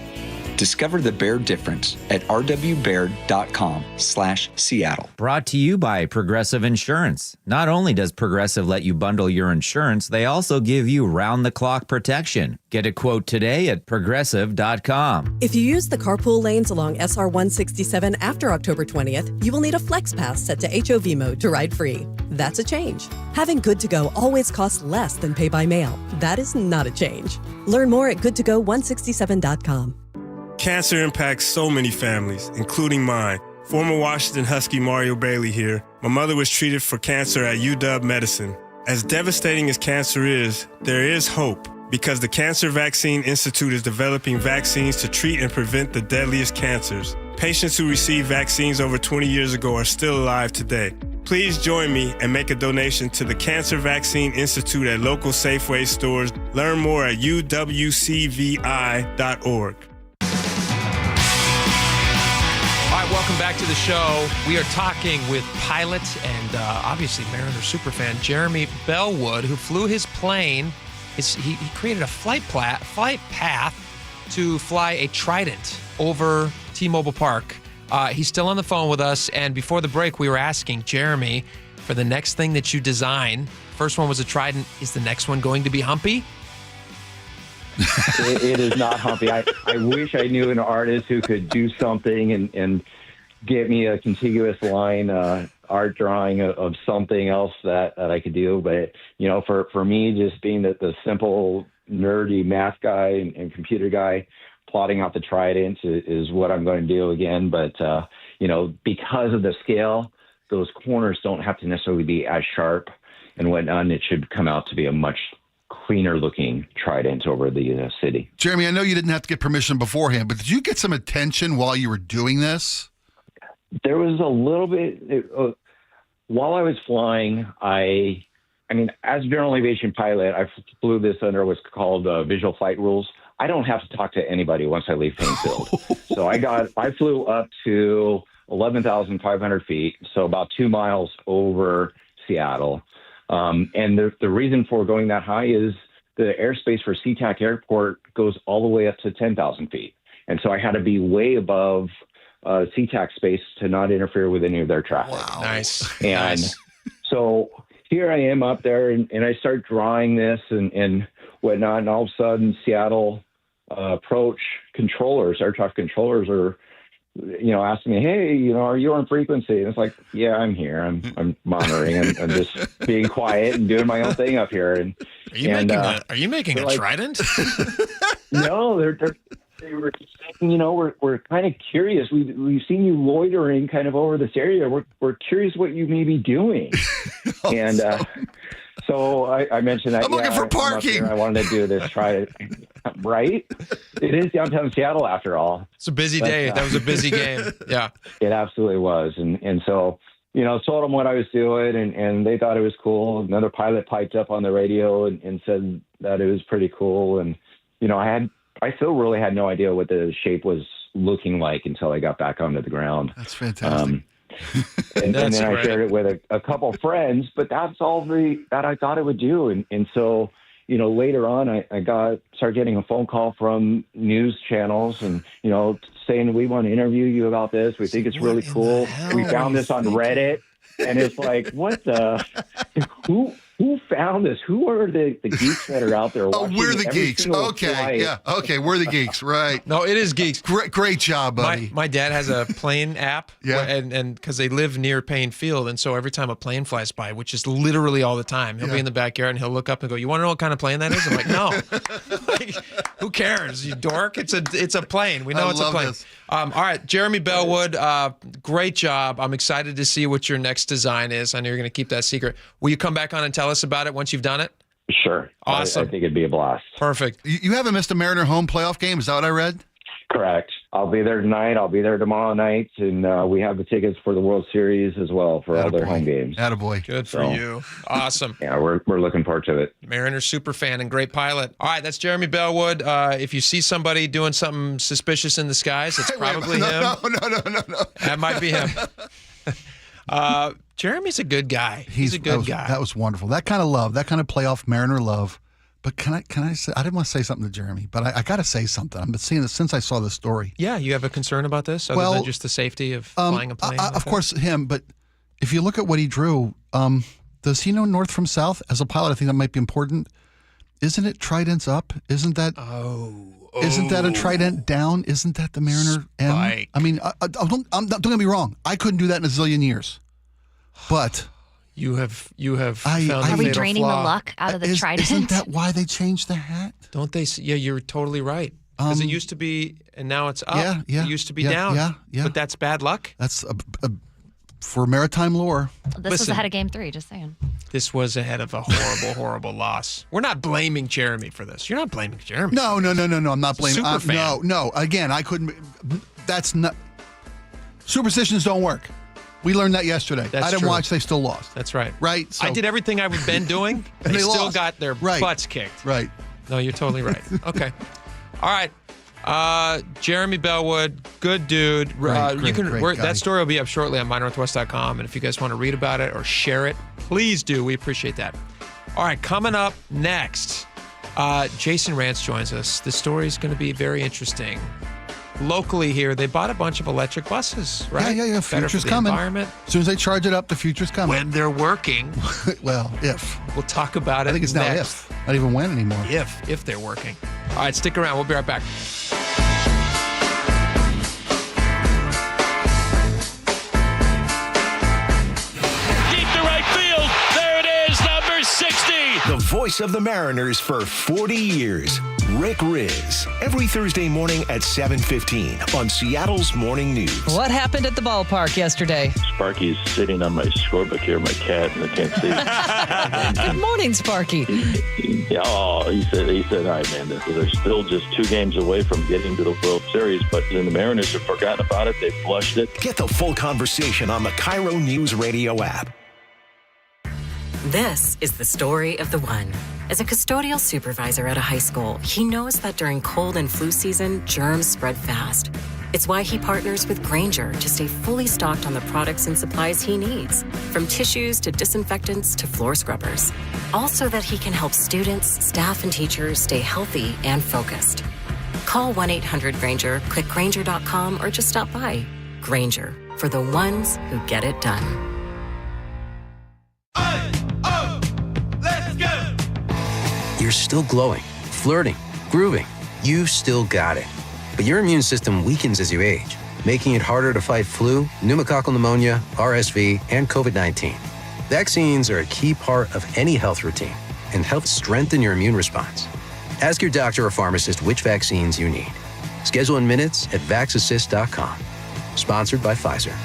S6: Discover the Baird difference at rwbaird.com/Seattle.
S7: Brought to you by Progressive Insurance. Not only does Progressive let you bundle your insurance, they also give you round-the-clock protection. Get a quote today at progressive.com.
S8: If you use the carpool lanes along SR 167 after October 20th, you will need a Flex Pass set to HOV mode to ride free. That's a change. Having Good to Go always costs less than pay by mail. That is not a change. Learn more at goodtogo167.com.
S9: Cancer impacts so many families, including mine. Former Washington Husky Mario Bailey here. My mother was treated for cancer at UW Medicine. As devastating as cancer is, there is hope because the Cancer Vaccine Institute is developing vaccines to treat and prevent the deadliest cancers. Patients who received vaccines over 20 years ago are still alive today. Please join me and make a donation to the Cancer Vaccine Institute at local Safeway stores. Learn more at uwcvi.org.
S2: All right, welcome back to the show. We are talking with pilot and obviously Mariner superfan Jeremy Bellwood, who flew his plane. He created a flight path to fly a Trident over T-Mobile Park. He's still on the phone with us, and before the break, we were asking Jeremy, for the next thing that you design, first one was a Trident, is the next one going to be humpy?
S5: It is not humpy. I wish I knew an artist who could do something and get me a contiguous line art drawing of something else that I could do. But, you know, for me, just being the simple, nerdy math guy and computer guy, plotting out the Trident is what I'm going to do again. But, you know, because of the scale, those corners don't have to necessarily be as sharp and whatnot. And it should come out to be a much cleaner looking Trident over the city.
S3: Jeremy, I know you didn't have to get permission beforehand, but did you get some attention while you were doing this?
S5: There was a little bit while I was flying. I mean, as a general aviation pilot, I flew this under what's called visual flight rules. I don't have to talk to anybody once I leave Plainfield. So I flew up to 11,500 feet, so about 2 miles over Seattle. And the reason for going that high is the airspace for SeaTac Airport goes all the way up to 10,000 feet. And so I had to be way above SeaTac space to not interfere with any of their traffic.
S2: Wow. Nice.
S5: And so here I am up there, and I start drawing this and whatnot, and all of a sudden Seattle approach controllers, air traffic controllers are, you know, asking me, hey, you know, are you on frequency? And it's like, yeah, I'm here. I'm monitoring. I'm just being quiet and doing my own thing up here. And
S2: are you making a Trident?
S5: No, they were saying, you know, we're kind of curious. We've seen you loitering kind of over this area. We're curious what you may be doing. And so I mentioned that.
S3: I'm looking for parking.
S5: I wanted to do this Trident. Right? It is downtown Seattle after all.
S2: It's a busy day. That was a busy game. Yeah.
S5: It absolutely was. And so, you know, told them what I was doing and they thought it was cool. Another pilot piped up on the radio and said that it was pretty cool. And, you know, I still really had no idea what the shape was looking like until I got back onto the ground.
S3: That's fantastic.
S5: And then I
S2: great.
S5: shared it with a couple friends, but that's all that I thought it would do. And so, later on, I started getting a phone call from news channels and, saying, we want to interview you about this. We think it's really cool. We found this on Reddit. And it's like, what the, who found this? Who are the geeks that are out there watching?
S3: Oh, we're the
S5: every
S3: geeks.
S5: single
S3: Okay.
S5: flight?
S3: Yeah. Okay. We're the geeks. Right.
S2: No, it is geeks.
S3: Great job, buddy.
S2: My dad has a plane app, and because they live near Payne Field, and so every time a plane flies by, which is literally all the time, he'll be in the backyard and he'll look up and go, "You want to know what kind of plane that is?" I'm like, "No, like, who cares? You dork! It's a plane. We know it's a plane." All right, Jeremy Bellwood, great job. I'm excited to see what your next design is. I know you're going to keep that secret. Will you come back on and tell us about it once you've done it?
S5: Sure.
S2: Awesome.
S5: I think it'd be a blast.
S2: Perfect.
S3: You haven't missed a Mariner home playoff game. Is that what I read?
S5: Correct. I'll be there tonight. I'll be there tomorrow night. And we have the tickets for the World Series as well for all their home games.
S3: Attaboy.
S2: Good for you. Awesome.
S5: Yeah, we're looking forward to it.
S2: Mariner super fan and great pilot. All right, that's Jeremy Bellwood. If you see somebody doing something suspicious in the skies, it's probably him.
S3: No.
S2: That might be him. Jeremy's a good guy. He's a good guy.
S3: That was wonderful. That kind of love, that kind of playoff Mariner love. But can I say, I didn't want to say something to Jeremy, but I got to say something. I've been seeing this since I saw the story.
S2: Yeah, you have a concern about this other than just the safety of flying a plane?
S3: Of course, him. But if you look at what he drew, does he know north from south? As a pilot, I think that might be important. Isn't it tridents up? Isn't that? Isn't that a trident down? Isn't that the Mariner M?
S2: Spike.
S3: I mean, don't get me wrong. I couldn't do that in a zillion years. But
S2: you have found
S1: Are we draining the luck out of the trident?
S3: Isn't that why they changed the hat?
S2: Don't they? Yeah, you're totally right. Because it used to be, and now it's up.
S3: Yeah.
S2: It used to be down.
S3: Yeah.
S2: But that's bad luck.
S3: That's for maritime lore.
S1: This was ahead of game 3, just saying.
S2: This was ahead of a horrible, horrible loss. We're not blaming Jeremy for this. You're not blaming Jeremy.
S3: No. I'm not blaming.
S2: Super fan.
S3: No. Again, I couldn't. That's not. Superstitions don't work. We learned that yesterday.
S2: That's
S3: I didn't
S2: true.
S3: watch. They still lost.
S2: That's right.
S3: Right. So,
S2: I did everything I've been doing.
S3: And they
S2: still
S3: lost.
S2: got their butts kicked.
S3: Right.
S2: No, you're totally right. Okay. All right. Jeremy Bellwood, good dude.
S3: Great guy.
S2: That story will be up shortly on mynorthwest.com. And if you guys want to read about it or share it, please do. We appreciate that. All right, coming up next, Jason Rance joins us. The story is going to be very interesting. Locally here, they bought a bunch of electric buses, right?
S3: Yeah.
S2: Better
S3: Future's
S2: for the
S3: coming.
S2: environment.
S3: As soon as they charge it up, the future's coming.
S2: When they're working.
S3: Well, if.
S2: We'll talk about it.
S3: I think it's
S2: next.
S3: now if. Not even when anymore.
S2: If they're working. All right, stick around. We'll be right back.
S10: Deep to right field. There it is, number 60.
S12: The voice of the Mariners for 40 years, Rick Riz. Every Thursday morning at 7:15 on Seattle's Morning News.
S11: What happened at the ballpark yesterday?
S15: Sparky's sitting on my scorebook here, my cat, and I can't see.
S11: Good morning, Sparky.
S15: Yeah, he said, all right, man, they're still just 2 games away from getting to the World Series, but then the Mariners have forgotten about it. They flushed it.
S12: Get the full conversation on the KIRO Newsradio app.
S19: This is the story of the one. As a custodial supervisor at a high school, he knows that during cold and flu season, germs spread fast. It's why he partners with Grainger to stay fully stocked on the products and supplies he needs, from tissues to disinfectants to floor scrubbers. All so that he can help students, staff, and teachers stay healthy and focused. Call 1-800-GRAINGER, click Grainger.com, or just stop by. Grainger, for the ones who get it done.
S24: You're still glowing, flirting, grooving. You've still got it. But your immune system weakens as you age, making it harder to fight flu, pneumococcal pneumonia, RSV, and COVID-19. Vaccines are a key part of any health routine and help strengthen your immune response. Ask your doctor or pharmacist which vaccines you need. Schedule in minutes at vaxassist.com. Sponsored by Pfizer.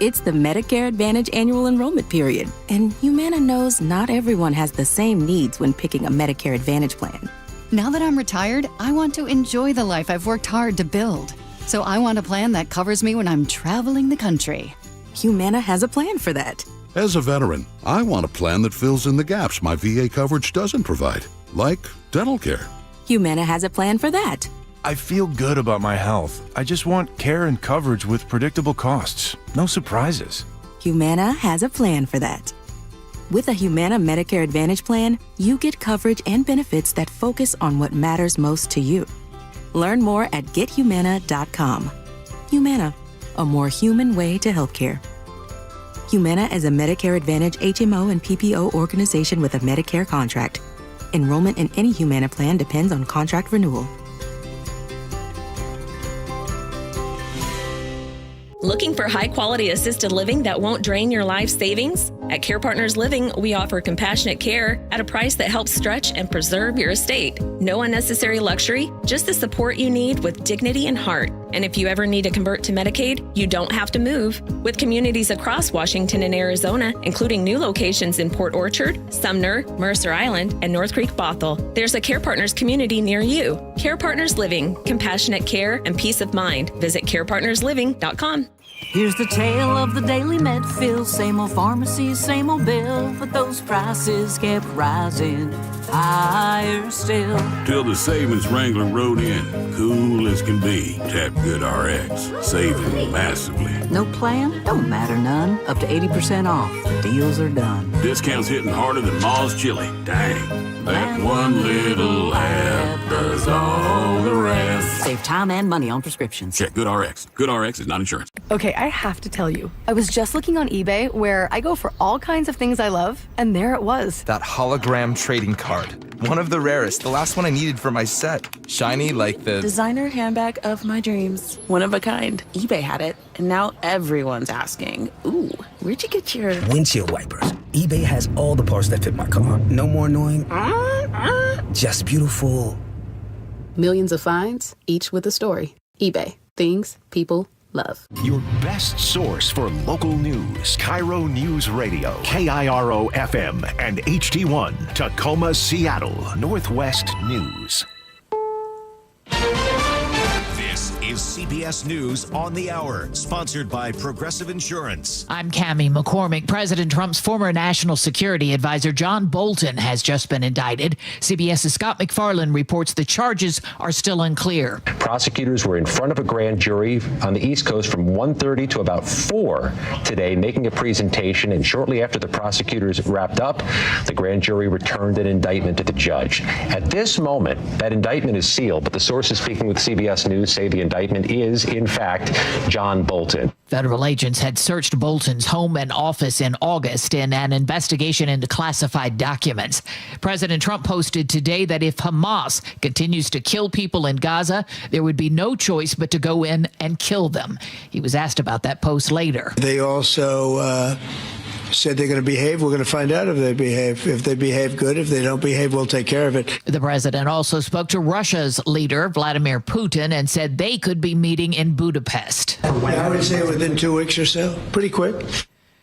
S25: It's the Medicare Advantage annual enrollment period, and Humana knows not everyone has the same needs when picking a Medicare Advantage plan.
S26: Now that I'm retired, I want to enjoy the life I've worked hard to build. So I want a plan that covers me when I'm traveling the country.
S25: Humana has a plan for that.
S27: As a veteran, I want a plan that fills in the gaps my VA coverage doesn't provide, like dental care.
S25: Humana has a plan for that.
S13: I feel good about my health. I just want care and coverage with predictable costs. No surprises.
S25: Humana has a plan for that. With a Humana Medicare Advantage plan, you get coverage and benefits that focus on what matters most to you. Learn more at gethumana.com. Humana, a more human way to healthcare. Humana is a Medicare Advantage HMO and PPO organization with a Medicare contract. Enrollment in any Humana plan depends on contract renewal.
S14: Looking for high-quality assisted living that won't drain your life savings? At Care Partners Living, we offer compassionate care at a price that helps stretch and preserve your estate. No unnecessary luxury, just the support you need with dignity and heart. And if you ever need to convert to Medicaid, you don't have to move. With communities across Washington and Arizona, including new locations in Port Orchard, Sumner, Mercer Island, and North Creek Bothell, there's a Care Partners community near you. Care Partners Living, compassionate care and peace of mind. Visit carepartnersliving.com.
S16: Here's the tale of the daily med fill. Same old pharmacy, same old bill, but those prices kept rising higher still.
S27: Till the savings Wrangler rode in, cool as can be. Tap GoodRx, saving massively.
S16: No plan? Don't matter none. Up to 80% off. The deals are done.
S27: Discounts hitting harder than Ma's chili. Dang, that one little app does all the rest.
S16: Save time and money on prescriptions.
S27: Check GoodRx. GoodRx is not insurance.
S17: Okay, I have to tell you, I was just looking on eBay where I go for all kinds of things I love, and there it was.
S18: That hologram trading card. One of the rarest. The last one I needed for my set. Shiny like the
S20: designer handbag of my dreams. One of a kind. eBay had it, and now everyone's asking, ooh, where'd you get your
S21: windshield wipers? eBay has all the parts that fit my car. No more annoying. Just beautiful.
S20: Millions of finds, each with a story. eBay. Things people love.
S12: Your best source for local news. KIRO News Radio. KIRO FM and HD1. Tacoma, Seattle. Northwest News.
S28: This is CBS News on the Hour, sponsored by Progressive Insurance.
S29: I'm Cammie McCormick. President Trump's former national security advisor John Bolton has just been indicted. CBS's Scott McFarland reports the charges are still unclear.
S30: Prosecutors were in front of a grand jury on the East Coast from 1:30 to about 4 today, making a presentation, and shortly after the prosecutors wrapped up, the grand jury returned an indictment to the judge. At this moment, that indictment is sealed, but the sources speaking with CBS News say the indictment is, in fact, John Bolton.
S29: Federal agents had searched Bolton's home and office in August in an investigation into classified documents. President Trump posted today that if Hamas continues to kill people in Gaza, there would be no choice but to go in and kill them. He was asked about that post later.
S31: They also said they're going to behave. We're going to find out if they behave. If they behave good, if they don't behave, we'll take care of it.
S29: The president also spoke to Russia's leader, Vladimir Putin, and said they could be meeting in Budapest.
S31: I would say within 2 weeks or so. Pretty quick.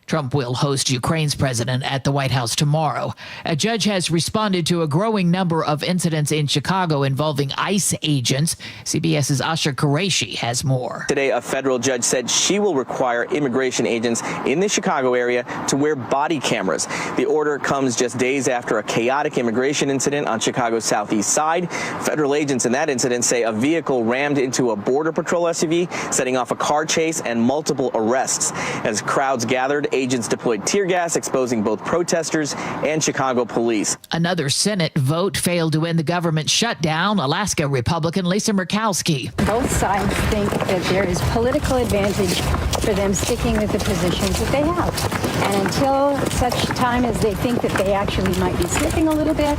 S29: Trump will host Ukraine's president at the White House tomorrow. A judge has responded to a growing number of incidents in Chicago involving ICE agents. CBS's Asha Qureshi has more.
S32: Today, a federal judge said she will require immigration agents in the Chicago area to wear body cameras. The order comes just days after a chaotic immigration incident on Chicago's southeast side. Federal agents in that incident say a vehicle rammed into a Border Patrol SUV, setting off a car chase and multiple arrests. As crowds gathered, agents deployed tear gas, exposing both protesters and Chicago police.
S29: Another Senate vote failed to end the government shutdown. Alaska Republican Lisa Murkowski.
S33: Both sides think that there is political advantage for them sticking with the positions that they have. And until such time as they think that they actually might be slipping a little bit,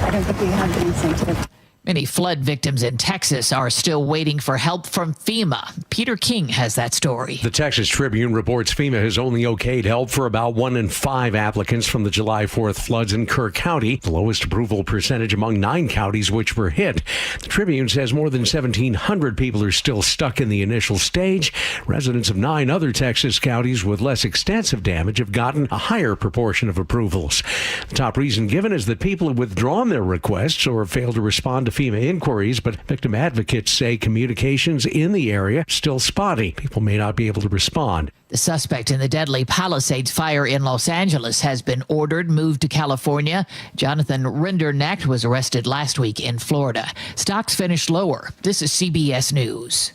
S33: I don't think we have the incentive.
S29: Many flood victims in Texas are still waiting for help from FEMA. Peter King has that story.
S34: The Texas Tribune reports FEMA has only okayed help for about 1 in 5 applicants from the July 4th floods in Kerr County, the lowest approval percentage among 9 counties which were hit. The Tribune says more than 1,700 people are still stuck in the initial stage. Residents of 9 other Texas counties with less extensive damage have gotten a higher proportion of approvals. The top reason given is that people have withdrawn their requests or have failed to respond to FEMA inquiries, but victim advocates say communications in the area are still spotty. People may not be able to respond.
S29: The suspect in the deadly Palisades fire in Los Angeles has been ordered moved to California. Jonathan Rinderknecht was arrested last week in Florida. Stocks finished lower. This is CBS News.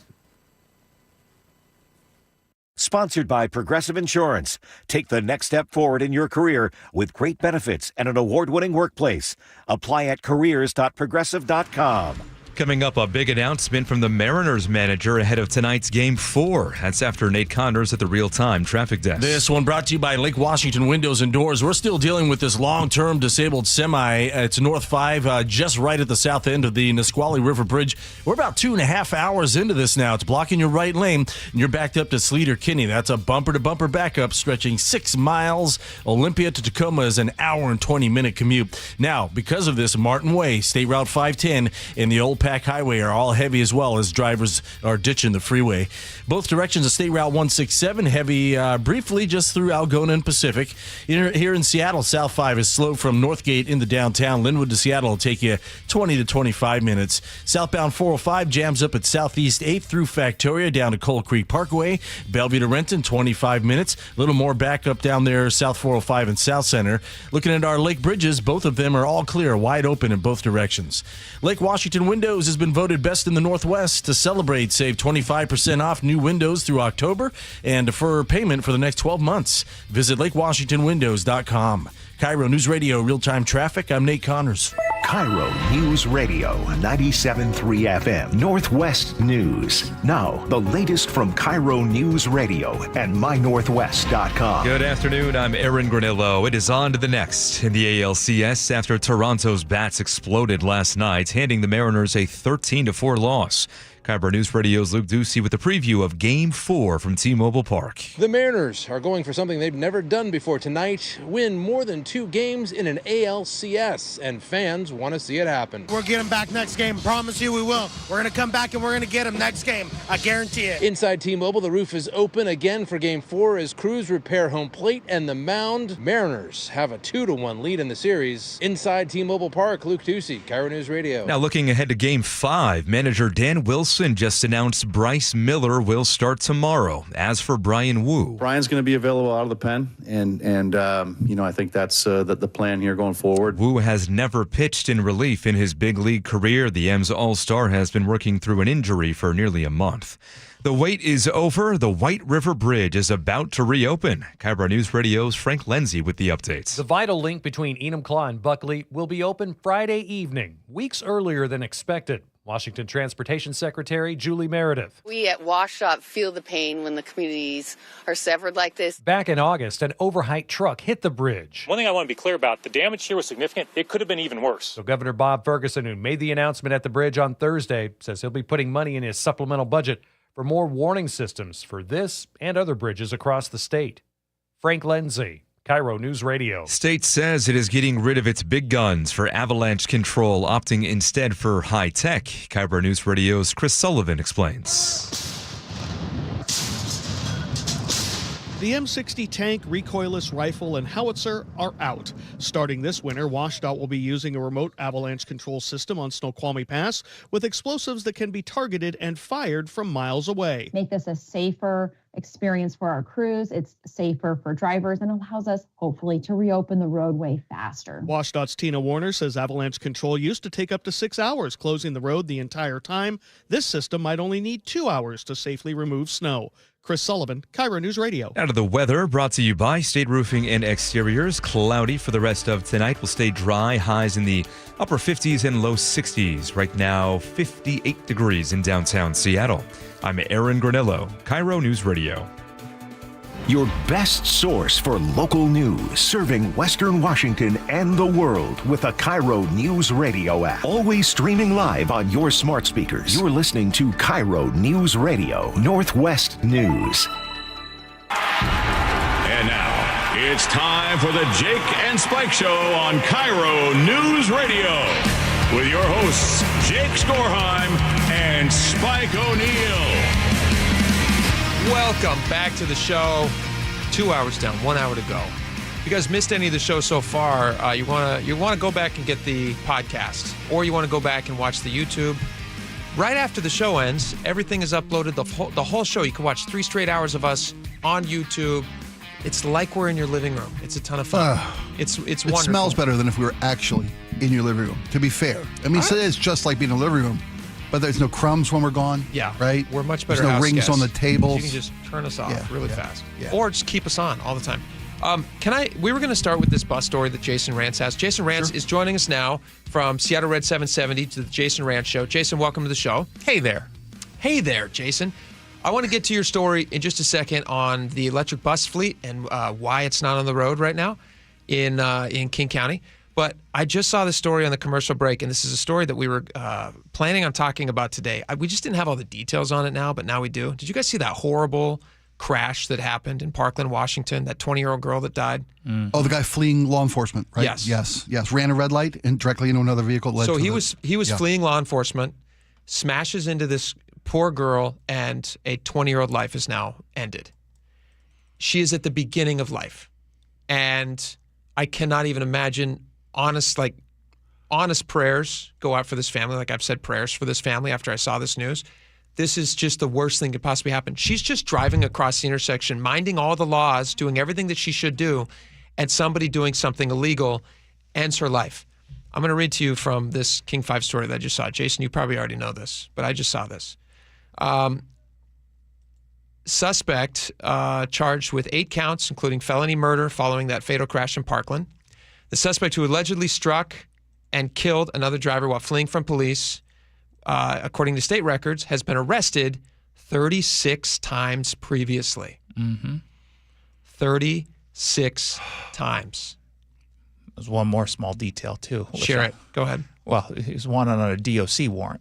S28: Sponsored by Progressive Insurance. Take the next step forward in your career with great benefits and an award-winning workplace. Apply at careers.progressive.com.
S1: Coming up, a big announcement from the Mariners manager ahead of tonight's Game 4. That's after Nate Connors at the real-time traffic desk.
S2: This one brought to you by Lake Washington Windows and Doors. We're still dealing with this long-term disabled semi. It's North 5, just right at the south end of the Nisqually River Bridge. We're about 2.5 hours into this now. It's blocking your right lane, and you're backed up to Sleater-Kinney. That's a bumper-to-bumper backup stretching 6 miles. Olympia to Tacoma is an hour and 20-minute commute. Now, because of this, Martin Way, State Route 510, and the Old Pack Highway are all heavy as well as drivers are ditching the freeway. Both directions of State Route 167 heavy briefly just through Algona and Pacific. Here in Seattle, South 5 is slow from Northgate into downtown. Linwood to Seattle will take you 20 to 25 minutes. Southbound 405 jams up at Southeast 8th through Factoria down to Coal Creek Parkway. Bellevue to Renton, 25 minutes. A little more backup down there, South 405 and South Center. Looking at our lake bridges, both of them are all clear, wide open in both directions. Lake Washington Windows has been voted best in the Northwest. To celebrate, save 25% off new windows through October and defer payment for the next 12 months. Visit lakewashingtonwindows.com. KIRO News Radio real-time traffic. I'm Nate Connors.
S12: KIRO News Radio 97.3 FM Northwest News. Now, the latest from KIRO News Radio and mynorthwest.com.
S1: Good afternoon. I'm Aaron Granillo. It is on to the next in the ALCS after Toronto's bats exploded last night, handing the Mariners a 13-4 loss. KIRO News Radio's Luke Ducey with a preview of Game 4 from T-Mobile Park.
S3: The Mariners are going for something they've never done before tonight, win more than 2 games in an ALCS, and fans want to see it happen.
S4: We'll get them back next game. Promise you we will. We're going to come back and we're going to get them next game. I guarantee it.
S3: Inside T-Mobile, the roof is open again for Game 4 as Crews repair home plate and the mound. Mariners have a 2-1 lead in the series. Inside T-Mobile Park, Luke Ducey, KIRO News Radio.
S1: Now looking ahead to Game 5, manager Dan Wilson just announced Bryce Miller will start tomorrow. As for Brian Wu,
S5: Brian's going to be available out of the pen, and I think that's the plan here going forward.
S1: Wu has never pitched in relief in his big league career. The M's All-Star has been working through an injury for nearly a month. The wait is over. The White River Bridge is about to reopen. KIRO News Radio's Frank Lenzi with the updates.
S6: The vital link between Enumclaw and Buckley will be open Friday evening, weeks earlier than expected. Washington Transportation Secretary Julie Meredith.
S7: We at WashUp feel the pain when the communities are severed like this.
S6: Back in August, an overheight truck hit the bridge.
S8: One thing I want to be clear about, the damage here was significant. It could have been even worse.
S6: So Governor Bob Ferguson, who made the announcement at the bridge on Thursday, says he'll be putting money in his supplemental budget for more warning systems for this and other bridges across the state. Frank Lenzi, KIRO News Radio.
S1: State says it is getting rid of its big guns for avalanche control, opting instead for high tech. KIRO News Radio's Chris Sullivan explains.
S9: The M60 tank, recoilless rifle, and howitzer are out. Starting this winter, WashDOT will be using a remote avalanche control system on Snoqualmie Pass with explosives that can be targeted and fired from miles away.
S10: Make this a safer experience for our crews. It's safer for drivers and allows us, hopefully, to reopen the roadway faster.
S9: WashDOT's Tina Warner says avalanche control used to take up to 6 hours closing the road the entire time. This system might only need 2 hours to safely remove snow. Chris Sullivan, KIRO News Radio.
S1: Out of the weather, brought to you by State Roofing and Exteriors. Cloudy for the rest of tonight. Will stay dry. Highs in the upper 50s and low 60s. Right now, 58 degrees in downtown Seattle. I'm Aaron Granillo, KIRO News Radio.
S12: Your best source for local news, serving Western Washington and the world with a KIRO News Radio app. Always streaming live on your smart speakers. You're listening to KIRO News Radio, Northwest News.
S27: And now, it's time for the Jake and Spike Show on KIRO News Radio. With your hosts, Jake Skorheim and Spike O'Neill.
S11: Welcome back to the show. 2 hours down, 1 hour to go. If you guys missed any of the show so far, you want to go back and get the podcast, or you want to go back and watch the YouTube. Right after the show ends, everything is uploaded. The whole show. You can watch 3 straight hours of us on YouTube. It's like we're in your living room. It's a ton of fun. It's wonderful.
S13: It smells better than if we were actually in your living room, to be fair. I mean, so it's just like being in a living room, but there's no crumbs when we're gone.
S11: Yeah.
S13: Right?
S11: We're much better
S13: There's no
S11: house
S13: rings
S11: guests.
S13: on the tables.
S11: You can just turn us off really fast.
S13: Yeah.
S11: Or just keep us on all the time. We were going to start with this bus story that Jason Rantz has. Jason Rantz is joining us now from Seattle Red 770 to the Jason Rantz Show. Jason, welcome to the show.
S14: Hey there.
S11: Hey there, Jason. I want to get to your story in just a second on the electric bus fleet and why it's not on the road right now in King County. But I just saw this story on the commercial break, and this is a story that we were planning on talking about today. We just didn't have all the details on it now, but now we do. Did you guys see that horrible crash that happened in Parkland, Washington, that 20-year-old girl that died?
S13: Oh, the guy fleeing law enforcement, right? Yes. Ran a red light and directly into another vehicle.
S11: So he was fleeing law enforcement, smashes into this poor girl, and a 20-year-old life is now ended. She is at the beginning of life, and I cannot even imagine. Honest prayers go out for this family. Like I've said prayers for this family after I saw this news. This is just the worst thing that could possibly happen. She's just driving across the intersection, minding all the laws, doing everything that she should do, and somebody doing something illegal ends her life. I'm going to read to you from this King 5 story that I just saw. Jason, you probably already know this, but I just saw this. Suspect charged with 8 counts, including felony murder following that fatal crash in Parkland. The suspect who allegedly struck and killed another driver while fleeing from police, according to state records, has been arrested 36 times previously. 36 times.
S14: There's one more small detail, too.
S11: Share it. Go ahead.
S14: Well, he's wanted on a DOC warrant.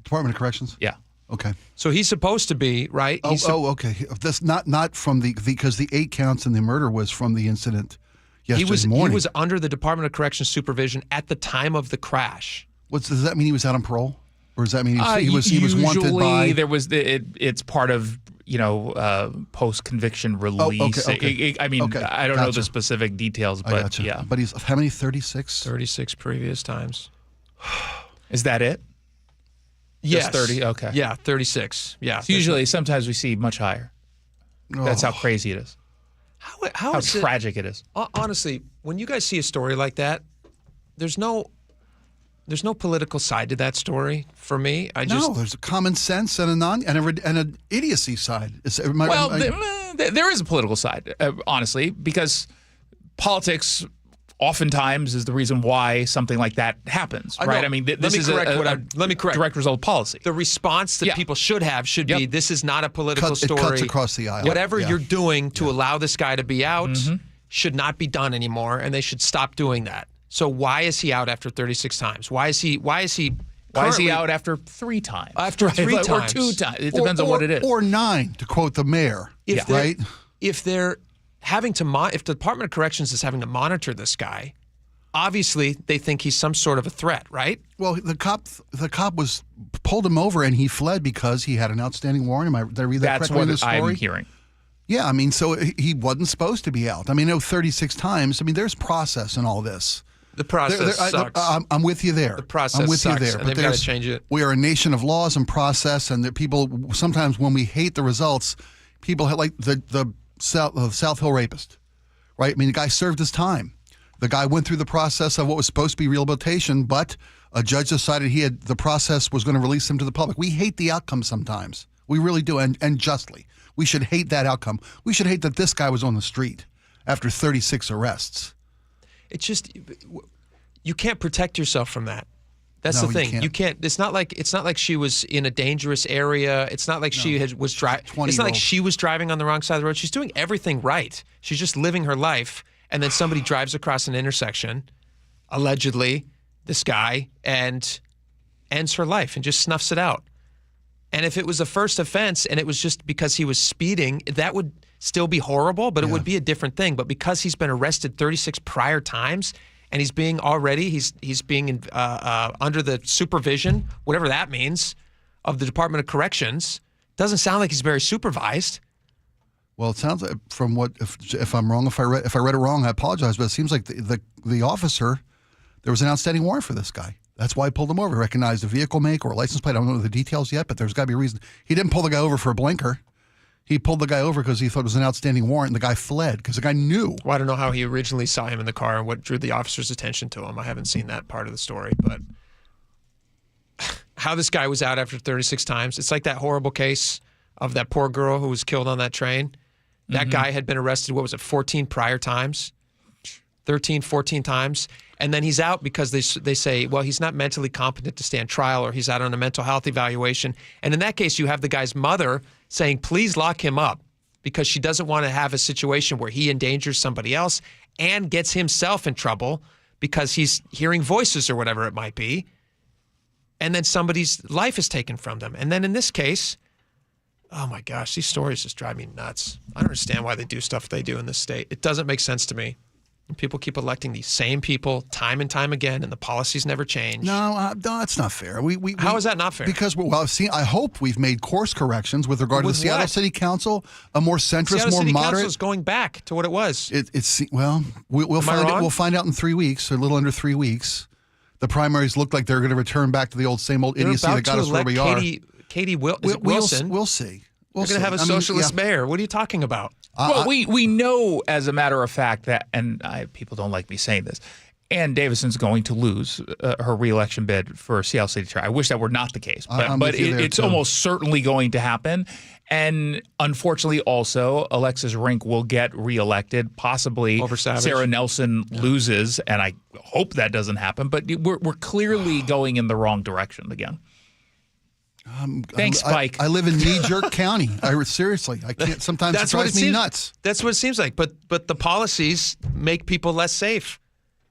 S13: Department of Corrections?
S14: Yeah.
S13: Okay.
S11: So he's supposed to be, right?
S13: Okay. That's not from because the 8 counts in the murder was from the incident yesterday morning.
S11: He was under the Department of Corrections supervision at the time of the crash.
S13: Does that mean he was out on parole, or does that mean he was wanted by?
S14: There was it's part of post conviction release.
S13: Okay.
S14: I don't know the specific details, but yeah.
S13: But he's how many? 36.
S11: 36 previous times.
S14: Is that it?
S11: Yes.
S14: Just 30. Okay.
S11: Yeah, 36. Yeah.
S14: Usually, sometimes we see much higher. That's how crazy it is. How tragic it is.
S11: Honestly, when you guys see a story like that, there's no political side to that story for me.
S13: There's a common sense and an idiocy side.
S14: There is a political side, honestly, because politics oftentimes is the reason why something like that happens, right? I mean, this is a direct result of policy.
S11: The response that people should be, this is not a political story.
S13: It cuts across the aisle.
S11: Whatever you're doing to allow this guy to be out should not be done anymore, and they should stop doing that. So why is he out after 36 times? Why is he
S14: out after 3 times?
S11: After 3 times.
S14: Or 2 times. It depends on what it is.
S13: Or 9, to quote the mayor, right?
S11: If they're having to if the Department of Corrections is having to monitor this guy, obviously they think he's some sort of a threat, right?
S13: Well, the cop pulled him over and he fled because he had an outstanding warrant. Did I read that correctly in the story?
S14: That's what I'm hearing.
S13: Yeah, I mean, so he wasn't supposed to be out. I mean, 36 times. I mean, there's process in all this.
S11: The process sucks.
S13: I'm with you there.
S11: The process
S13: I'm with
S11: sucks,
S13: you there.
S11: and they've got to change it.
S13: We are a nation of laws and process, and that people sometimes when we hate the results, people have, like the South Hill rapist, right? I mean, the guy served his time. The guy went through the process of what was supposed to be rehabilitation, but a judge decided the process was going to release him to the public. We hate the outcome sometimes. We really do, and justly. We should hate that outcome. We should hate that this guy was on the street after 36 arrests.
S11: It's just you can't protect yourself from that. That's the thing. You can't. It's not like she was in a dangerous area. It's not like she was driving. It's not like she was driving on the wrong side of the road. She's doing everything right. She's just living her life, and then somebody drives across an intersection, allegedly, this guy, and ends her life and just snuffs it out. And if it was a first offense and it was just because he was speeding, that would still be horrible, but it would be a different thing. But because he's been arrested 36 prior times, and he's being under the supervision, whatever that means, of the Department of Corrections, doesn't sound like he's very supervised.
S13: Well, it sounds like from what if I'm wrong, if I read it wrong, I apologize. But it seems like the officer, there was an outstanding warrant for this guy. That's why he pulled him over. He recognized a vehicle make or a license plate. I don't know the details yet, but there's got to be a reason. He didn't pull the guy over for a blinker. He pulled the guy over because he thought it was an outstanding warrant, and the guy fled because the guy knew.
S11: Well, I don't know how he originally saw him in the car and what drew the officer's attention to him. I haven't seen that part of the story, but how this guy was out after 36 times. It's like that horrible case of that poor girl who was killed on that train. That guy had been arrested, 14 prior times? 13, 14 times. And then he's out because they say, well, he's not mentally competent to stand trial, or he's out on a mental health evaluation. And in that case, you have the guy's mother saying, please lock him up, because she doesn't want to have a situation where he endangers somebody else and gets himself in trouble because he's hearing voices or whatever it might be. And then somebody's life is taken from them. And then in this case, oh my gosh, these stories just drive me nuts. I don't understand why they do stuff they do in this state. It doesn't make sense to me. People keep electing these same people time and time again, and the policies never change.
S13: No, that's not fair.
S11: How is that not fair?
S13: Because I hope we've made course corrections with regard to the Seattle City Council, a more centrist,
S11: Seattle
S13: more
S11: City
S13: moderate.
S11: Council is going back to what it was.
S13: We'll find out in 3 weeks, or a little under 3 weeks. The primaries look like they're going to return back to the same old idiocy that got us where we are.
S11: Katie Wilson.
S13: We'll see.
S11: We're going to have a socialist mayor. What are you talking about?
S14: Well, we know, as a matter of fact, that, and people don't like me saying this, Ann Davison's going to lose her reelection bid for Seattle City Chair. I wish that were not the case, but it's almost certainly going to happen. And unfortunately, also, Alexis Rink will get reelected. Possibly
S11: over Savage.
S14: Sarah Nelson loses, and I hope that doesn't happen. But we're clearly going in the wrong direction again. Thanks, Spike.
S13: I live in knee-jerk county. Seriously, I can't. Sometimes it drives me nuts.
S11: That's what it seems like. But the policies make people less safe.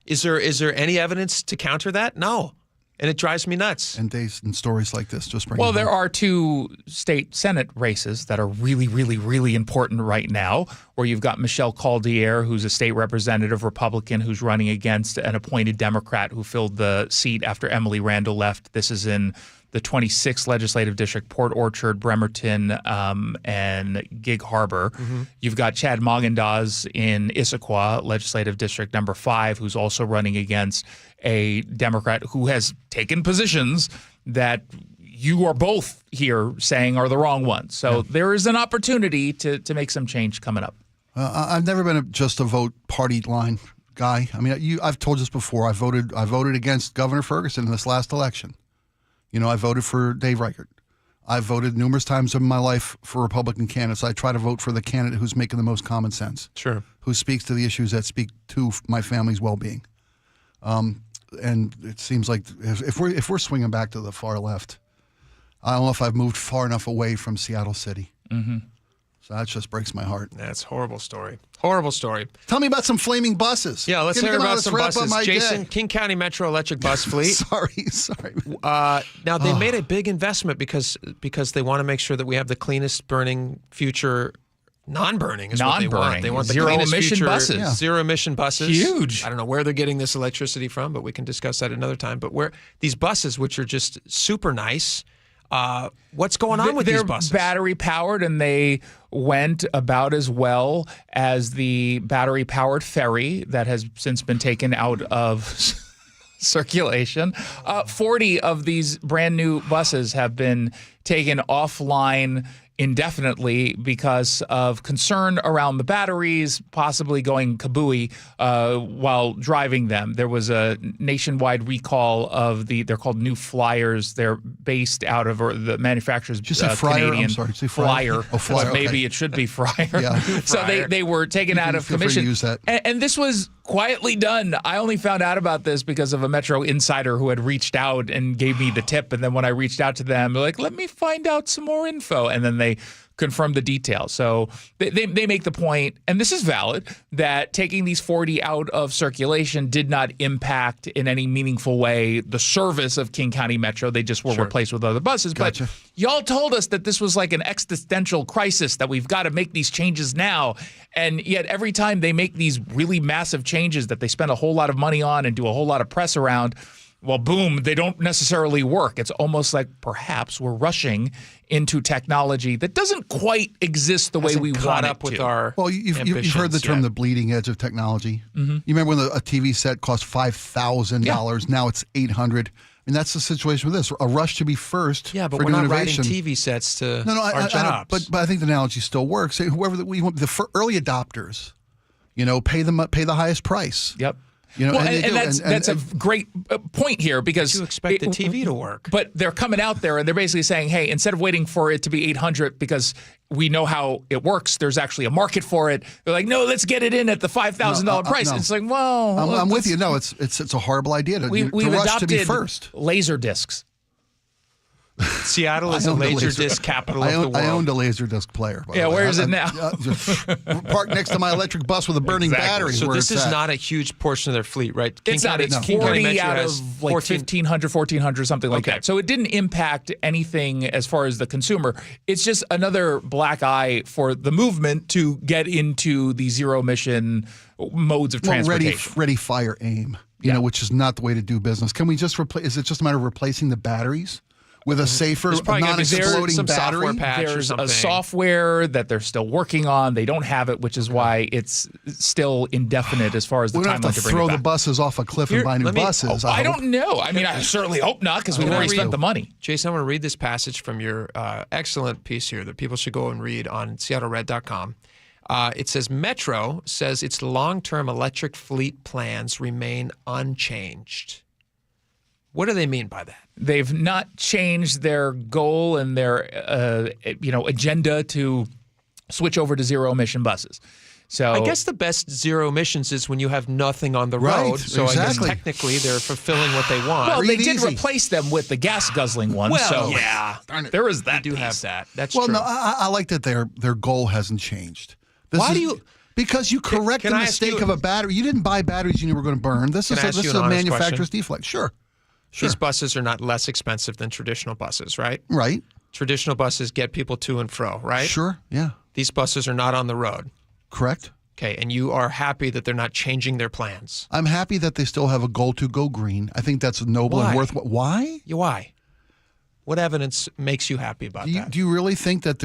S11: Is there any evidence to counter that? No, and it drives me nuts.
S13: And days and stories like this just bring.
S14: Well, there are 2 state Senate races that are really, really, really important right now, where you've got Michelle Caldier, who's a state representative Republican, who's running against an appointed Democrat who filled the seat after Emily Randall left. This is in the 26th legislative district, Port Orchard, Bremerton, and Gig Harbor. Mm-hmm. You've got Chad Mogendas in Issaquah, legislative district number 5, who's also running against a Democrat who has taken positions that you are both here saying are the wrong ones. So there is an opportunity to make some change coming up.
S13: I've never been just a vote party line guy. I mean, I've told this before. I voted against Governor Ferguson in this last election. I voted for Dave Reichert. I've voted numerous times in my life for Republican candidates. I try to vote for the candidate who's making the most common sense.
S11: Sure.
S13: Who speaks to the issues that speak to my family's well-being. And it seems like if we're swinging back to the far left, I don't know if I've moved far enough away from Seattle City. Mm-hmm. So that just breaks my heart.
S11: That's a horrible story. Horrible story.
S13: Tell me about some flaming buses.
S11: Yeah, let's hear about some buses. Jason, King County Metro Electric Bus Fleet.
S13: Sorry.
S11: Now, they made a big investment because they want to make sure that we have the cleanest burning future. Non-burning is what they want. They want the cleanest
S14: emission
S11: future,
S14: buses.
S11: Yeah. Zero emission buses.
S14: Huge.
S11: I don't know where they're getting this electricity from, but we can discuss that another time. But where these buses, which are just super nice, what's going on with these buses?
S14: They're battery powered, and they went about as well as the battery powered ferry that has since been taken out of circulation. 40 of these brand new buses have been taken offline indefinitely because of concern around the batteries possibly going kabooey while driving them. There was a nationwide recall of they're called New Flyers. They're based out of, or the manufacturer's Canadian.
S13: I'm sorry, say Flyer.
S14: Oh, Flyer. But maybe it should be Fryer.
S13: Yeah.
S14: So they were taken out of commission.
S13: Use that.
S14: And this was quietly done. I only found out about this because of a Metro insider who had reached out and gave me the tip. And then when I reached out to them, they're like, let me find out some more info. And then they confirmed the details. So they make the point, and this is valid, that taking these 40 out of circulation did not impact in any meaningful way the service of King County Metro. They just were replaced with other buses.
S13: Gotcha.
S14: But y'all told us that this was like an existential crisis, that we've got to make these changes now. And yet every time they make these really massive changes that they spend a whole lot of money on and do a whole lot of press around, well, boom, they don't necessarily work. It's almost like perhaps we're rushing into technology that doesn't quite exist the way we want it to.
S11: With our
S13: Well, you've heard the term the bleeding edge of technology.
S14: Mm-hmm.
S13: You remember when a TV set cost $5,000? Now it's $800. I mean, that's the situation with this. A rush to be first.
S11: Yeah, but
S13: for
S11: we're
S13: new
S11: not
S13: innovation.
S11: writing TV sets to
S13: our
S11: jobs.
S13: But I think the analogy still works. Whoever we want, the early adopters, pay the highest price.
S14: Yep.
S13: Well,
S14: that's a great point here because
S11: you expect the TV to work.
S14: But they're coming out there and they're basically saying, hey, instead of waiting for it to be 800 because we know how it works, there's actually a market for it. They're like, no, let's get it in at the $5,000 price.
S13: No.
S14: It's like, well,
S13: I'm with you. No, it's a horrible idea to rush
S14: adopted
S13: to be first.
S14: Laser discs.
S11: Seattle is a laser disc capital of the world.
S13: I owned a laser disc player.
S14: Yeah, where is it now?
S13: Parked next to my electric bus with a burning battery.
S11: So this is not a huge portion of their fleet, right?
S14: It's not. It's 40 out of like 1,500, 1,400, something like that. So it didn't impact anything as far as the consumer. It's just another black eye for the movement to get into the zero-emission modes of transportation.
S13: Ready, fire, aim, which is not the way to do business. Can we just replace? Is it just a matter of replacing the batteries? With a safer, non-exploding battery?
S14: There's a software that they're still working on. They don't have it, which is why it's still indefinite as far as the timeline to bring it back.
S13: We don't have to throw the buses off a cliff and buy new buses.
S14: I don't know. I mean, I certainly hope not because we've already spent the money.
S11: Jason, I want to read this passage from your excellent piece here that people should go and read on SeattleRed.com. It says, Metro says its long-term electric fleet plans remain unchanged. What do they mean by that?
S14: They've not changed their goal and their agenda to switch over to zero-emission buses. So
S11: I guess the best zero emissions is when you have nothing on the road. So I guess technically they're fulfilling what they want.
S14: Well, they did replace them with the gas-guzzling one.
S11: Well,
S14: so
S11: yeah,
S14: there is that.
S11: You do have that. That's
S13: true.
S11: true.
S13: Well, no, I like that their goal hasn't changed.
S11: Why do you?
S13: Because you correct the mistake of a battery. You didn't buy batteries you knew were going to burn. This is a manufacturer's defect. Sure.
S11: These buses are not less expensive than traditional buses, right?
S13: Right.
S11: Traditional buses get people to and fro, right?
S13: Sure, yeah.
S11: These buses are not on the road.
S13: Correct.
S11: Okay, and you are happy that they're not changing their plans.
S13: I'm happy that they still have a goal to go green. I think that's noble and worthwhile. Why?
S11: Why? What evidence makes you happy about that?
S13: Do you really think that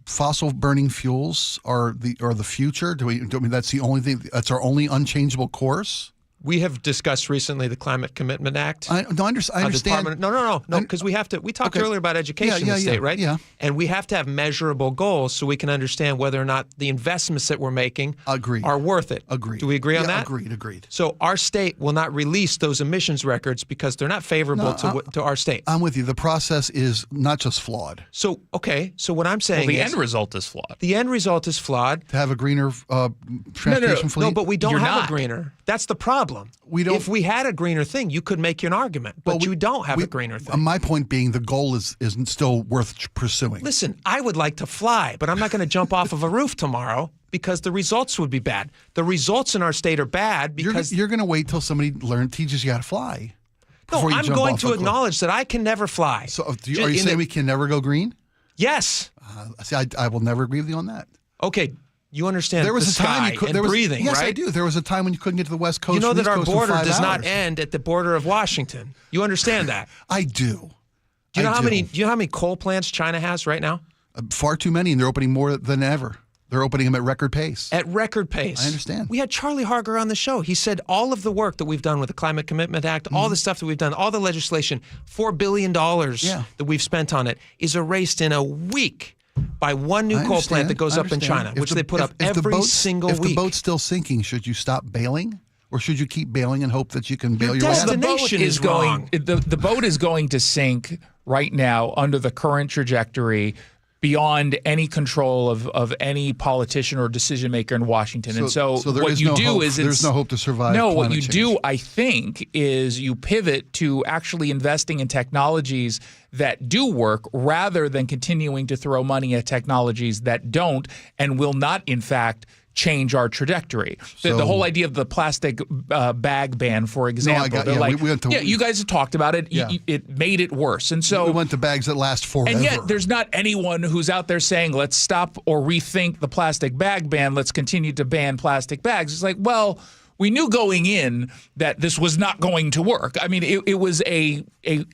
S13: fossil burning fuels are the future? Do we mean that's the only thing? That's our only unchangeable course?
S11: We have discussed recently the Climate Commitment Act.
S13: I understand.
S11: No, because we talked earlier about education in the state, right?
S13: Yeah.
S11: And we have to have measurable goals so we can understand whether or not the investments that we're making are worth it.
S13: Agreed.
S11: Do we agree on that?
S13: Agreed.
S11: So our state will not release those emissions records because they're not favorable to our state.
S13: I'm with you. The process is not just flawed.
S11: So what I'm saying
S14: is the end result is flawed.
S11: The end result is flawed.
S13: To have a greener transportation fleet?
S11: No, but we don't have a greener. That's the problem. If we had a greener thing, you could make an argument, but you don't have a greener thing.
S13: My point being the goal is still worth pursuing.
S11: Listen, I would like to fly, but I'm not going to jump off of a roof tomorrow because the results would be bad. The results in our state are bad because...
S13: You're going to wait till somebody teaches you how to fly.
S11: No, I'm going to acknowledge that I can never fly.
S13: So are you saying we can never go green?
S11: Yes.
S13: See, I will never agree with you on that.
S11: Okay. You understand
S13: there was
S11: the
S13: a time
S11: sky and breathing,
S13: yes,
S11: right?
S13: Yes, I do. There was a time when you couldn't get to the West Coast.
S11: You know that our border does
S13: hours.
S11: not end at the border of Washington. You understand that?
S13: I do.
S11: Do you know how many coal plants China has right now?
S13: Far too many, and they're opening more than ever. They're opening them at record pace.
S11: At record pace.
S13: I understand.
S11: We had Charlie Harger on the show. He said all of the work that we've done with the Climate Commitment Act, all the stuff that we've done, all the legislation, $4 billion that we've spent on it is erased in a week by one new coal plant that goes up in China, which they put up every single week.
S13: If the boat's still sinking, should you stop bailing? Or should you keep bailing and hope that you can bail your way out?
S14: The boat is wrong. The boat is going to sink right now under the current trajectory beyond any control of any politician or decision maker in Washington. And so what you do is
S13: there's no hope to survive.
S14: No, what you do, I think, is you pivot to actually investing in technologies that do work rather than continuing to throw money at technologies that don't and will not, in fact, change our trajectory. The whole idea of the plastic bag ban, for example, you guys have talked about it.
S13: Yeah.
S14: It made it worse, and so
S13: we went to bags that last forever.
S14: And yet, there's not anyone who's out there saying, "Let's stop or rethink the plastic bag ban. Let's continue to ban plastic bags." It's like, well, we knew going in that this was not going to work. I mean, it was a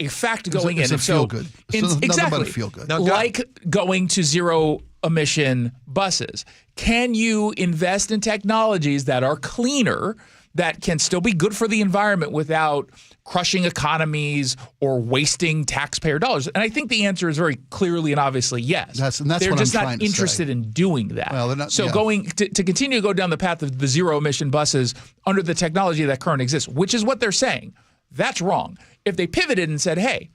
S14: fact going in.
S13: It's a feel good.
S14: Exactly.
S13: But a feel good.
S14: Like going to zero emission buses. Can you invest in technologies that are cleaner, that can still be good for the environment without crushing economies or wasting taxpayer dollars? And I think the answer is very clearly and obviously yes.
S13: That's
S14: they're
S13: what
S14: just
S13: I'm
S14: not
S13: trying to
S14: interested
S13: say.
S14: in doing that.
S13: Well, they're not,
S14: so going to continue to go down the path of the zero emission buses under the technology that currently exists, which is what they're saying, that's wrong. If they pivoted and said, hey,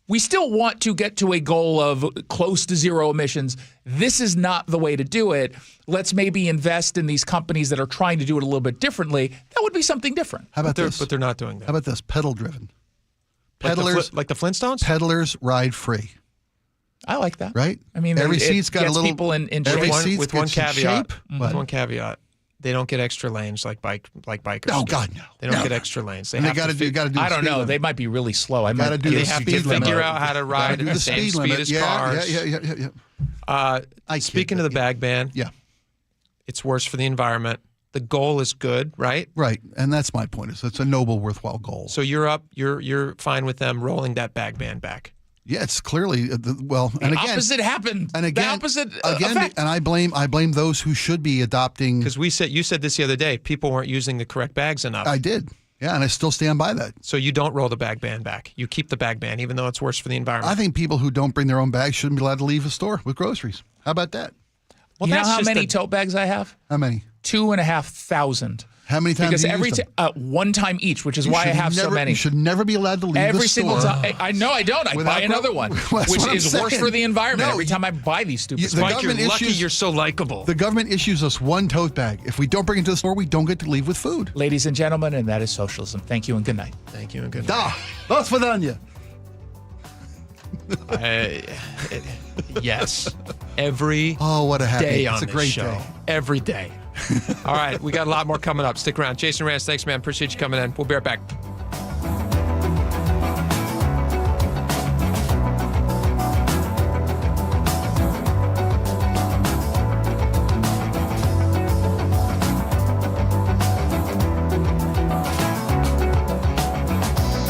S14: we still want to get to a goal of close to zero emissions, this is not the way to do it. Let's maybe invest in these companies that are trying to do it a little bit differently. That would be something different.
S13: How about this?
S11: But they're not doing that.
S13: How about this? Pedal driven.
S11: Peddlers, like the Flintstones?
S13: Peddlers ride free.
S14: I like that.
S13: Right?
S14: I mean,
S13: every
S14: it
S13: seat's got a
S14: gets
S13: little
S14: people in
S13: every
S14: shape.
S13: seat's
S11: with one
S13: got
S11: caveat.
S13: shape.
S11: With one caveat. They don't get extra lanes like bikers.
S13: Oh
S11: do.
S13: God, no!
S11: They don't
S13: No.
S11: get extra lanes. They
S13: And
S11: have
S13: they
S11: to
S13: got to do.
S14: I don't
S13: speed
S14: know.
S13: limit.
S14: They might be really slow. I
S13: Gotta
S14: might
S13: do
S11: They
S13: the
S11: have to
S13: speed limit.
S11: figure out how to ride
S13: do
S11: at the
S13: the
S11: same
S13: speed
S11: speed
S13: limit.
S11: as
S13: Yeah,
S11: cars.
S13: Yeah.
S11: Speaking of the bag ban, it's worse for the environment. The goal is good, right?
S13: Right, and that's my point. Is it's a noble, worthwhile goal.
S11: So you're fine with them rolling that bag ban back.
S13: Yeah, it's clearly and again,
S14: opposite happened.
S13: And again,
S14: the opposite
S13: again,
S14: effect.
S13: and I blame those who should be adopting.
S11: Because you said this the other day, people weren't using the correct bags enough.
S13: I did, yeah, and I still stand by that.
S11: So you don't roll the bag ban back. You keep the bag ban, even though it's worse for the environment.
S13: I think people who don't bring their own bags shouldn't be allowed to leave a store with groceries. How about that?
S14: Well, you know how many tote bags I have?
S13: How many?
S14: 2,500.
S13: How many times?
S14: Because
S13: do you
S14: every
S13: use them?
S14: one time each, which is why I have so many.
S13: You should never be allowed to leave
S14: Every
S13: the
S14: single
S13: store.
S14: time. I know I don't. I buy another one, which is worse for the environment. Every time I buy these stupid
S11: Spike, you're lucky you're so likable.
S13: The government issues us one tote bag. If we don't bring it to the store, we don't get to leave with food.
S14: Ladies and gentlemen, and that is socialism. Thank you and good night.
S11: Thank you and good night.
S13: Da svidaniya.
S11: Yes. Every
S13: what a happy
S11: day on
S13: it's a
S11: this
S13: great
S11: show.
S13: day.
S11: Every day. All right, we got a lot more coming up. Stick around. Jason Rance, thanks, man. Appreciate you coming in. We'll be right back.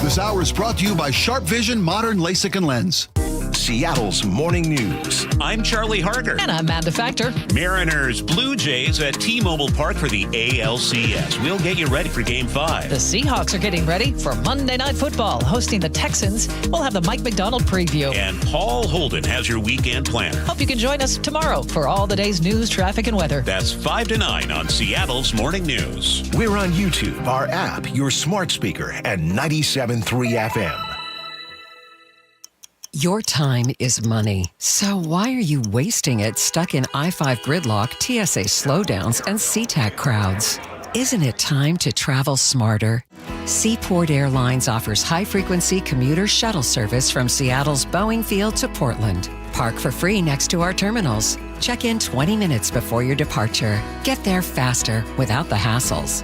S15: This hour is brought to you by Sharp Vision Modern LASIK and Lens. Seattle's Morning News.
S16: I'm Charlie Harger.
S29: And I'm Amanda Factor.
S16: Mariners Blue Jays at T-Mobile Park for the ALCS. We'll get you ready for Game 5.
S29: The Seahawks are getting ready for Monday Night Football. Hosting the Texans, we'll have the Mike McDonald preview.
S16: And Paul Holden has your weekend planner.
S29: Hope you can join us tomorrow for all the day's news, traffic, and weather.
S16: That's 5 to 9 on Seattle's Morning News.
S12: We're on YouTube, our app, your smart speaker, and 97.3 FM.
S17: Your time is money. So why are you wasting it stuck in I-5 gridlock, TSA slowdowns, and SeaTac crowds? Isn't it time to travel smarter? Seaport Airlines offers high-frequency commuter shuttle service from Seattle's Boeing Field to Portland. Park for free next to our terminals. Check in 20 minutes before your departure. Get there faster without the hassles.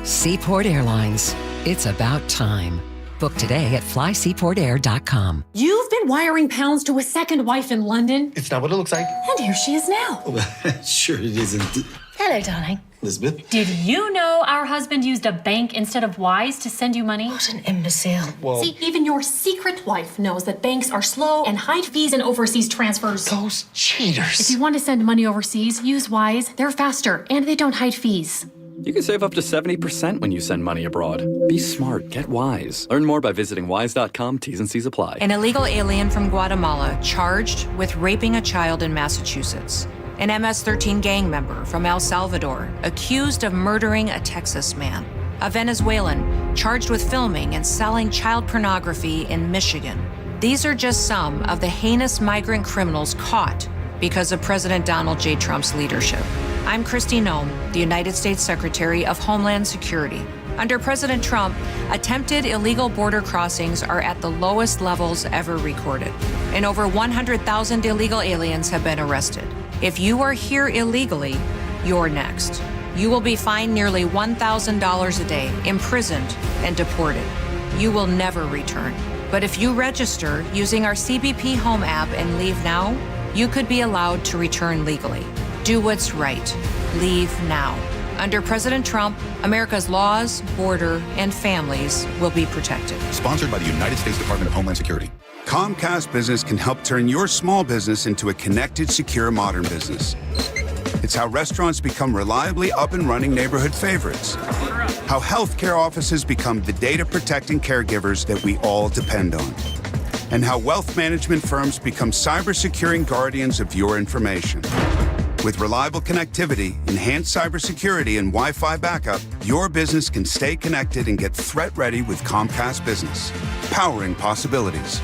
S17: Seaport Airlines. It's about time. Book today at flyseaportair.com.
S18: You've been wiring pounds to a second wife in London.
S19: It's not what it looks like.
S18: And here she is now.
S19: Sure it isn't.
S18: Hello, darling.
S19: Elizabeth?
S18: Did you know our husband used a bank instead of Wise to send you money?
S19: What an imbecile. Well,
S18: see, even your secret wife knows that banks are slow and hide fees in overseas transfers.
S19: Those cheaters.
S18: If you want to send money overseas, use Wise. They're faster and they don't hide fees.
S20: You can save up to 70% when you send money abroad. Be smart. Get Wise. Learn more by visiting wise.com. T's and C's apply.
S21: An illegal alien from Guatemala charged with raping a child in Massachusetts. An MS-13 gang member from El Salvador accused of murdering a Texas man. A Venezuelan charged with filming and selling child pornography in Michigan. These are just some of the heinous migrant criminals caught because of President Donald J. Trump's leadership. I'm Kristi Noem, the United States Secretary of Homeland Security. Under President Trump, attempted illegal border crossings are at the lowest levels ever recorded, and over 100,000 illegal aliens have been arrested. If you are here illegally, you're next. You will be fined nearly $1,000 a day, imprisoned, and deported. You will never return. But if you register using our CBP Home app and leave now, you could be allowed to return legally. Do what's right. Leave now. Under President Trump, America's laws, border, and families will be protected.
S2: Sponsored by the United States Department of Homeland Security.
S3: Comcast Business can help turn your small business into a connected, secure, modern business. It's how restaurants become reliably up and running neighborhood favorites. How healthcare offices become the data-protecting caregivers that we all depend on. And how wealth management firms become cyber-securing guardians of your information. With reliable connectivity, enhanced cybersecurity, and Wi-Fi backup, your business can stay connected and get threat-ready with Comcast Business. Powering possibilities.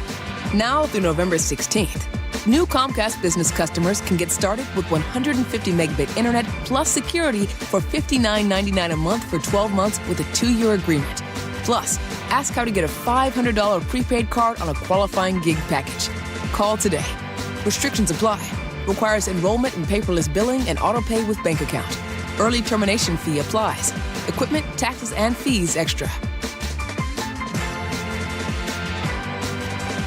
S4: Now through November 16th, new Comcast Business customers can get started with 150 megabit internet plus security for $59.99 a month for 12 months with a 2-year agreement. Plus, ask how to get a $500 prepaid card on a qualifying gig package. Call today. Restrictions apply. Requires enrollment in paperless billing and auto pay with bank account. Early termination fee applies. Equipment, taxes, and fees extra.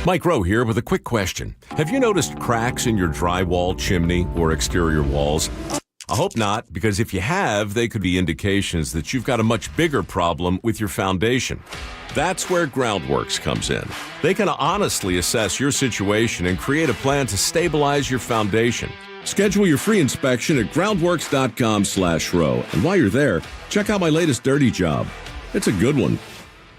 S27: Mike Rowe here with a quick question. Have you noticed cracks in your drywall, chimney, or exterior walls? I hope not, because if you have, they could be indications that you've got a much bigger problem with your foundation. That's where Groundworks comes in. They can honestly assess your situation and create a plan to stabilize your foundation. Schedule your free inspection at groundworks.com/row. And while you're there, check out my latest dirty job. It's a good one.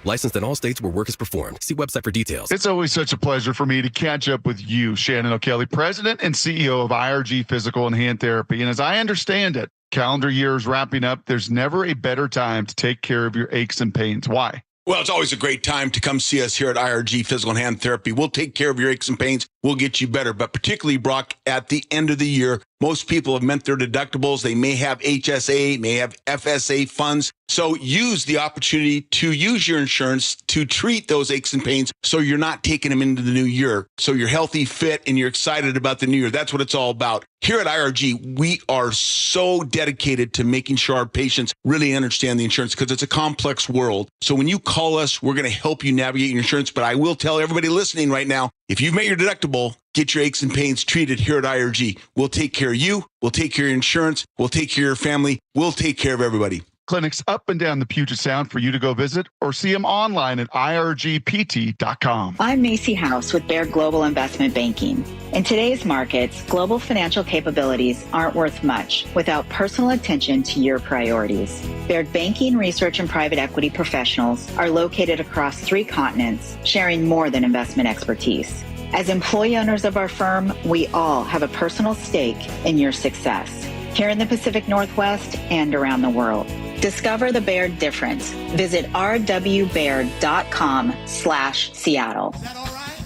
S22: Licensed in all states where work is performed. See website for details.
S23: It's always such a pleasure for me to catch up with you, Shannon O'Kelly, President and CEO of IRG Physical and Hand Therapy. And as I understand it, calendar year is wrapping up. There's never a better time to take care of your aches and pains. Why?
S24: Well, it's always a great time to come see us here at IRG Physical and Hand Therapy. We'll take care of your aches and pains. We'll get you better. But particularly, Brock, at the end of the year, most people have met their deductibles. They may have HSA, may have FSA funds. So use the opportunity to use your insurance to treat those aches and pains so you're not taking them into the new year. So you're healthy, fit, and you're excited about the new year. That's what it's all about. Here at IRG, we are so dedicated to making sure our patients really understand the insurance because it's a complex world. So when you call us, we're going to help you navigate your insurance. But I will tell everybody listening right now, if you've met your deductible, get your aches and pains treated here at IRG. We'll take care of you. We'll take care of your insurance. We'll take care of your family. We'll take care of everybody.
S23: Clinics up and down the Puget Sound for you to go visit or see them online at irgpt.com.
S25: I'm Macy House with Baird Global Investment Banking. In today's markets, global financial capabilities aren't worth much without personal attention to your priorities. Baird Banking, Research, and Private Equity professionals are located across 3 continents, sharing more than investment expertise. As employee owners of our firm, we all have a personal stake in your success, here in the Pacific Northwest and around the world. Discover the Baird difference. Visit rwbaird.com/Seattle.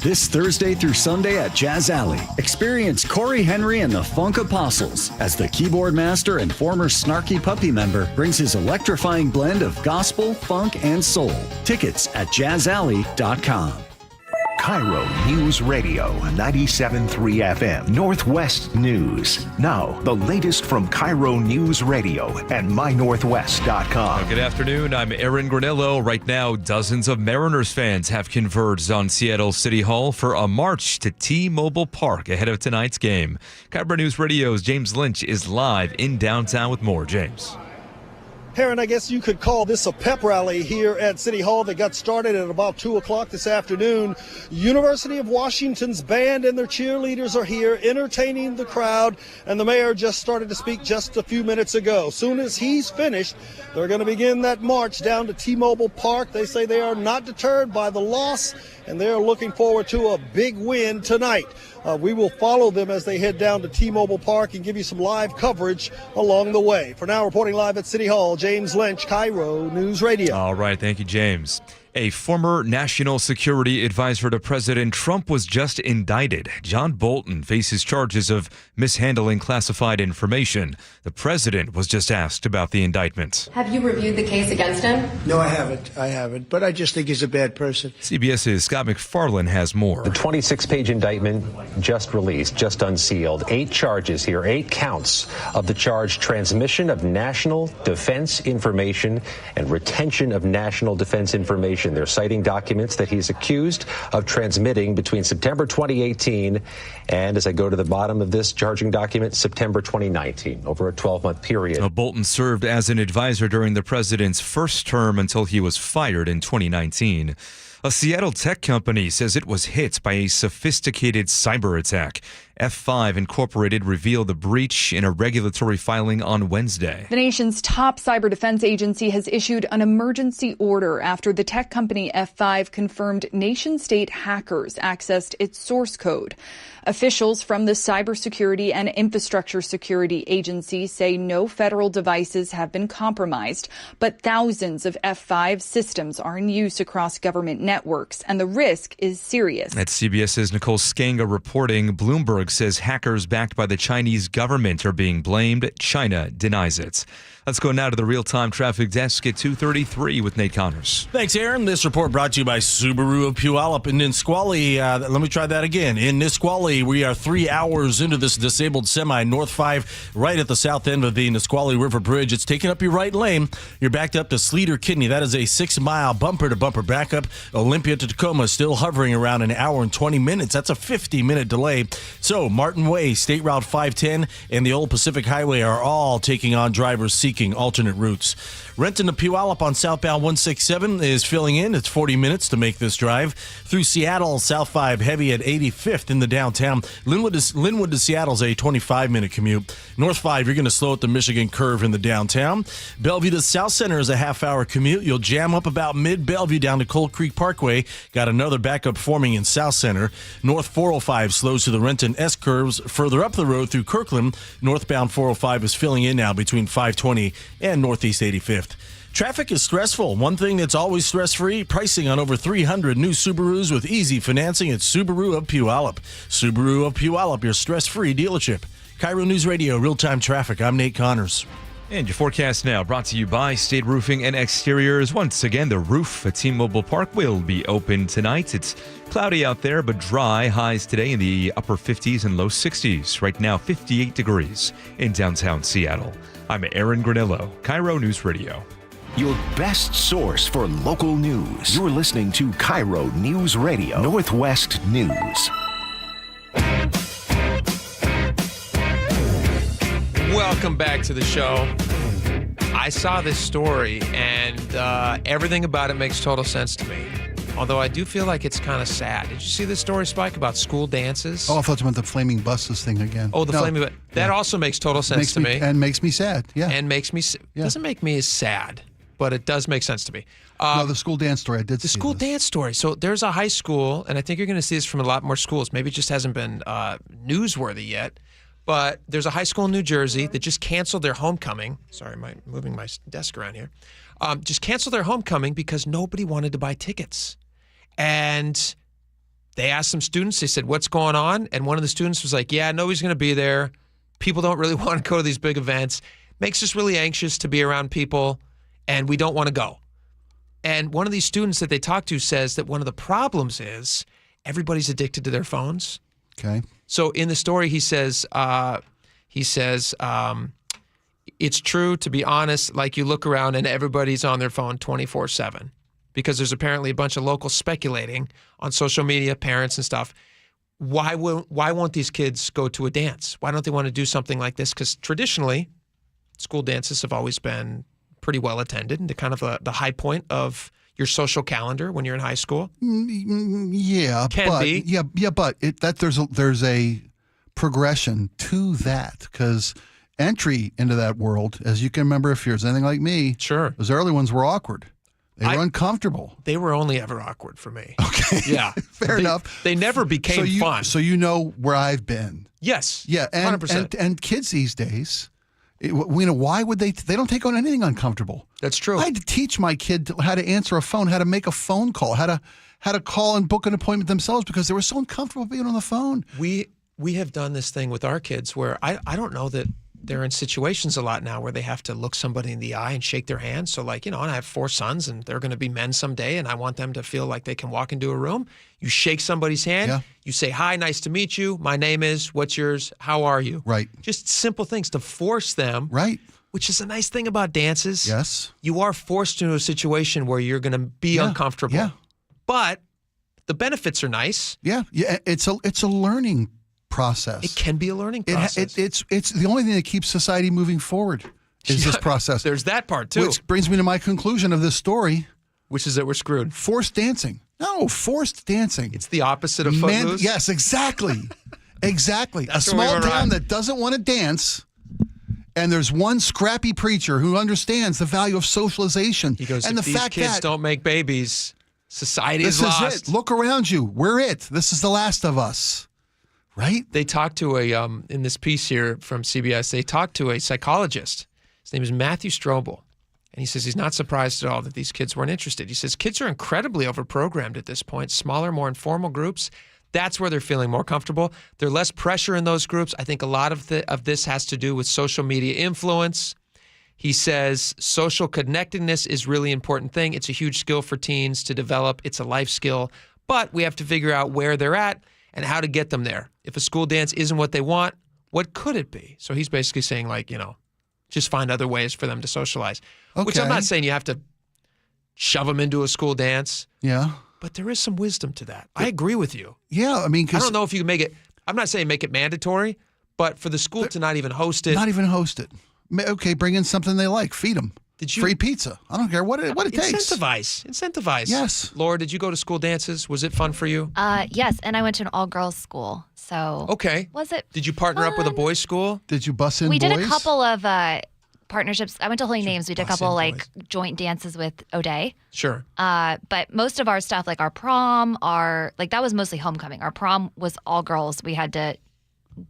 S26: This Thursday through Sunday at Jazz Alley, experience Corey Henry and the Funk Apostles as the keyboard master and former Snarky Puppy member brings his electrifying blend of gospel, funk, and soul. Tickets at jazzalley.com.
S12: KIRO News Radio 97.3 FM Northwest News. Now, the latest from KIRO News Radio and mynorthwest.com.
S1: Good afternoon. I'm Aaron Granillo. Right now, dozens of Mariners fans have converged on Seattle City Hall for a march to T-Mobile Park ahead of tonight's game. KIRO News Radio's James Lynch is live in downtown with more. James.
S28: Aaron, I guess you could call this a pep rally here at City Hall that got started at about 2 o'clock this afternoon. University of Washington's band and their cheerleaders are here entertaining the crowd, and the mayor just started to speak just a few minutes ago. Soon as he's finished, they're going to begin that march down to T-Mobile Park. They say they are not deterred by the loss, and they're looking forward to a big win tonight. We will follow them as they head down to T-Mobile Park and give you some live coverage along the way. For now, reporting live at City Hall, James Lynch, KIRO News Radio.
S1: All right, thank you, James. A former national security advisor to President Trump was just indicted. John Bolton faces charges of mishandling classified information. The president was just asked about the indictment.
S30: Have you reviewed the case against him?
S31: No, I haven't. But I just think he's a bad person.
S1: CBS's Scott McFarlane has more.
S32: The 26-page indictment just released, just unsealed. 8 charges here, 8 counts of the charge: transmission of national defense information and retention of national defense information investigation. They're citing documents that he's accused of transmitting between September 2018 and, as I go to the bottom of this charging document, September 2019, over a 12-month period.
S1: Bolton served as an advisor during the president's first term until he was fired in 2019. A Seattle tech company says it was hit by a sophisticated cyber attack. F5 Incorporated revealed the breach in a regulatory filing on Wednesday.
S5: The nation's top cyber defense agency has issued an emergency order after the tech company F5 confirmed nation-state hackers accessed its source code. Officials from the Cybersecurity and Infrastructure Security Agency say no federal devices have been compromised, but thousands of F5 systems are in use across government networks, and the risk is serious.
S1: At CBS's Nicole Skanga reporting, Bloomberg says hackers backed by the Chinese government are being blamed. China denies it. Let's go now to the real-time traffic desk at 2:33 with Nate Connors.
S6: Thanks, Aaron. This report brought to you by Subaru of Puyallup in Nisqually. Let me try that again. In Nisqually, we are 3 hours into this disabled semi, North 5, right at the south end of the Nisqually River Bridge. It's taking up your right lane. You're backed up to Sleater Kidney. That is a 6-mile bumper-to-bumper backup. Olympia to Tacoma still hovering around an hour and 20 minutes. That's a 50-minute delay. So Martin Way, State Route 510, and the Old Pacific Highway are all taking on drivers seeking alternate routes. Renton to Puyallup on southbound 167 is filling in. It's 40 minutes to make this drive. Through Seattle, South 5 heavy at 85th in the downtown. Linwood to Seattle is a 25-minute commute. North 5, you're going to slow at the Michigan Curve in the downtown. Bellevue to South Center is a half-hour commute. You'll jam up about mid-Bellevue down to Cold Creek Parkway. Got another backup forming in South Center. North 405 slows to the Renton S-curves. Further up the road through Kirkland, northbound 405 is filling in now between 520 and Northeast 85th. Traffic is stressful. One thing that's always stress-free, pricing on over 300 new Subarus with easy financing at Subaru of Puyallup. Subaru of Puyallup, your stress-free dealership. KIRO News Radio, real-time traffic. I'm Nate Connors.
S1: And your forecast now brought to you by State Roofing and Exteriors. Once again, the roof at T-Mobile Park will be open tonight. It's cloudy out there, but dry. Highs today in the upper 50s and low 60s. Right now, 58 degrees in downtown Seattle. I'm Aaron Granillo, KIRO News Radio.
S12: Your best source for local news. You're listening to KIRO News Radio, Northwest News.
S7: Welcome back to the show. I saw this story, and everything about it makes total sense to me. Although I do feel like it's kind of sad. Did you see this story, Spike, about school dances?
S8: Oh, I thought you meant the flaming buses thing again.
S7: Oh, flaming bus. That also makes total sense to me.
S8: And makes me sad, yeah.
S7: And makes me, doesn't make me as sad, but it does make sense to me.
S8: No, the school dance story, I did see
S7: the school dance story. So there's a high school, and I think you're going to see this from a lot more schools. Maybe it just hasn't been newsworthy yet. But there's a high school in New Jersey that just canceled their homecoming. Sorry, I'm moving my desk around here. Just canceled their homecoming because nobody wanted to buy tickets. And they asked some students, they said, what's going on? And one of the students was like, yeah, nobody's going to be there. People don't really want to go to these big events. Makes us really anxious to be around people, and we don't want to go. And one of these students that they talked to says that one of the problems is everybody's addicted to their phones.
S8: Okay.
S7: So in the story, he says, it's true, to be honest, like you look around and everybody's on their phone 24/7 because there's apparently a bunch of locals speculating on social media, parents and stuff. Why won't these kids go to a dance? Why don't they want to do something like this? Because traditionally, school dances have always been pretty well attended and they're kind of the high point of your social calendar when you're in high school.
S8: Yeah,
S7: Can be.
S8: Yeah, but there's a progression to that because entry into that world, as you can remember, if you're anything like me,
S7: sure,
S8: those early ones were awkward. They were uncomfortable.
S7: They were only ever awkward for me.
S8: Okay.
S7: Yeah.
S8: Fair enough.
S7: They never became fun.
S8: So you know where I've been.
S7: Yes.
S8: Yeah.
S7: 100%.
S8: And kids these days, why would they don't take on anything uncomfortable.
S7: That's true.
S8: I had to teach my kid how to answer a phone, how to make a phone call, how to call and book an appointment themselves because they were so uncomfortable being on the phone.
S7: We have done this thing with our kids where I don't know that they're in situations a lot now where they have to look somebody in the eye and shake their hand. So and I have 4 sons and they're going to be men someday and I want them to feel like they can walk into a room. You shake somebody's hand. Yeah. You say, hi, nice to meet you. My name is, what's yours? How are you?
S8: Right.
S7: Just simple things to force them.
S8: Right.
S7: Which is a nice thing about dances.
S8: Yes.
S7: You are forced into a situation where you're going to be uncomfortable.
S8: Yeah.
S7: But the benefits are nice.
S8: Yeah. It's a learning process.
S7: It can be a learning process.
S8: It's the only thing that keeps society moving forward is this process.
S7: There's that part too.
S8: Which brings me to my conclusion of this story.
S7: Which is that we're screwed.
S8: Forced dancing. No, forced dancing.
S7: It's the opposite of footloose.
S8: Yes, exactly. Exactly. A
S7: That's where we
S8: small
S7: went
S8: town
S7: wrong.
S8: that doesn't want to dance, and there's one scrappy preacher who understands the value of socialization.
S7: He goes,
S8: and
S7: if
S8: the
S7: these
S8: fact
S7: kids
S8: that
S7: don't make babies, society
S8: this
S7: is lost.
S8: is it. Look around you. We're it. This is the last of us. Right?
S7: They talked to in this piece here from CBS, they talked to a psychologist. His name is Matthew Strobel. And he says he's not surprised at all that these kids weren't interested. He says kids are incredibly overprogrammed at this point. Smaller, more informal groups, that's where they're feeling more comfortable. There's less pressure in those groups. I think a lot of this has to do with social media influence. He says social connectedness is a really important thing. It's a huge skill for teens to develop. It's a life skill. But we have to figure out where they're at and how to get them there. If a school dance isn't what they want, what could it be? So he's basically saying, like, just find other ways for them to socialize.
S8: Okay.
S7: Which I'm not saying you have to shove them into a school dance.
S8: Yeah.
S7: But there is some wisdom to that. I agree with you.
S8: Yeah, I mean,
S7: I don't know if you can make it, I'm not saying make it mandatory, but for the school to not even host it.
S8: Not even host it. Okay, bring in something they like. Feed them. Free pizza. I don't care what it takes.
S7: Incentivize.
S8: Yes.
S7: Laura, did you go to school dances? Was it fun for you?
S9: Yes, and I went to an all-girls school. So
S7: okay.
S9: Was it
S7: Did you partner up with a boys' school?
S8: Did you bus in
S9: We
S8: boys?
S9: did a couple of partnerships. I went to Holy Names. We did a couple joint dances with O'Day.
S7: Sure.
S9: But most of our stuff, like our prom, that was mostly homecoming. Our prom was all girls. We had to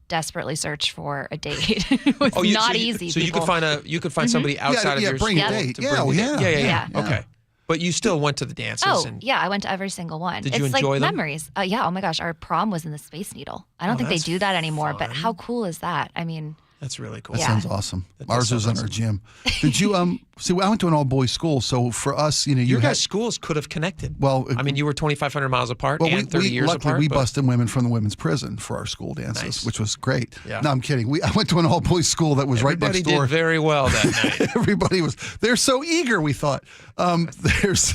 S9: desperately search for a date. It was not easy.
S7: So
S9: people.
S7: you could find somebody outside of your
S8: bring
S7: school.
S8: a date.
S7: to bring the date.
S9: Yeah.
S7: Okay. But you still went to the dances.
S9: Oh,
S7: and
S9: yeah, I went to every single one.
S7: Did you
S9: it's
S7: enjoy
S9: like
S7: them?
S9: memories. Yeah, oh my gosh, our prom was in the Space Needle. I don't think they
S7: that's
S9: do that anymore, but how cool is that? I mean,
S7: that's really cool.
S8: That sounds awesome.
S7: That
S8: Ours
S7: does
S8: was in
S7: sound
S8: our gym. Did you see? I went to an all-boys school, so for us,
S7: your guys' schools could have connected.
S8: Well,
S7: I mean, you were 2,500 miles apart and 30 years
S8: luckily,
S7: apart.
S8: we
S7: but-
S8: busted women from the women's prison for our school dances, which was great.
S7: Yeah.
S8: No, I'm kidding. I went to an all-boys school that was right next door.
S7: Everybody did very well that night.
S8: Everybody they're so eager, we thought. There's,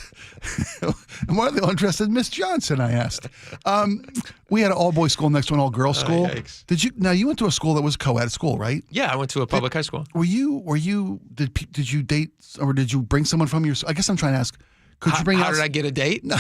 S8: and why are they all interested in Miss Johnson, I asked. We had an all-boys school next to an all-girls school.
S7: Yikes.
S8: Now you went to a school that was co-ed school, right?
S7: Yeah, I went to a public high school.
S8: Did you date, or did you bring someone from your, I guess I'm trying to ask, could you bring
S7: How did I get a date?
S8: No.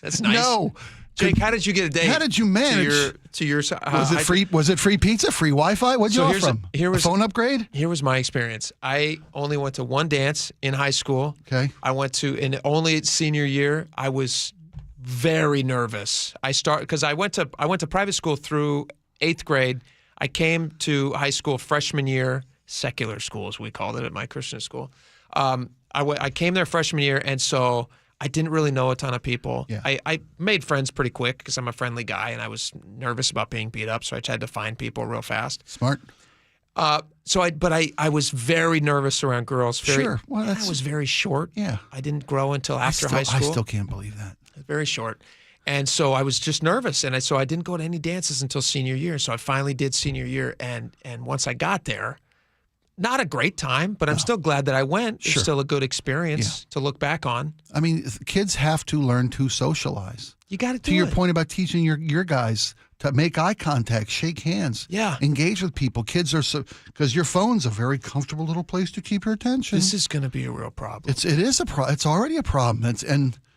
S7: That's nice.
S8: No.
S7: Jake, how did you get a date?
S8: How did you manage?
S7: To your
S8: was it free? Was it free pizza, free Wi-Fi? What'd you offer them? A phone upgrade?
S7: Here was my experience. I only went to one dance in high school.
S8: Okay.
S7: I went to, and only senior year, I was very nervous. Because I went to private school through 8th grade. I came to high school freshman year, secular school as we called it at my Christian school. I came there freshman year, and so I didn't really know a ton of people.
S8: Yeah.
S7: I made friends pretty quick because I'm a friendly guy, and I was nervous about being beat up, so I tried to find people real fast.
S8: Smart.
S7: But I was very nervous around girls.
S8: Sure. Well,
S7: I was very short.
S8: Yeah.
S7: I didn't grow until after high school.
S8: I still can't believe that.
S7: Very short. And so I was just nervous, and so I didn't go to any dances until senior year. So I finally did senior year, and once I got there, not a great time, but I'm still glad that I went. It's still a good experience to look back on.
S8: I mean, kids have to learn to socialize.
S7: You got to do
S8: To your
S7: it.
S8: point about teaching your guys to make eye contact, shake hands, engage with people. Kids are because your phone's a very comfortable little place to keep your attention.
S7: This is going to be a real problem.
S8: It is a problem. It's already a problem.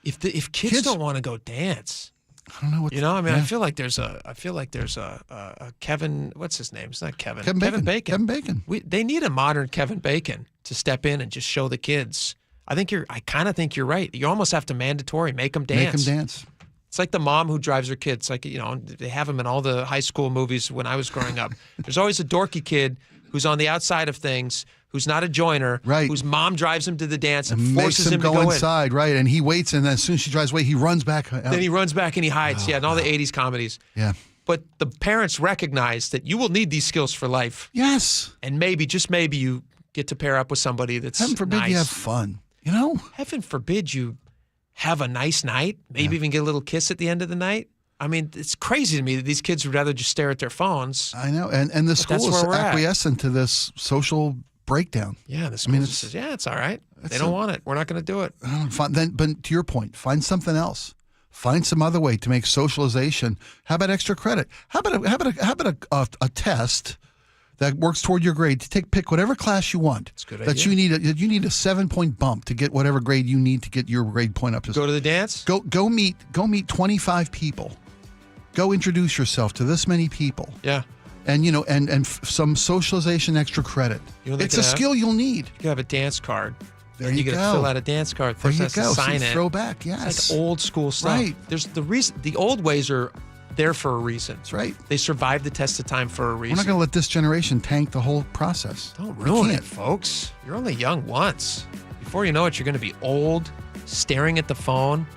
S7: If kids don't want to go dance,
S8: I don't know what
S7: I feel like there's a Kevin. What's his name? It's not Kevin.
S8: Kevin Bacon. Kevin Bacon.
S7: They need a modern Kevin Bacon to step in and just show the kids. I kind of think you're right. You almost have to mandatory make them dance.
S8: Make them dance.
S7: It's like the mom who drives her kids. Like, they have them in all the high school movies when I was growing up. There's always a dorky kid who's on the outside of things, who's not a joiner, whose mom drives him to the dance and forces
S8: makes
S7: him to go
S8: inside, right? And he waits, and as soon as she drives away, he runs back.
S7: Then he runs back and he hides. And all the 80s comedies.
S8: Yeah.
S7: But the parents recognize that you will need these skills for life.
S8: Yes.
S7: And maybe, just maybe, you get to pair up with somebody that's
S8: Heaven forbid
S7: nice.
S8: you have fun, you know?
S7: Heaven forbid you have a nice night, maybe even get a little kiss at the end of the night. I mean, it's crazy to me that these kids would rather just stare at their phones.
S8: I know. And the school
S7: that's
S8: is
S7: where we're at.
S8: acquiescent to this social breakdown.
S7: Yeah, the school just says, it's all right. They don't want it. We're not going to do it.
S8: But to your point, find something else. Find some other way to make socialization. How about extra credit? How about a test that works toward your grade? Pick whatever class you want.
S7: That's a good
S8: idea. You need a 7-point bump to get whatever grade you need to get your grade point up.
S7: Go to the dance.
S8: Go meet 25 people. Go introduce yourself to this many people.
S7: Yeah.
S8: And some socialization extra credit. It's a skill you'll need.
S7: You have a dance card.
S8: There you go.
S7: got to fill out a dance card.
S8: There you go.
S7: Sign it.
S8: Throwback, yes.
S7: It's like old school stuff.
S8: Right.
S7: There's the reason. The old ways are there for a reason.
S8: That's right.
S7: They survived the test of time for a reason.
S8: We're not going to let this generation tank the whole process.
S7: Don't ruin it, folks. You're only young once. Before you know it, you're going to be old, staring at the phone,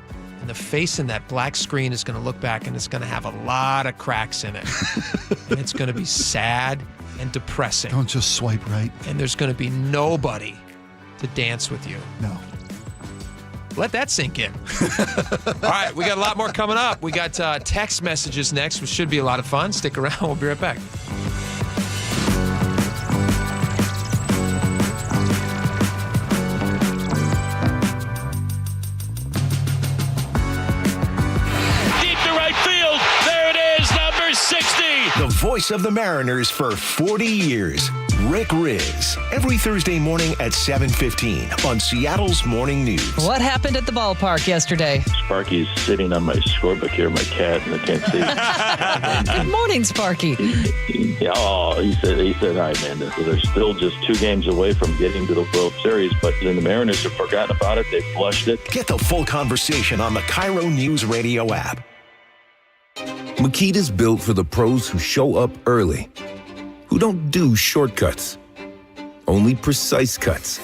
S7: and the face in that black screen is going to look back, and it's going to have a lot of cracks in it. And it's going to be sad and depressing.
S8: Don't just swipe right.
S7: And there's going to be nobody to dance with you.
S8: No.
S7: Let that sink in. All right, we got a lot more coming up. We got text messages next, which should be a lot of fun. Stick around. We'll be right back.
S27: Deep to right field. There it is, number 60.
S12: The voice of the Mariners for 40 years. Rick Riz, every Thursday morning at 7:15 on Seattle's Morning News.
S10: What happened at the ballpark yesterday?
S11: Sparky's sitting on my scorebook here, my cat, and I can't see.
S10: Good morning, Sparky.
S11: He said, hi, man. They're still just 2 games away from getting to the World Series, but then the Mariners have forgotten about it. They've flushed it.
S12: Get the full conversation on the KIRO Newsradio app.
S13: Makita's built for the pros who show up early, who don't do shortcuts, only precise cuts.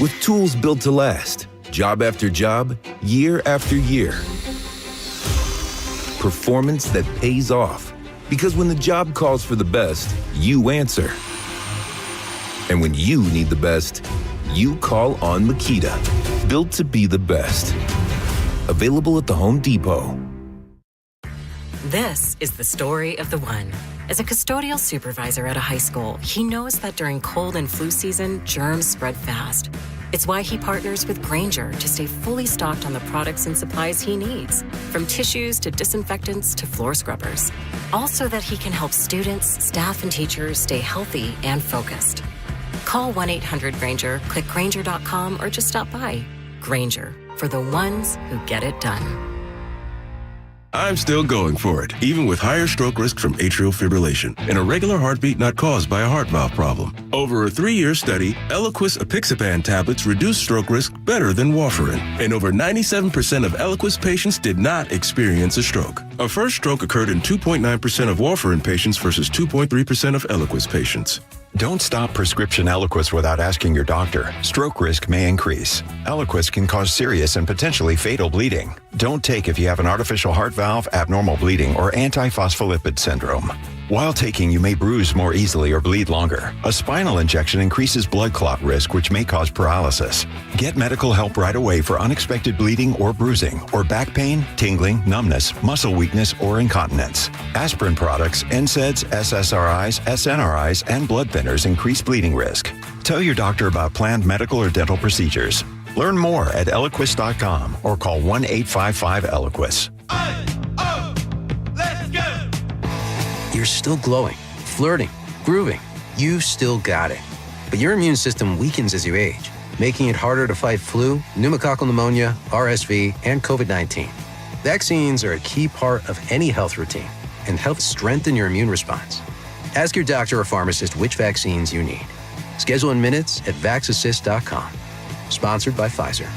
S13: With tools built to last, job after job, year after year. Performance that pays off, because when the job calls for the best, you answer. And when you need the best, you call on Makita. Built to be the best. Available at the Home Depot.
S14: This is the story of the one. As a custodial supervisor at a high school, he knows that during cold and flu season, germs spread fast. It's why he partners with Grainger to stay fully stocked on the products and supplies he needs, from tissues to disinfectants to floor scrubbers. All so that he can help students, staff, and teachers stay healthy and focused. Call 1-800-GRAINGER, click Grainger.com, or just stop by. Grainger, for the ones who get it done.
S15: I'm still going for it, even with higher stroke risk from atrial fibrillation, an irregular heartbeat not caused by a heart valve problem. Over a 3-year study, Eliquis apixaban tablets reduce stroke risk better than warfarin, and over 97% of Eliquis patients did not experience a stroke. A first stroke occurred in 2.9% of warfarin patients versus 2.3% of Eliquis patients.
S16: Don't stop prescription Eliquis without asking your doctor. Stroke risk may increase. Eliquis can cause serious and potentially fatal bleeding. Don't take if you have an artificial heart valve, abnormal bleeding, or antiphospholipid syndrome. While taking, you may bruise more easily or bleed longer. A spinal injection increases blood clot risk, which may cause paralysis. Get medical help right away for unexpected bleeding or bruising, or back pain, tingling, numbness, muscle weakness, or incontinence. Aspirin products, NSAIDs, SSRIs, SNRIs, and blood thinners increase bleeding risk. Tell your doctor about planned medical or dental procedures. Learn more at Eliquis.com or call 1-855-ELIQUIS.
S17: You're still glowing, flirting, grooving. You still got it. But your immune system weakens as you age, making it harder to fight flu, pneumococcal pneumonia, RSV, and COVID-19. Vaccines are a key part of any health routine and help strengthen your immune response. Ask your doctor or pharmacist which vaccines you need. Schedule in minutes at VaxAssist.com. Sponsored by Pfizer.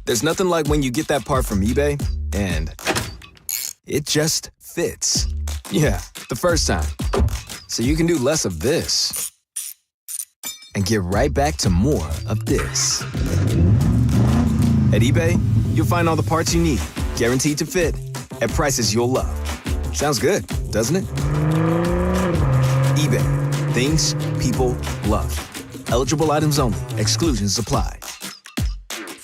S18: There's nothing like when you get that part from eBay and it just fits. Yeah, the first time. So you can do less of this and get right back to more of this. At eBay, you'll find all the parts you need, guaranteed to fit, at prices you'll love. Sounds good, doesn't it? eBay, things people love. Eligible items only. Exclusions apply.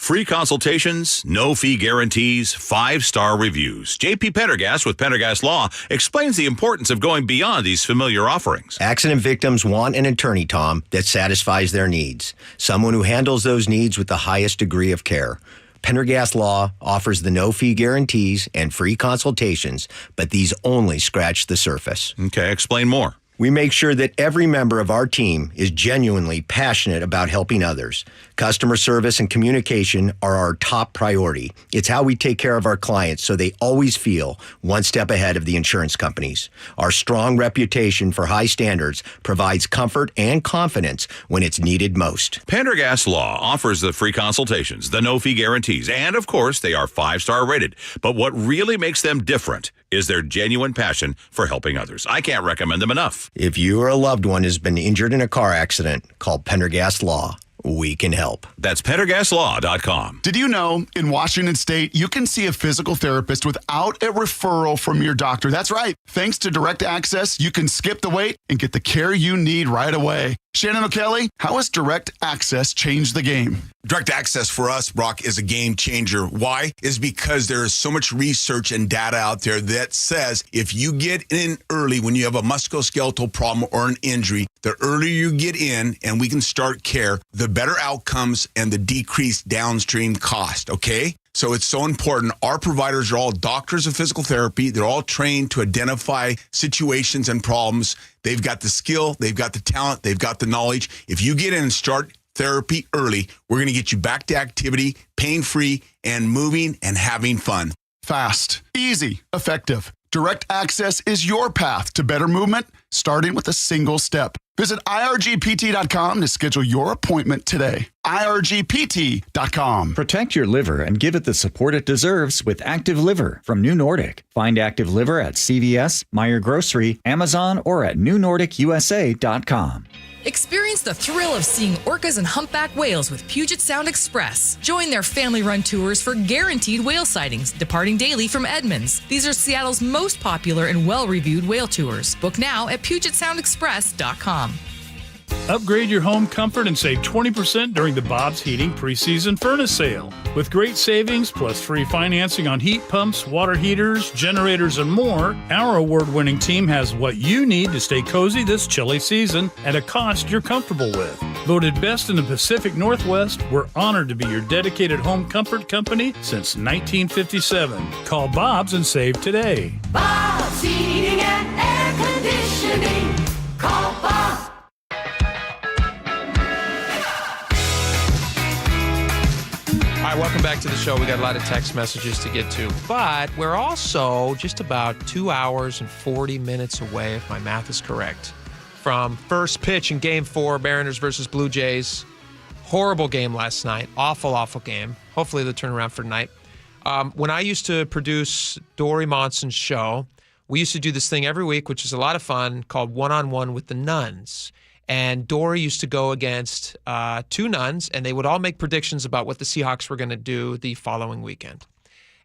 S27: Free consultations, no-fee guarantees, 5-star reviews. J.P. Pendergast with Pendergast Law explains the importance of going beyond these familiar offerings.
S2: Accident victims want an attorney, Tom, that satisfies their needs. Someone who handles those needs with the highest degree of care. Pendergast Law offers the no-fee guarantees and free consultations, but these only scratch the surface.
S27: Okay, explain more.
S2: We make sure that every member of our team is genuinely passionate about helping others. Customer service and communication are our top priority. It's how we take care of our clients so they always feel one step ahead of the insurance companies. Our strong reputation for high standards provides comfort and confidence when it's needed most.
S27: Pendergast Law offers the free consultations, the no-fee guarantees, and of course, they are 5-star rated. But what really makes them different is their genuine passion for helping others. I can't recommend them enough.
S2: If you or a loved one has been injured in a car accident, call Pendergast Law. We can help.
S27: That's PendergastLaw.com.
S3: Did you know in Washington State, you can see a physical therapist without a referral from your doctor? That's right. Thanks to Direct Access, you can skip the wait and get the care you need right away. Shannon O'Kelly, how has Direct Access changed the game?
S4: Direct Access for us, Brock, is a game changer. Why? Is because there is so much research and data out there that says if you get in early when you have a musculoskeletal problem or an injury, the earlier you get in and we can start care, the better outcomes and the decreased downstream cost, okay? So it's so important. Our providers are all doctors of physical therapy. They're all trained to identify situations and problems. They've got the skill, they've got the talent, they've got the knowledge. If you get in and start therapy early, we're going to get you back to activity, pain-free, and moving and having fun.
S3: Fast, easy, effective. Direct Access is your path to better movement, starting with a single step. Visit irgpt.com to schedule your appointment today. irgpt.com.
S19: Protect your liver and give it the support it deserves with Active Liver from New Nordic. Find Active Liver at CVS, Meijer Grocery, Amazon, or at newnordicusa.com.
S20: Experience the thrill of seeing orcas and humpback whales with Puget Sound Express. Join their family-run tours for guaranteed whale sightings, departing daily from Edmonds. These are Seattle's most popular and well-reviewed whale tours. Book now at PugetSoundExpress.com.
S21: Upgrade your home comfort and save 20% during the Bob's Heating preseason furnace sale. With great savings plus free financing on heat pumps, water heaters, generators, and more, our award-winning team has what you need to stay cozy this chilly season at a cost you're comfortable with. Voted best in the Pacific Northwest, we're honored to be your dedicated home comfort company since 1957. Call Bob's and save today.
S22: Bob's Heating and Air Conditioning. Call Bob.
S7: All right, welcome back to the show. We got a lot of text messages to get to, but we're also just about 2 hours and 40 minutes away, if my math is correct, from first pitch in Game 4, Mariners versus Blue Jays. Horrible game last night. Awful, awful game. Hopefully they'll turn around for tonight. When I used to produce Dory Monson's show, we used to do this thing every week, which is a lot of fun, called One-on-One with the Nuns. And Dory used to go against 2 nuns, and they would all make predictions about what the Seahawks were going to do the following weekend.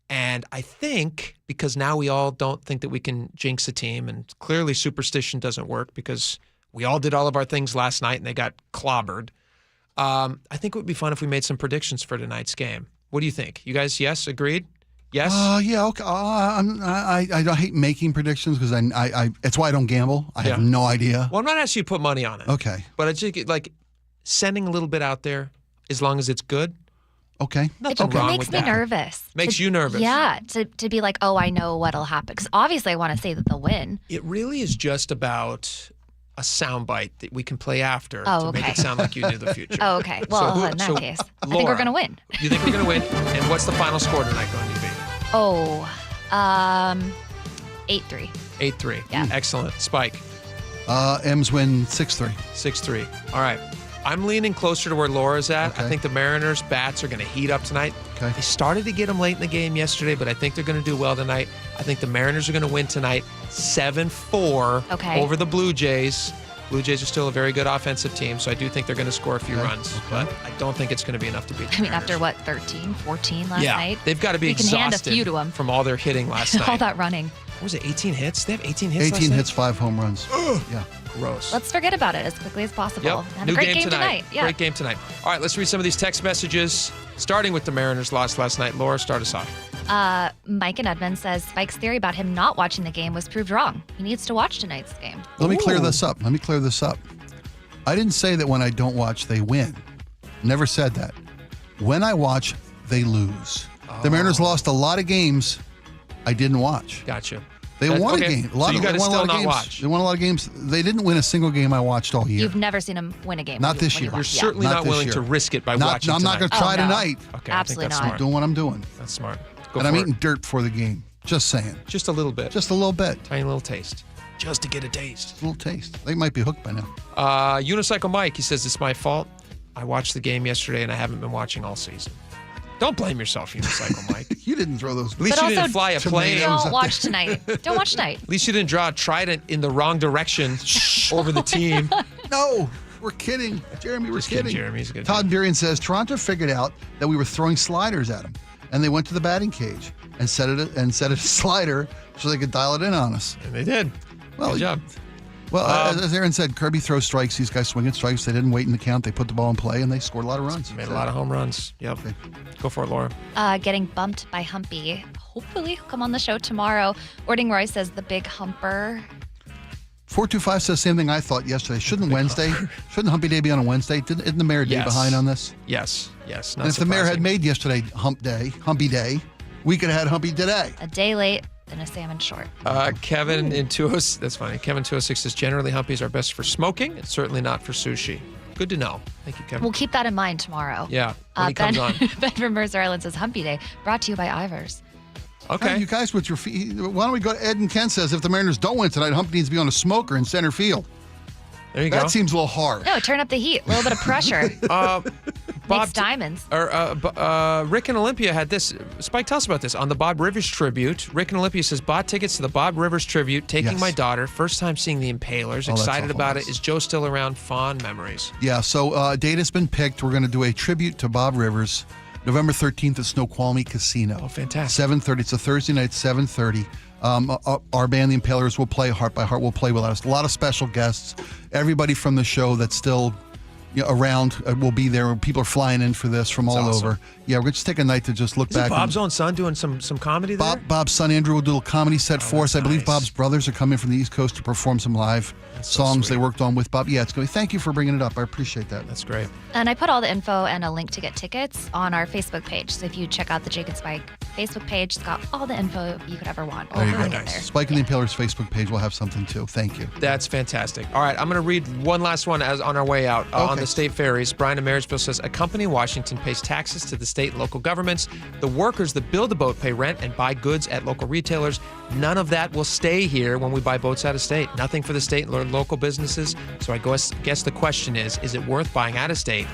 S7: And I think, because now we all don't think that we can jinx a team, and clearly superstition doesn't work because we all did all of our things last night and they got clobbered, I think it would be fun if we made some predictions for tonight's game. What do you think? You guys, yes, agreed? Yes?
S8: Yeah, okay. I hate making predictions because I it's why I don't gamble. I have no idea.
S7: Well, I'm not asking you to put money on it.
S8: Okay.
S7: But I just like sending a little bit out there, as long as it's good.
S8: Okay.
S7: Nothing wrong
S9: It makes
S7: with
S9: me
S7: that.
S9: nervous.
S7: Makes you nervous.
S9: Yeah, to be like, oh, I know what'll happen. Because obviously I want to say that they'll win.
S7: It really is just about a soundbite that we can play after
S9: Oh,
S7: to make
S9: okay.
S7: it sound like you knew the future.
S9: Oh, okay. Well, in that case, I think we're
S7: Laura,
S9: going to win.
S7: You think we're going to win? And what's the final score tonight going to be?
S9: Oh, 8-3.
S7: 8-3.
S9: Yeah.
S7: Excellent. Spike.
S8: M's win 6-3.
S7: 6-3. All right. I'm leaning closer to where Laura's at.
S8: Okay.
S7: I think the Mariners' bats are going to heat up tonight.
S8: Okay.
S7: They started to get them late in the game yesterday, but I think they're going to do well tonight. I think the Mariners are going to win tonight 7-4 over the Blue Jays. Blue Jays are still a very good offensive team, so I do think they're going to score a few runs, but I don't think it's going to be enough to beat the
S9: I mean,
S7: Mariners.
S9: after what, 13, 14 last night?
S7: They've got to be
S9: You can hand a
S7: exhausted
S9: few to them.
S7: from all their hitting last night.
S9: All that running.
S7: What was it, 18 hits? They have 18 hits
S8: 18
S7: last night?
S8: hits, 5 home runs. Yeah.
S7: Gross.
S9: Let's forget about it as quickly as possible.
S7: Yep.
S9: Have
S7: New
S9: a great game tonight. Yeah.
S7: Great game tonight. All right, let's read some of these text messages. starting with the Mariners lost last night. Laura, start us off.
S9: Mike in Edmond says Spike's theory about him not watching the game was proved wrong. He needs to watch tonight's game.
S8: Let me clear this up. I didn't say that when I don't watch, they win. Never said that. When I watch, they lose. The Mariners lost a lot of games I didn't watch.
S7: Gotcha.
S8: They won a game.
S7: So you got to still not watch.
S8: They won a lot of games. They didn't win a single game I watched all year.
S9: You've never seen him win a game.
S8: Not this year.
S7: You're certainly not willing to risk it by watching
S8: I'm not going to try tonight.
S7: Okay,
S9: absolutely not.
S8: I'm doing what I'm doing.
S7: That's smart.
S8: And I'm eating dirt before the game. Just saying.
S7: Just a little bit.
S8: Just a little bit.
S7: Tiny little taste. Just to get a taste.
S8: A little taste. They might be hooked by now.
S7: Unicycle Mike, he says, it's my fault. I watched the game yesterday and I haven't been watching all season. Don't blame yourself, Unicycle Mike.
S8: You didn't throw those.
S7: At least you didn't fly a plane.
S9: Don't watch tonight. Don't watch tonight.
S7: At least you didn't draw a trident in the wrong direction over the team.
S8: No, we're kidding. Jeremy, we're kidding.
S7: Jeremy's good.
S8: Todd Burian says Toronto figured out that we were throwing sliders at them, and they went to the batting cage and set it a slider so they could dial it in on us.
S7: And they did.
S8: Well,
S7: good job.
S8: Well, as Aaron said, Kirby throws strikes. These guys swing at strikes. They didn't wait in the count. They put the ball in play, and they scored a lot of runs.
S7: Made a lot of home runs. Yep. Okay. Go for it, Laura.
S9: Getting bumped by Humpy. Hopefully he'll come on the show tomorrow. Ording Roy says the big humper.
S8: 425 says same thing I thought yesterday. Shouldn't Humpy Day be on a Wednesday? Isn't the mayor day behind on this?
S7: Yes.
S8: And if the mayor had made yesterday Humpy Day, we could have had Humpy today.
S9: A day late and a salmon short.
S7: Kevin in 206, that's funny. Kevin 206 says generally Humpies are best for smoking. It's certainly not for sushi. Good to know. Thank you, Kevin.
S9: We'll keep that in mind tomorrow.
S7: Yeah, when he comes on.
S9: Ben from Mercer Island says Humpy Day, brought to you by Ivers.
S7: Okay.
S8: You guys with your feet. Why don't we go to Ed and Ken says if the Mariners don't win tonight, Humpy needs to be on a smoker in center field.
S7: There you go.
S8: That seems a little hard.
S9: No, turn up the heat. A little bit of pressure. Makes diamonds.
S7: Rick and Olympia had this. Spike, tell us about this. On the Bob Rivers tribute, Rick and Olympia says, bought tickets to the Bob Rivers tribute, taking my daughter. First time seeing the Impalers. Excited about it. Is Joe still around? Fond memories.
S8: Yeah, so date has been picked. We're going to do a tribute to Bob Rivers, November 13th at Snoqualmie Casino.
S7: Oh, fantastic.
S8: 7:30. It's a Thursday night, 7:30. Our band, the Impalers, will play. Heart by Heart will play with us. A lot of special guests. Everybody from the show that's still around will be there. People are flying in for this from all over. Yeah, we're going to just take a night to just look back.
S7: Bob's own son doing some comedy there?
S8: Bob's son, Andrew, will do a comedy set for us. I believe Bob's brothers are coming from the East Coast to perform some live songs they worked on with Bob. Yeah, it's going to be. Thank you for bringing it up. I appreciate that.
S7: That's great.
S9: And I put all the info and a link to get tickets on our Facebook page. So if you check out the Jake and Spike Facebook page, it's got all the info you could ever want.
S8: There you go. Nice. Spike and the Impalers Facebook page will have something too. Thank you.
S7: That's fantastic. All right, I'm going to read one last one as on our way out. On the state ferries, Brian in Marysville says, a company in Washington pays taxes to the state and local governments. The workers that build the boat pay rent and buy goods at local retailers. None of that will stay here when we buy boats out of state. Nothing for the state and local businesses. So I guess the question is it worth buying out of state,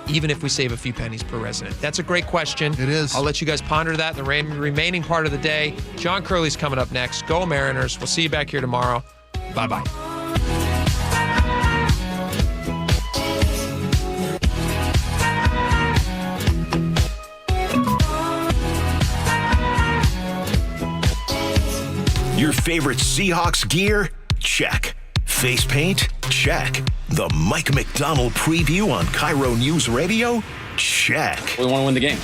S7: even if we save a few pennies per resident? That's a great question.
S8: It is.
S7: I'll let you guys ponder that in the remaining part of the day. John Curley's coming up next. Go Mariners. We'll see you back here tomorrow. Bye-bye.
S12: Your favorite Seahawks gear? Check. Face paint? Check. The Mike McDonald preview on KIRO Newsradio? Check.
S1: We want to win the game.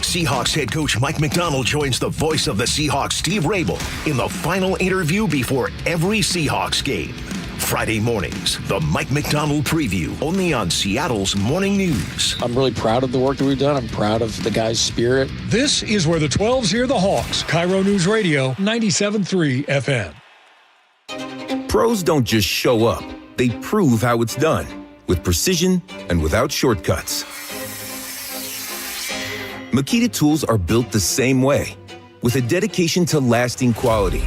S12: Seahawks head coach Mike McDonald joins the voice of the Seahawks, Steve Rabel, in the final interview before every Seahawks game. Friday mornings, the Mike McDonald preview, only on Seattle's Morning News.
S1: I'm really proud of the work that we've done. I'm proud of the guys' spirit.
S5: This is where the 12s hear the Hawks. KIRO Newsradio, 97.3 FM.
S13: Pros don't just show up. They prove how it's done, with precision and without shortcuts. Makita tools are built the same way, with a dedication to lasting quality,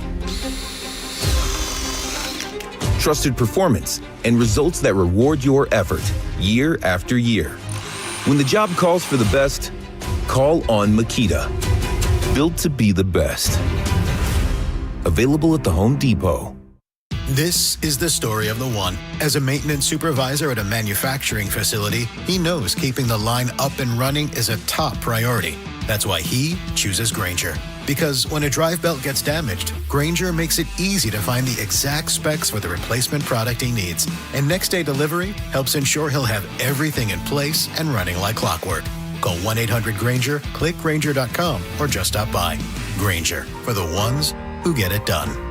S13: trusted performance, and results that reward your effort year after year. When the job calls for the best, call on Makita. Built to be the best. Available at the Home Depot.
S6: This is the story of the one. As a maintenance supervisor at a manufacturing facility, he knows keeping the line up and running is a top priority. That's why he chooses Grainger. Because when a drive belt gets damaged, Grainger makes it easy to find the exact specs for the replacement product he needs. And next day delivery helps ensure he'll have everything in place and running like clockwork. Call 1-800-GRANGER, click Grainger.com, or just stop by. Grainger, for the ones who get it done.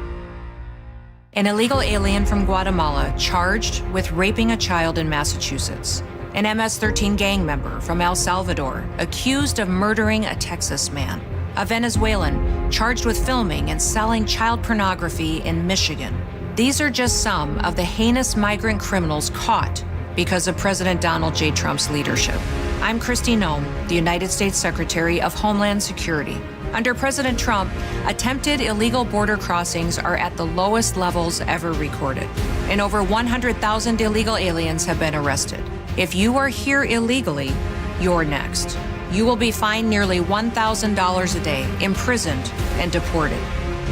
S10: An illegal alien from Guatemala charged with raping a child in Massachusetts. An MS-13 gang member from El Salvador accused of murdering a Texas man. A Venezuelan charged with filming and selling child pornography in Michigan. These are just some of the heinous migrant criminals caught because of President Donald J. Trump's leadership. I'm Kristi Noem, the United States Secretary of Homeland Security. Under President Trump, attempted illegal border crossings are at the lowest levels ever recorded, and over 100,000 illegal aliens have been arrested. If you are here illegally, you're next. You will be fined nearly $1,000 a day, imprisoned, and deported.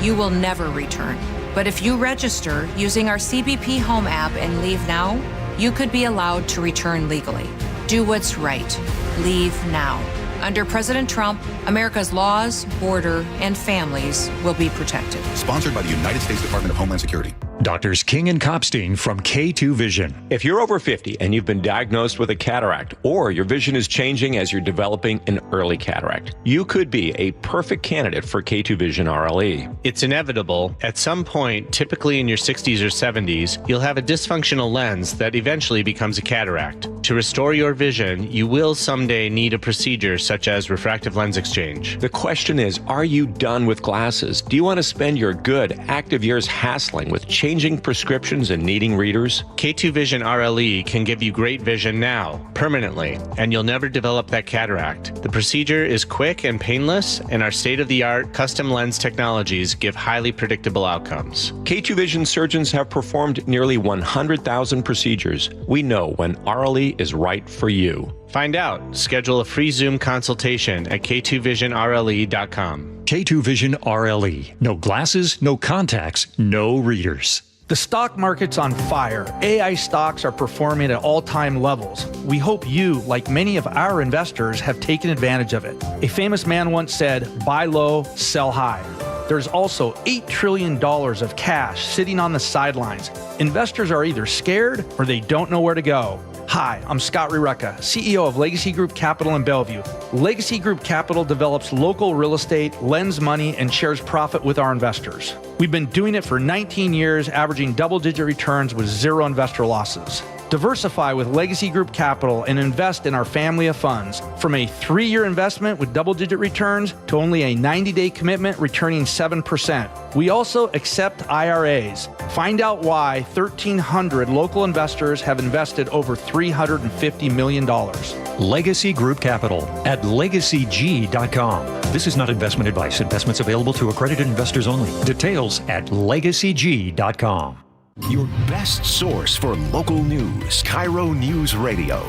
S10: You will never return. But if you register using our CBP Home app and leave now, you could be allowed to return legally. Do what's right. Leave now. Under President Trump, America's laws, border, and families will be protected.
S11: Sponsored by the United States Department of Homeland Security.
S14: Doctors King and Kopstein from K2 Vision.
S23: If you're over 50 and you've been diagnosed with a cataract, or your vision is changing as you're developing an early cataract, you could be a perfect candidate for K2 Vision RLE.
S24: It's inevitable. At some point, typically in your 60s or 70s, you'll have a dysfunctional lens that eventually becomes a cataract. To restore your vision, you will someday need a procedure such as refractive lens exchange.
S23: The question is, are you done with glasses? Do you want to spend your good, active years hassling with changing prescriptions and needing readers?
S24: K2 Vision RLE can give you great vision now, permanently, and you'll never develop that cataract. The procedure is quick and painless, and our state-of-the-art custom lens technologies give highly predictable outcomes.
S23: K2 Vision surgeons have performed nearly 100,000 procedures. We know when RLE is right for you.
S24: Find out. Schedule a free Zoom consultation at k2visionrle.com.
S14: K2 Vision RLE. No glasses, no contacts, no readers.
S25: The stock market's on fire. AI stocks are performing at all-time levels. We hope you, like many of our investors, have taken advantage of it. A famous man once said, "Buy low, sell high." There's also $8 trillion of cash sitting on the sidelines. Investors are either scared or they don't know where to go. Hi, I'm Scott Rireka, CEO of Legacy Group Capital in Bellevue. Legacy Group Capital develops local real estate, lends money, and shares profit with our investors. We've been doing it for 19 years, averaging double-digit returns with zero investor losses. Diversify with Legacy Group Capital and invest in our family of funds. From a 3-year investment with double-digit returns to only a 90-day commitment returning 7%. We also accept IRAs. Find out why 1,300 local investors have invested over $350 million.
S14: Legacy Group Capital at legacyg.com. This is not investment advice. Investments available to accredited investors only. Details at legacyg.com.
S12: Your best source for local news, KIRO News Radio.